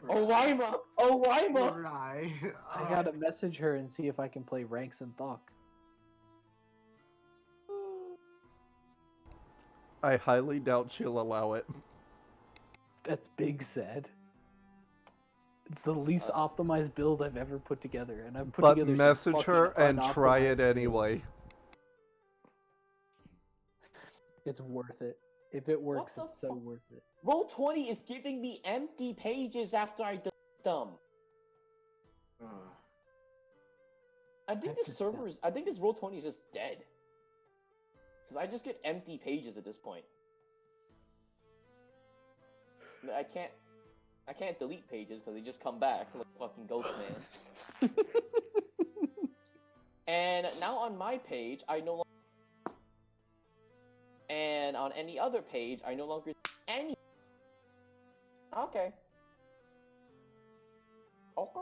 Oh Wyma! Oh Wyma! Right. I gotta message her and see if I can play Ranks and Thok. I highly doubt she'll allow it. That's big sad. It's the least optimized build I've ever put together, and I've put But together some message her fucking and try unoptimized it builds. anyway. It's worth it. If it works, the it's so fuck? worth it. Roll20 is giving me empty pages after I delete them. I think Have this to server sell. is. I think this Roll20 is just dead. Because I just get empty pages at this point. I can't delete pages because they just come back like fucking Ghost Man. And now on my page, I no longer. And on any other page, I no longer any. Okay. Okay.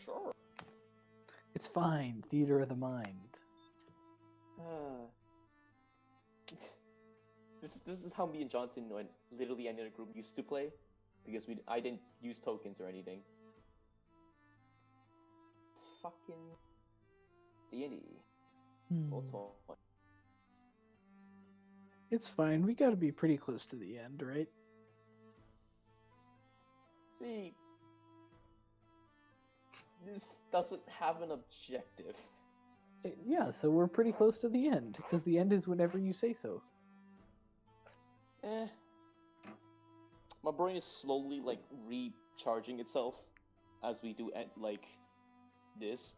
Sure. It's fine. Theater of the mind. This is how me and Johnson, when literally any other group used to play, because I didn't use tokens or anything. Fucking D&D. Full time. It's fine. We gotta be pretty close to the end, right? See, this doesn't have an objective. Yeah, so we're pretty close to the end, because the end is whenever you say so. My brain is slowly like recharging itself as we do like this.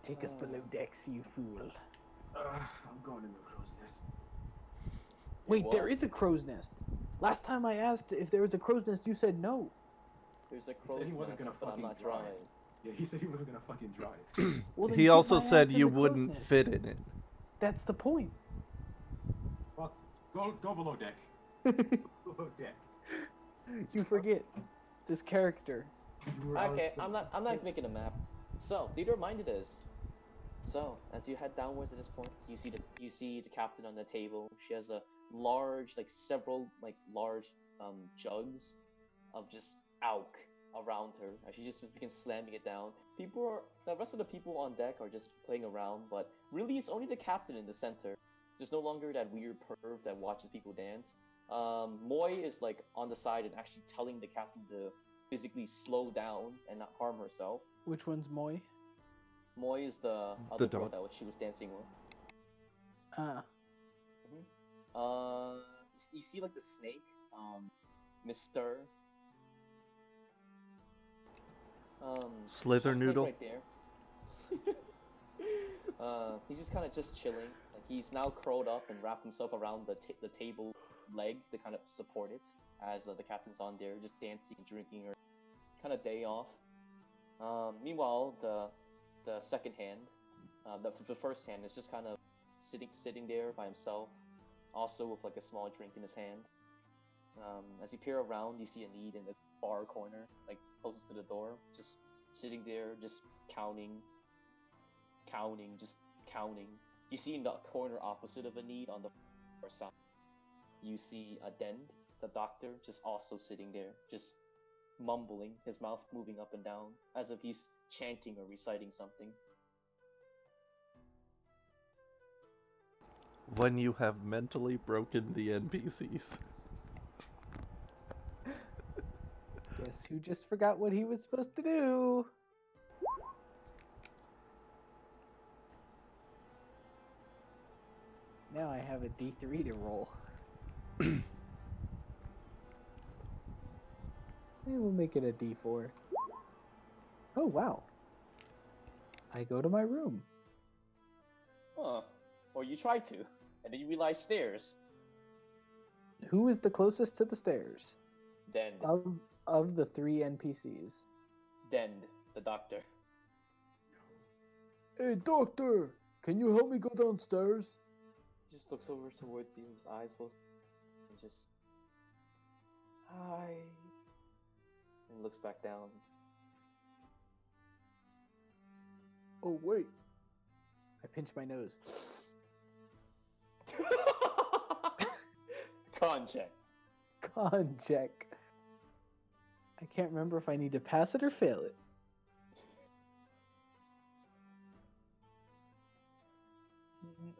Take us below decks, you fool. I'm going in the crow's nest. Wait, What? there is a crow's nest. Last time I asked if there was a crow's nest, you said no. There's a He crow's said he wasn't nest, gonna but I'm fucking not try. trying. Yeah, he said he wasn't gonna fucking try it. Well, then He get also my said ass in you the crow's wouldn't nest. fit in it. That's the point. Fuck. Go below deck. Below deck. You forget this character. You were out- Okay, I'm not making a map. So, theater of mind it is. So, as you head downwards at this point, you see the captain on the table. She has a large, like several like large jugs of just alk around her, and she just begins slamming it down. The rest of the people on deck are just playing around, but really it's only the captain in the center. There's no longer that weird perv that watches people dance. Moy is like on the side and actually telling the captain to physically slow down and not harm herself. Which one's Moy? Moy is the other girl dog. that she was dancing with. Ah. You see like the snake, Mr. Slither that snake noodle? right there. He's just kind of just chilling. Like he's now curled up and wrapped himself around the table leg to kind of support it as the captain's on there, just dancing, drinking, or kind of day off. Meanwhile, the second hand, the first hand is just kind of sitting there by himself, also with like a small drink in his hand. As you peer around, you see a need in the bar corner, like closest to the door, just sitting there, just counting, just counting. You see in the corner opposite of a need on the far side, you see a Dend, the doctor, just also sitting there, just mumbling, his mouth moving up and down, as if he's chanting or reciting something. When you have mentally broken the NPCs. Guess who just forgot what he was supposed to do? Now I have a D3 to roll. And we'll make it a D4. Oh, wow. I go to my room. Huh. Or you try to, and then you realize stairs. Who is the closest to the stairs? Dend. Of the 3 NPCs. Dend, the doctor. Hey, doctor! Can you help me go downstairs? He just looks over towards you, his eyes closed, and just... Hi. And looks back down. Oh, wait. I pinch my nose. Con check. Con check. I can't remember if I need to pass it or fail it.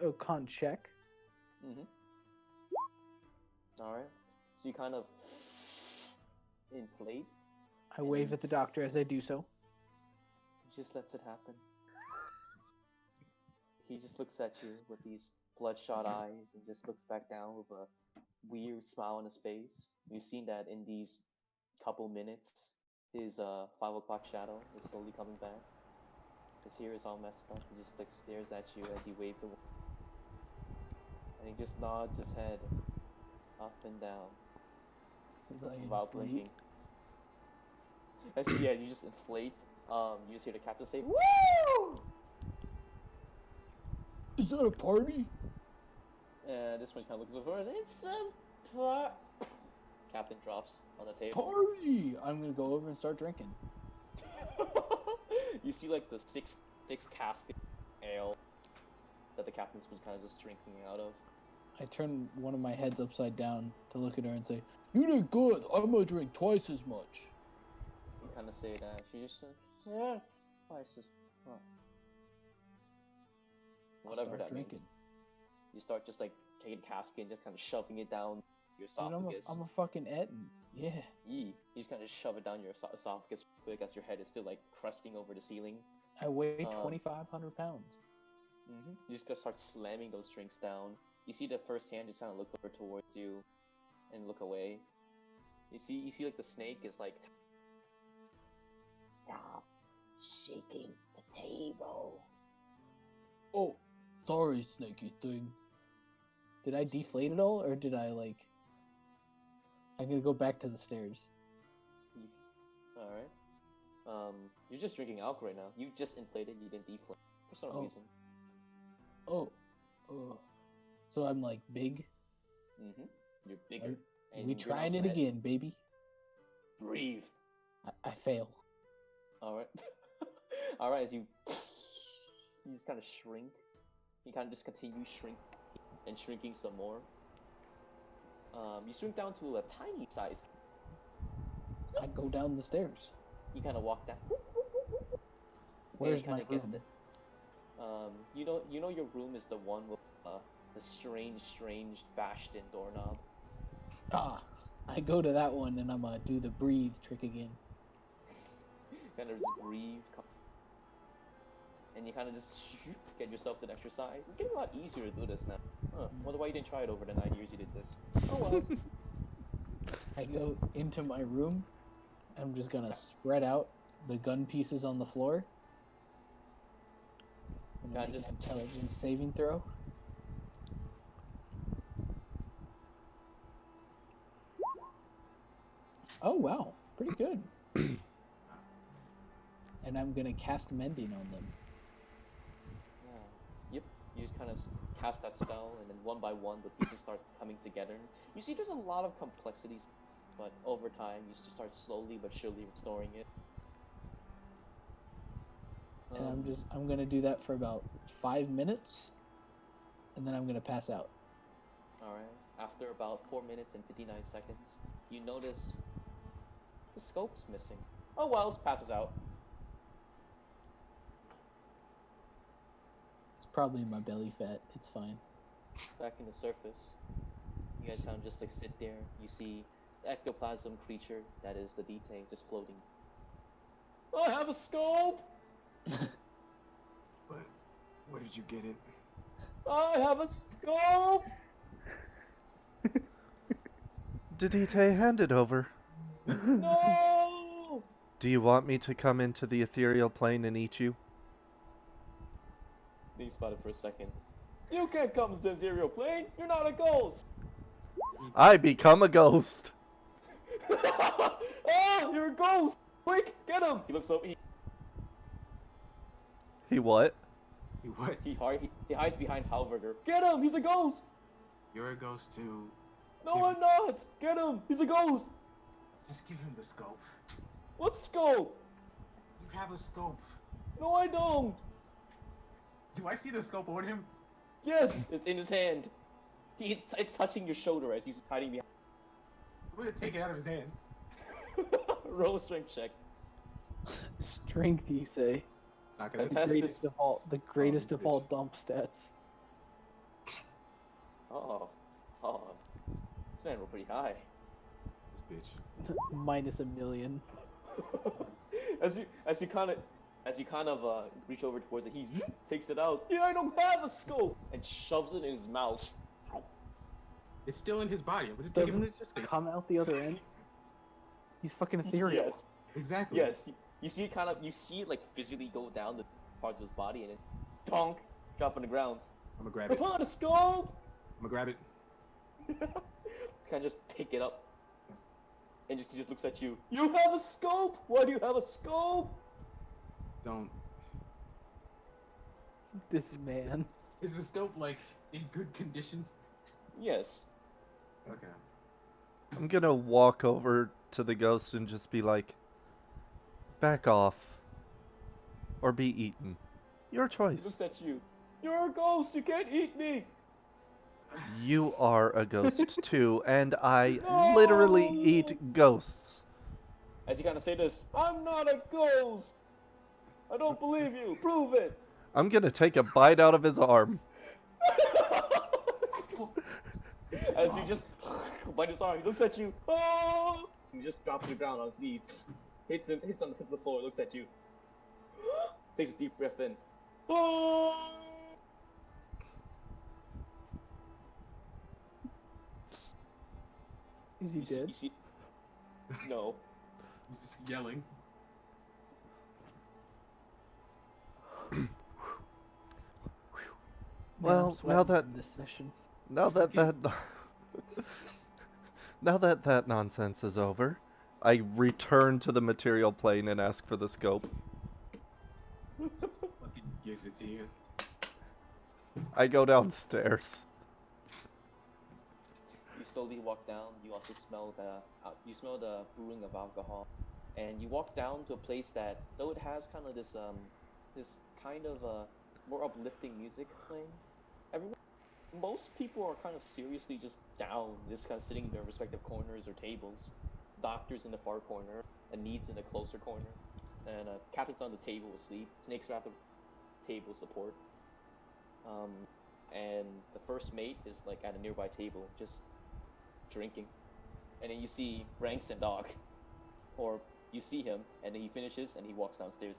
Oh, con check. Mm-hmm. Alright. So you kind of inflate. I wave at the doctor as I do so. He just lets it happen. He just looks at you with these bloodshot eyes and just looks back down with a weird smile on his face. You've seen that in these couple minutes, his 5 o'clock shadow is slowly coming back. His hair is all messed up. He just like stares at you as he waved away. And he just nods his head up and down, Because I without inflate. blinking. Yeah, you just inflate. You just hear the captain say, "Woo!" Is that a party? And this one kind of looks over. It's a captain drops on the table. Party! I'm gonna go over and start drinking. You see like the six caskets of ale that the captain's been kind of just drinking out of. I turn one of my heads upside down to look at her and say, You did good. I'm gonna drink twice as much. You kind of say that. She just says, "Yeah, twice as much." I'll Whatever start that drinking. means. You start just like taking casket and just kind of shoving it down your Dude, esophagus. I'm a fucking Etten. Yeah. Yee. You just kind of shove it down your esophagus real quick as your head is still like crusting over the ceiling. I weigh Um, 2,500 pounds. You just gotta start slamming those drinks down. You see the first hand just kind of look over towards you and look away. You see like the snake is like, Stop shaking the table. Oh, sorry, snaky thing. Did I deflate it all, or did I like? I'm gonna go back to the stairs. all right. You're just drinking alcohol right now. You just inflated. You didn't deflate for some Oh. reason. Oh. So I'm like big. You're bigger. And We you're trying now it set. again, baby. Breathe. I fail. All right. All right. As you just kind of shrink. You kind of just continue shrinking some more. You shrink down to a tiny size. I go down the stairs. You kind of walk down. Where's and my kinda room? You know your room is the one with the strange bashed in doorknob. Ah, I go to that one and I'm gonna do the breathe trick again. Kind of just breathe, and you kind of just get yourself an exercise. It's getting a lot easier to do this now. Wonder why you didn't try it over the 9 years you did this. Oh well. I go into my room. I'm just gonna spread out the gun pieces on the floor. I'm gonna Kinda make an just- intelligence saving throw. Oh wow, pretty good. And I'm gonna cast mending on them. Yep. You just kind of cast that spell, and then one by one the pieces start coming together. You see, there's a lot of complexities, but over time you just start slowly but surely restoring it. And I'm gonna do that for about 5 minutes, and then I'm gonna pass out. Alright. After about 4 minutes and 59 seconds, you notice the scope's missing. Oh well, passes out. It's probably my belly fat. It's fine. Back in the surface. You guys kind of just like sit there. You see the ectoplasm creature that is the Dite just floating. I have a scope! Where did you get it? I have a scope! Didite, hand it over. No! Do you want me to come into the ethereal plane and eat you? Think about it for a second. You can't come to the ethereal plane! You're not a ghost! I become a ghost! Ah! You're a ghost! Quick! Get him! He looks over. He what? You what? He hides behind Halberger. Get him! He's a ghost! You're a ghost too. No, I'm not! Get him! He's a ghost! Just give him the scope. What scope? You have a scope. No, I don't! Do I see the scope on him? Yes! It's in his hand. It's touching your shoulder as he's hiding behind. I'm gonna take it out of his hand. Roll a strength check. Strength, you say? Not gonna The The test greatest is- default. The greatest bitch. default dump stats. Oh. This man rolled pretty high. This bitch. Minus $1 million. as you kind of reach over towards it, he takes it out. Yeah, I don't have a scope, and shoves it in his mouth. It's still in his body. But just take Doesn't it just come out the other end? He's fucking ethereal. Yes, Exactly. yes. You see it like physically go down the parts of his body, and then donk, drop on the ground. I'm gonna grab it. Upon a scope. I'm gonna grab it. kind of just pick it up, and he just looks at you. You have a scope. Why do you have a scope? Don't. This man. Is the scope like in good condition? Yes. Okay. I'm gonna walk over to the ghost and just be like, back off. Or be eaten. Your He choice. looks at you. You're a ghost. You can't eat me. You are a ghost too, and I No! literally eat ghosts. As you kind of say this, I'm not a ghost. I don't believe you. Prove it. I'm gonna take a bite out of his arm. As you just bite his arm, he looks at you. Oh! He just drops to the ground on his knees. Hits on the floor, looks at you. Takes a deep breath in. Oh! Is he dead? You see? No. He's just yelling. Man, I'm Well, sweating now that from this session. now that now that that nonsense is over, I return to the material plane and ask for the scope. Fucking gives it to you. I go downstairs. You slowly walk down. You also smell the brewing of alcohol, and you walk down to a place that, though it has kind of this kind of more uplifting music playing, most people are kind of seriously just down, just kind of sitting in their respective corners or tables. Doctor's in the far corner, and Need's in the closer corner, and Captain's on the table asleep. Snake's wrapped the table support. And the first mate is like at a nearby table, just drinking. And then you see Ranks and Doc, or you see him, and then he finishes and he walks downstairs.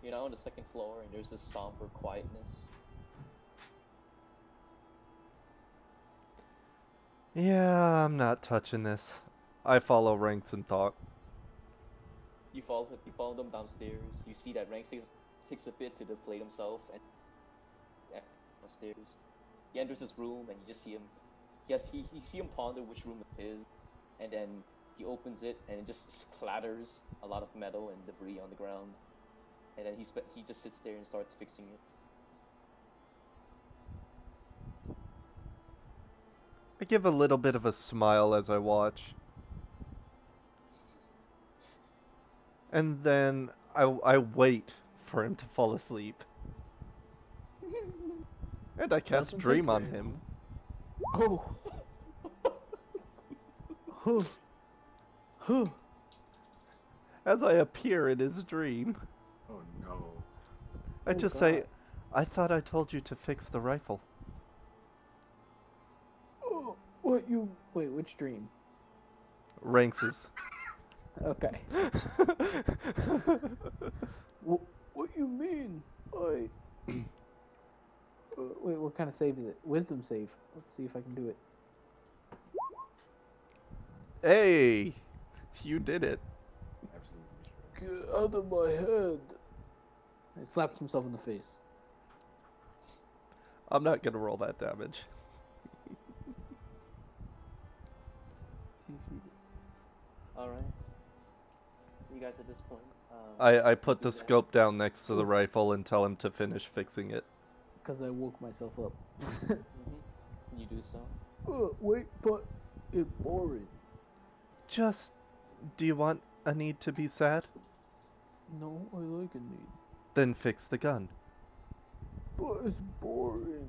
You're now on the second floor, and there's this somber quietness. Yeah, I'm not touching this. I follow ranks in thought. You follow them downstairs. You see that Ranks takes a bit to deflate himself, and downstairs. He enters his room, and you just see him. You see him ponder which room it is, and then he opens it, and it just clatters a lot of metal and debris on the ground. And then he just sits there and starts fixing it. I give a little bit of a smile as I watch. And then I wait for him to fall asleep. And I cast Doesn't Dream take on very him. Oh. Huh. Huh. As I appear in his dream. Oh no. I Oh, just say, God. I thought I told you to fix the rifle. Oh, what you... Wait, which dream? Ranks's. Okay. What you mean? Wait, what kind of save is it? Wisdom save. Let's see if I can do it. Hey! You did it. Absolutely. Get out of my head. He slaps himself in the face. I'm not gonna roll that damage. Alright. You guys at this point. I put the do that. scope down next to the rifle and tell him to finish fixing it. Because I woke myself up. You do so. Wait, but it's boring. Just, do you want a need to be sad? No, I like a need. Then fix the gun. But it's boring.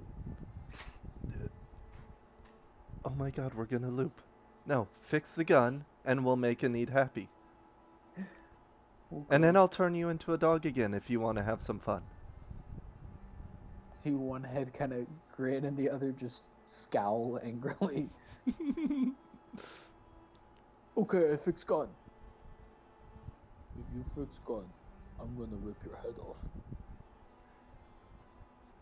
Oh my god, we're gonna loop. No, fix the gun, and we'll make a need happy. Okay. And then I'll turn you into a dog again if you want to have some fun. See one head kind of grin and the other just scowl angrily. Okay, I fix gun. If you fix gun, I'm gonna rip your head off.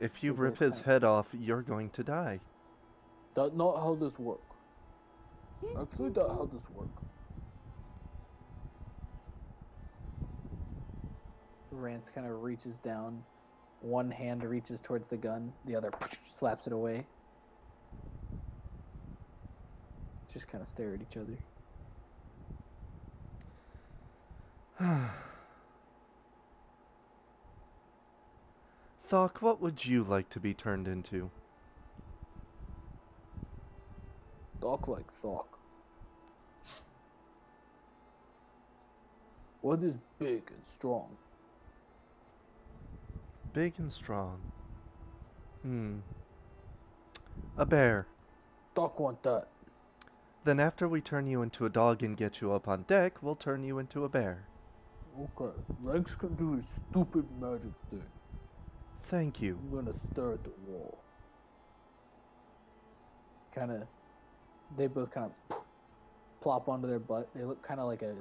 If you We're rip both his kinda- head off, you're going to die. That's not how this work. Actually, that's how this work. Rance kind of reaches down One hand reaches towards the gun, the other slaps it away. Just kind of stare at each other. Thok, what would you like to be turned into? Talk like Thok. What is big and strong? Big and strong. A bear. Thok want that. Then after we turn you into a dog and get you up on deck, we'll turn you into a bear. Okay, Rex can do his stupid magic thing. Thank you. I'm gonna stare at the wall. They both kind of plop onto their butt. They look kind of like a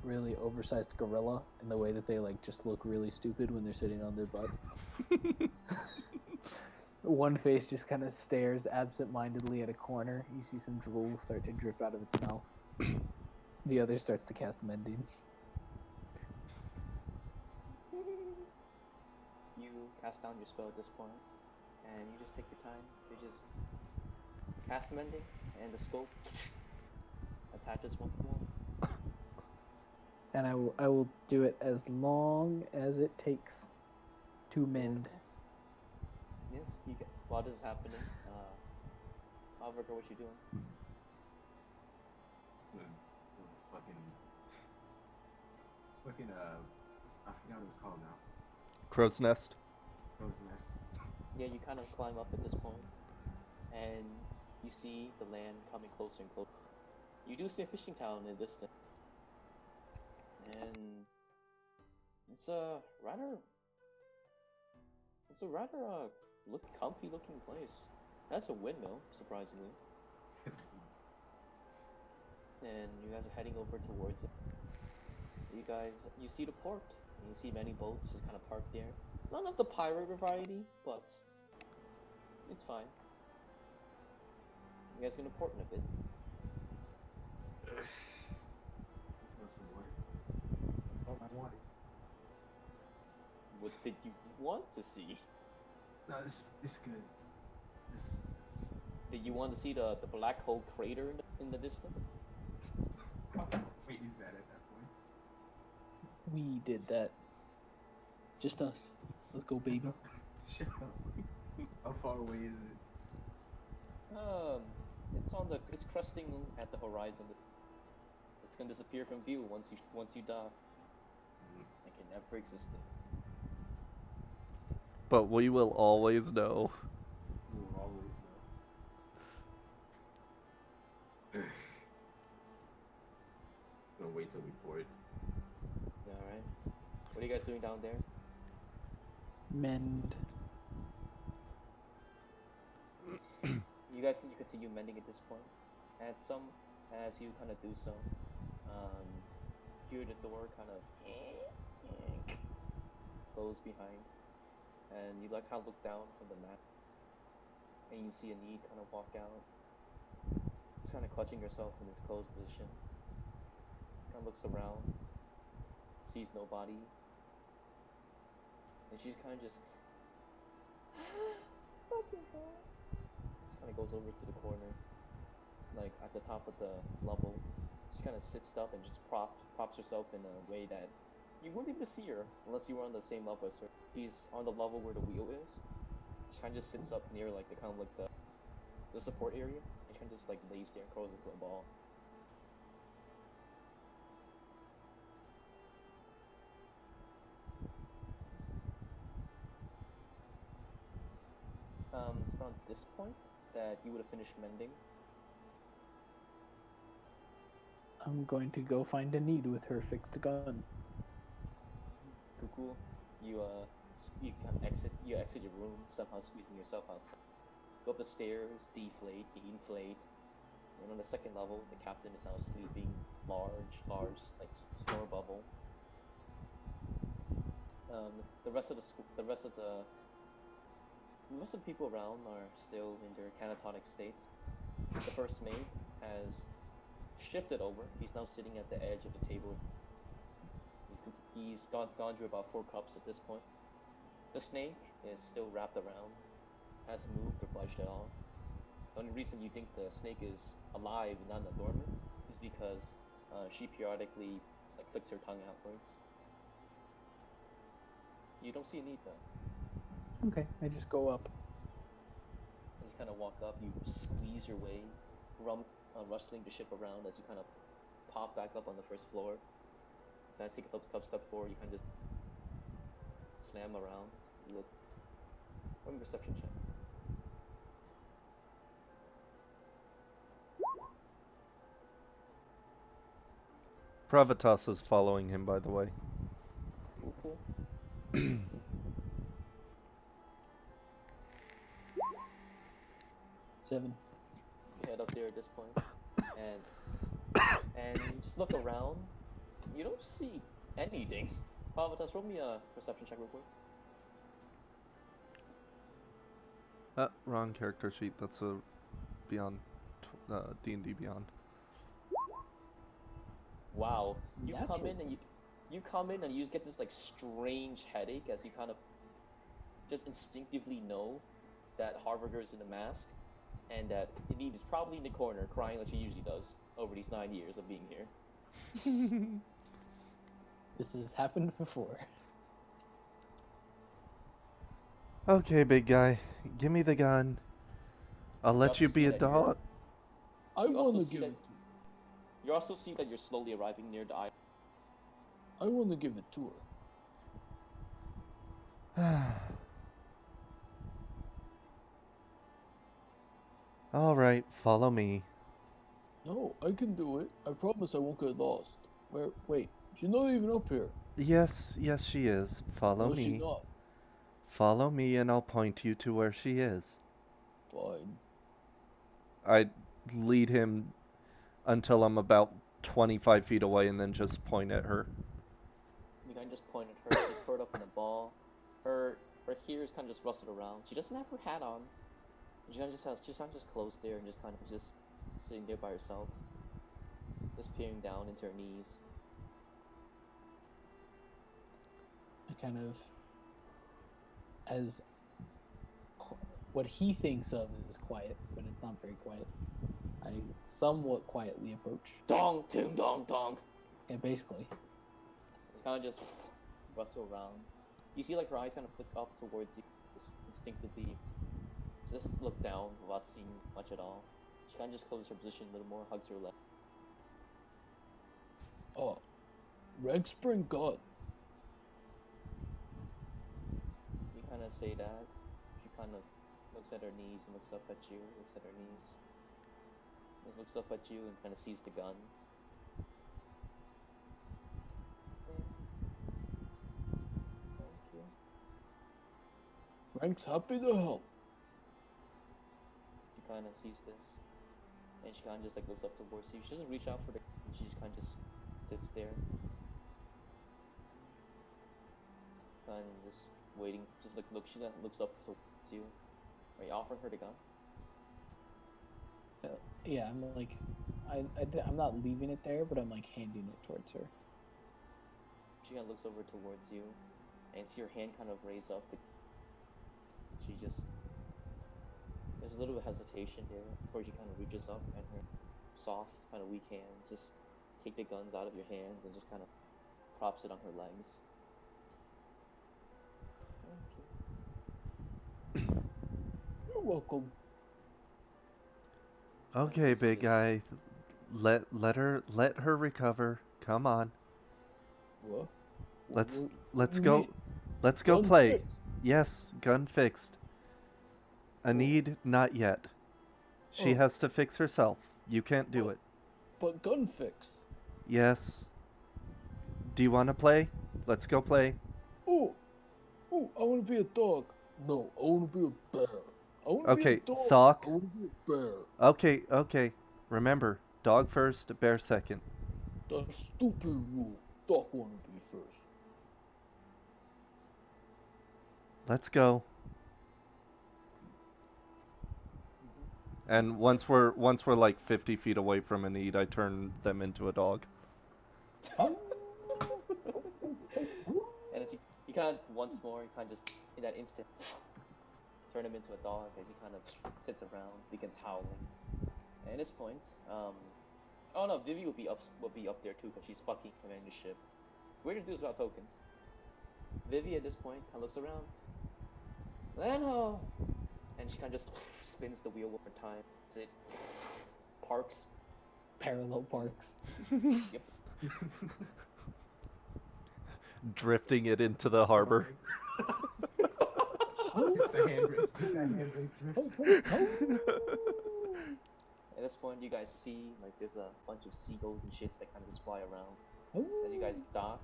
really oversized gorilla in the way that they like just look really stupid when they're sitting on their butt. One face just kind of stares absent-mindedly at a corner. You see some drool start to drip out of its mouth. The other starts to cast mending. You cast down your spell at this point, and you just take your time to just cast mending, and the scope attaches once more. And I will do it as long as it takes to mend. Yes, you get. While this is happening, Oliver, what you doing? Fucking I forgot what it was called now. Crow's nest. Crow's nest. Yeah, you kind of climb up at this point, and you see the land coming closer and closer. You do see a fishing town in the distance, and it's a rather comfy looking place. That's a windmill, surprisingly. And you guys are heading over towards it. You see the port, and you see many boats just kind of parked there. None of the pirate variety, but it's fine. You guys gonna port in a bit. Smell some water. That's all I wanted. What did you want to see? No, it's good. Did you want to see the black hole crater in the distance? Wait, is that at that point? We did that. Just us. Let's go, baby. Shut up. How far away is it? It's cresting at the horizon. It's gonna disappear from view once you dock. Like it never existed. But we will always know. We will always know. Gonna wait till we port. Alright. What are you guys doing down there? Mend. You guys can continue mending at this point. As you kind of do so, hear the door kind of close behind, and you kind of look down from the map, and you see a knee kind of walk out, just kind of clutching herself in this closed position. Kind of looks around, sees nobody, and she's kind of just kind of goes over to the corner, like at the top of the level. Just kind of sits up and just props herself in a way that you wouldn't even see her unless you were on the same level as her. She's on the level where the wheel is. She kind of just sits up near like the support area. And she kind of just like lays there and curls into a ball. It's around this point that you would have finished mending. I'm going to go find a need with her fixed gun. Cool. You kind of exit your room, somehow squeezing yourself outside. Go up the stairs, deflate, inflate. And on the second level, the captain is now sleeping, large, like snore bubble. The rest of the people around are still in their catatonic states. The first mate has shifted over. He's now sitting at the edge of the table. He's gone through about 4 cups at this point. The snake is still wrapped around, hasn't moved or budged at all. The only reason you think the snake is alive and not dormant is because she periodically like flicks her tongue outwards. You don't see a need though. Okay, I just go up. As you kind of walk up, you squeeze your way, rustling the ship around as you kind of pop back up on the first floor. Kind of take a couple step forward, you kind of just slam around. You look. Roll a perception check. Pravitas is following him, by the way. Cool. 7. You head up there at this point, and you just look around. You don't see anything. Pravitas, roll me a perception check real quick. Wrong character sheet. That's a Beyond, D&D Beyond. Wow. You Natural come in and you come in and you just get this like strange headache as you kind of just instinctively know that Harberger is in a mask and that Enid is probably in the corner crying like she usually does over these 9 years of being here. This has happened before. Okay, big guy. Give me the gun. I'll let you also be see a that you're- dog. I You also want to see give that- it. You also see that you're slowly arriving near the island. I want to give it to her. Alright, follow me. No, I can do it. I promise I won't get lost. Where? Wait, she's not even up here. Yes, she is. Follow No, she's me. not. Follow me and I'll point you to where she is. Fine. I lead him until I'm about 25 feet away and then just point at her. You kind of just point at her. She's curled up in a ball. Her hair is kind of just rusted around. She doesn't have her hat on. She's kind of just closed there and just kind of just sitting there by herself, just peering down into her knees. I kind of, as what he thinks of is quiet, but it's not very quiet. I somewhat quietly approach. Dong, ting, dong, dong. Yeah, basically. It's kind of just rustle around. You see like her eyes kind of flick up towards you, just instinctively. Just look down without seeing much at all. She kind of just closes her position a little more, hugs her leg. Oh, Red Spring gun. You kind of say that. She kind of looks at her knees and looks up at you, looks at her knees. Just looks up at you and kind of sees the gun. Thank you. Frank's happy to help. She kind of sees this. And she kind of just like looks up towards you. She doesn't reach out for the gun. She just kind of just sits there. Kind of just waiting. Just like she looks up towards you. Are you offering her the gun? Yeah, I'm like, I'm not leaving it there, but I'm like handing it towards her. She kind of looks over towards you and see your hand kind of raise up. She just, there's a little hesitation there before she kind of reaches up and her soft, kind of weak hands just take the guns out of your hands and just kind of props it on her legs. Thank you. You're welcome. Okay, looks at big his- guy. Let her recover. Come on. What? Let's What do you go. mean? Let's go Gun play. fixed. Yes, gun fixed. Enid, not yet. She Oh. has to fix herself. You can't do Oh. it. But gun fix. Yes. Do you want to play? Let's go play. Oh, I want to be a dog. No, I want to be a bear. I want to Okay, be a dog. Thok. I want to be a bear. Okay. Remember, dog first, bear second. That's a stupid rule. Dog want to be first. Let's go. And once we're like 50 feet away from Enid, I turn them into a dog. And as you can't once more. You can't just in that instant turn him into a dog as he kind of sits around, begins howling. And at this point, oh no, Vivi will be up there too because she's fucking commanding the ship. We're gonna do this without tokens. Vivi at this point kind of looks around. Lanho! And she kind of just spins the wheel one more time. It parks. Parallel parks. Yep. Drifting it into the harbor. It's the handbrake. It's that handbrake drift. At this point, you guys see like there's a bunch of seagulls and shits that kind of just fly around. As you guys dock,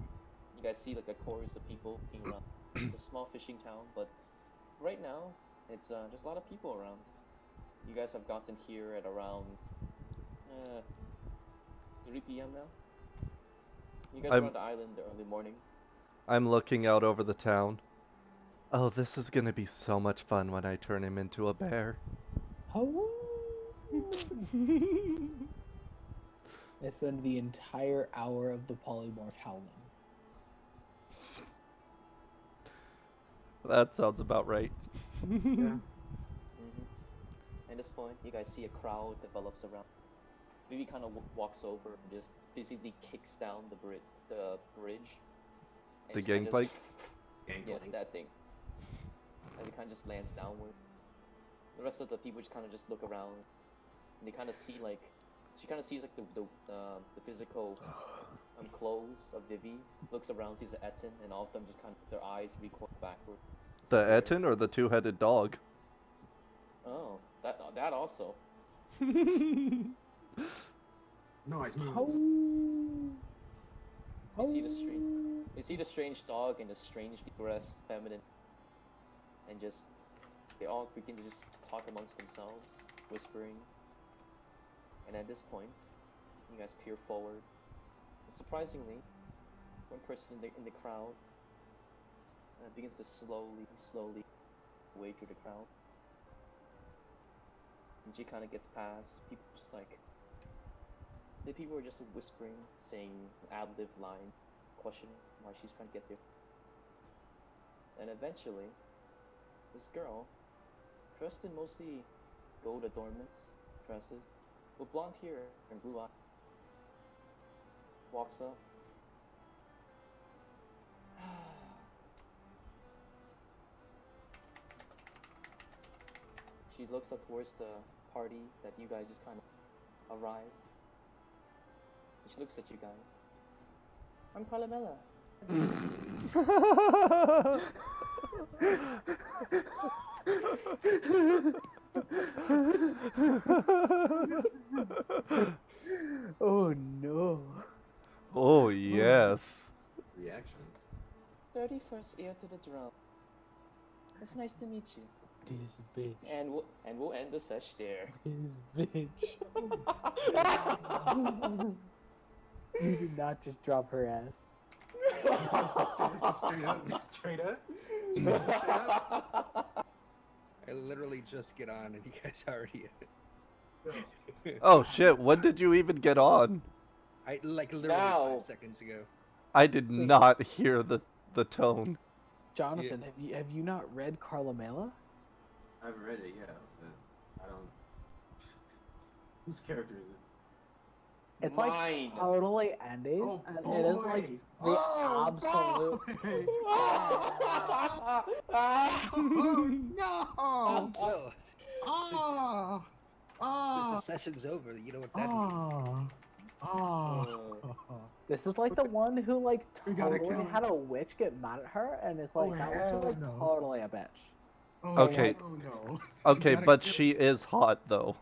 you guys see like a chorus of people looking around. It's a small fishing town, but right now, it's there's a lot of people around. You guys have gotten here at around 3 p.m. now. You guys are on the island early morning. I'm looking out over the town. Oh, this is gonna be so much fun when I turn him into a bear. I spend the entire hour of the polymorph howling. That sounds about right. Yeah. At this point, you guys see a crowd develops around. Vivi kind of walks over and just physically kicks down the bridge. And The she kinda gangplank? just- Yes, that thing. And it kind of just lands downward. The rest of the people just kind of just look around, and they kind of see like, she kind of sees like the physical clothes of Vivi. Looks around, sees the Etten, and all of them just kind of their eyes recoil backward. The Stare. Etten or the two-headed dog? Oh, that also. Noise moves. You see the strange dog and the strangely dressed feminine, and just they all begin to just talk amongst themselves, whispering. And at this point, you guys peer forward, and surprisingly, one person in the crowd begins to slowly wade through the crowd. And she kind of gets past. People just like the people are just whispering, saying ad-lib line, questioning why she's trying to get there. And eventually, this girl, dressed in mostly gold adornments, dresses, with blonde hair and blue eyes, walks up. She looks up towards the party that you guys just kind of arrived. And she looks at you guys. I'm Carlamella. Oh no. Oh, yes. Reactions. 31st heir to the throne. It's nice to meet you. This bitch. And we'll end the sesh there. This bitch. You did not just drop her ass. Straight up. I literally just get on and you guys already. Oh shit, when did you even get on? I like literally Now. 5 seconds ago. I did not hear the tone. Jonathan, have you not read Carlamela? I've read it, yeah, but I don't. Whose character is it? It's Mine. like totally Andy's, Oh, and it is like the absolute. Oh no! Well, Oh! since Oh! the session's over, you know what that means. Oh! Oh! This is like the one who like We gotta totally kill had a witch get mad at her, and it's like Oh, that witch hell is like no. totally a bitch. Oh, Okay. Oh no! Okay, We gotta but kill- she is hot though.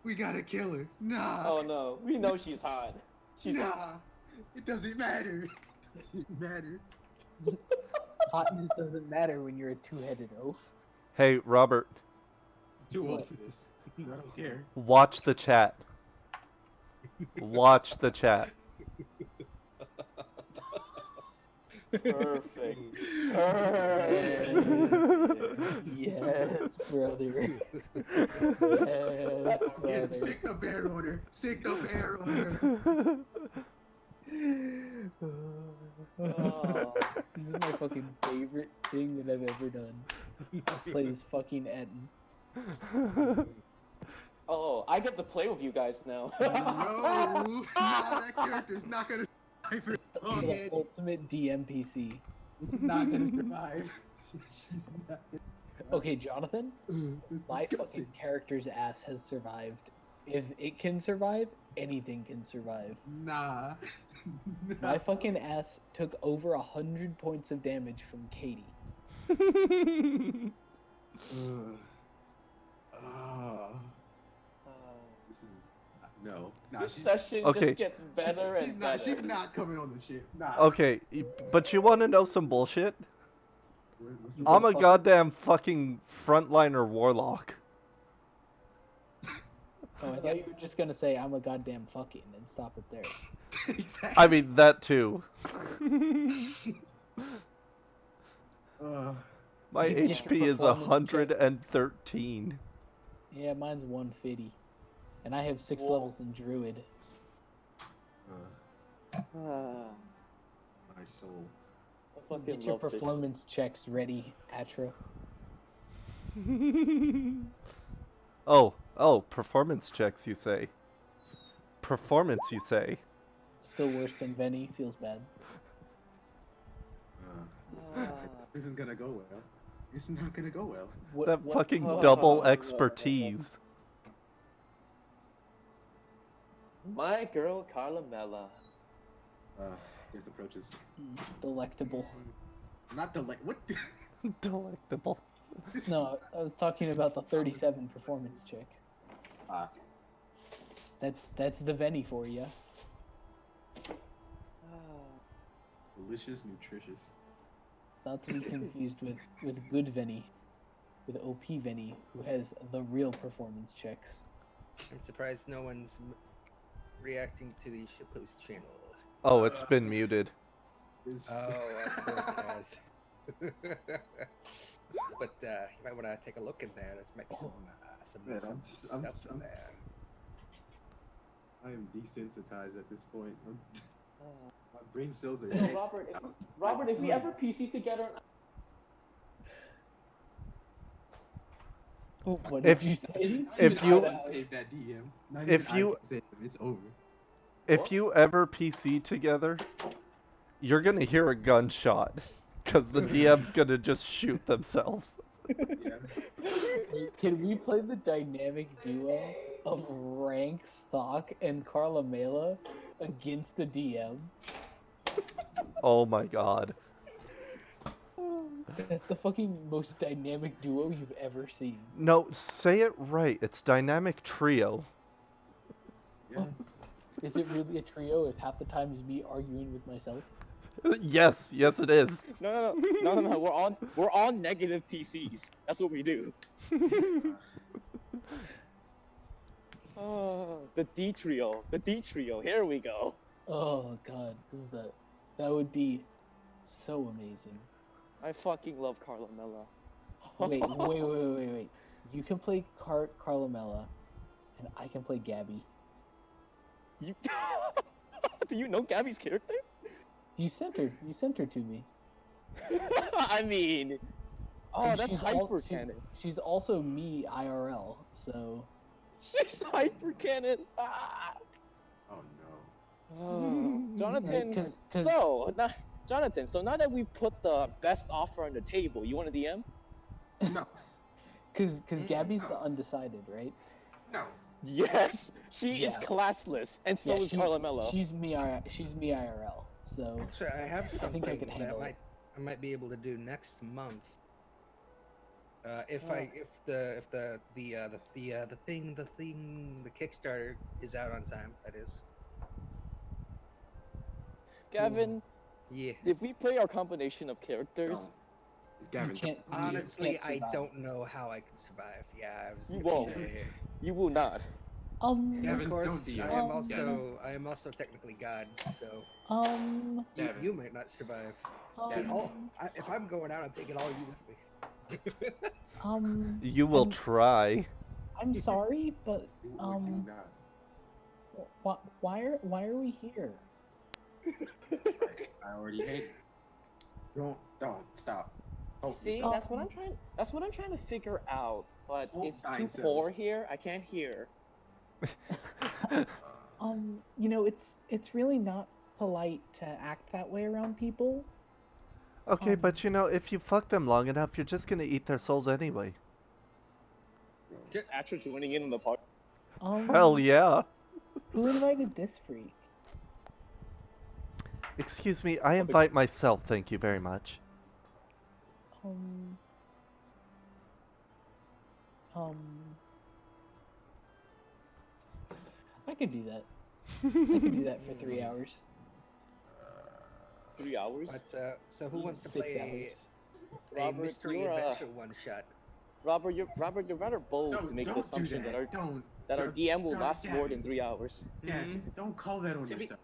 We gotta kill her. Nah. Oh no, we know she's hot. She's Nah. It doesn't matter. It doesn't matter. Hotness doesn't matter when you're a two-headed oaf. Hey, Robert, Too old What? for this. I don't care. watch the chat. Watch the chat. perfect. Yes, brother. Yes, Oh, yeah, brother. sick the bear on her. Sick the bear on her. Oh. This is my fucking favorite thing that I've ever done. Let's play this fucking Etten. Oh, I get to play with you guys now. No, nah, that character's not gonna survive her. It's the, Oh, the yeah, ultimate DMPC. it's not gonna survive. She's not gonna Okay, Jonathan, survive. It's my disgusting. fucking character's ass has survived. If it can survive, anything can survive. Nah. My fucking ass took over 100 points of damage from Katie. Ugh. Ah. This is no. Nah, This she's, session Okay. just gets better she's and not. better. She's not coming on the ship. Nah. Okay, but you want to know some bullshit? What's You the- I'm a fucking- goddamn fucking frontliner warlock. Oh, I thought you were just gonna say I'm a goddamn fucking and stop it there. exactly. I mean, that too. My You get your HP is performance check. 113. Yeah, mine's 150. And I have 6 Whoa. levels in Druid. Ah, My soul. I fucking Get your love this. performance checks ready, Atra. Oh, performance checks, you say? Performance, you say? Still worse than Venny, feels bad. Ah. This isn't gonna go well. It's not gonna go well. That fucking what- double expertise. My girl Carla Mella. Death approaches. Delectable. Not the what? The... Delectable. This No, I was talking about the 37 performance check. Ah. That's the Venny for you. Delicious, nutritious. Not to be confused with good Venny, with OP Venny, who has the real performance checks. I'm surprised no one's reacting to the shitpost channel. Oh, it's been muted. It's... Oh, of course it has. But you might want to take a look in there. There's might be Man, some I'm stuff in there. I am desensitized at this point. My brain cells are. Yo, Robert, if we ever PC together, What If- did you say? if Even you- I can save that DM. Not if even I you- can save him. It's over. If you ever PC together, you're gonna hear a gunshot. Because the DM's gonna just shoot themselves. Yeah. Can we play the dynamic duo of Rank, Stock, and Carla Mela against the DM? Oh my god. That's the fucking most dynamic duo you've ever seen. No, say it right. It's dynamic trio. Yeah. Is it really a trio if half the time is me arguing with myself? Yes, it is. no. We're on negative PCs. That's what we do. Oh, the D trio. Here we go. Oh god, that would be so amazing. I fucking love Carla Mella. Wait. You can play Carla Mela, and I can play Gabby. You... Do you know Gabby's character? You sent her to me. I mean, oh, And that's she's hyper canon. She's also me IRL, so She's hyper canon. Ah. Oh no. Oh, Jonathan. Right, 'cause- Jonathan. So now that we've put the best offer on the table, you want a DM? No. because Gabby's the undecided, right? No. Yes, she is Yeah. classless, and so Yeah, is Carla Mello. She's me IRL. So Actually, I have I something think I can that handle it. I might be able to do next month. If Oh. the Kickstarter is out on time, that is. Gavin, Yeah. if we play our combination of characters, Don't. Gavin, can't- don't. Honestly, can't I survive. don't know how I can survive. Yeah, I was You gonna won't. say. you will not. Gavin, Of course, don't DM. I am also technically God, so um Gavin. you might not survive. Gavin. If I'm going out, I'm taking all you with me. You will I'm- try. I'm sorry, but You or you not. why are we here? I already hate. Don't stop. Oh, See, stop. that's what I'm trying. That's what I'm trying to figure out. But Hold it's too thine self. poor here. I can't hear. You know, it's really not polite to act that way around people. Okay, but you know, if you fuck them long enough, you're just gonna eat their souls anyway. It's actually joining in on the party. Hell yeah. Who invited this freak? Excuse me, I invite myself, thank you very much. I could do that. I could do that for 3 hours. 3 hours. But so who wants to 6 play hours. a Robert, mystery you're, adventure one shot? Robert, you're rather bold to make the Don't do assumption that. that our Don't. DM will don't- last more Gabby. than 3 hours. Yeah, Mhm. don't call that on To be- yourself.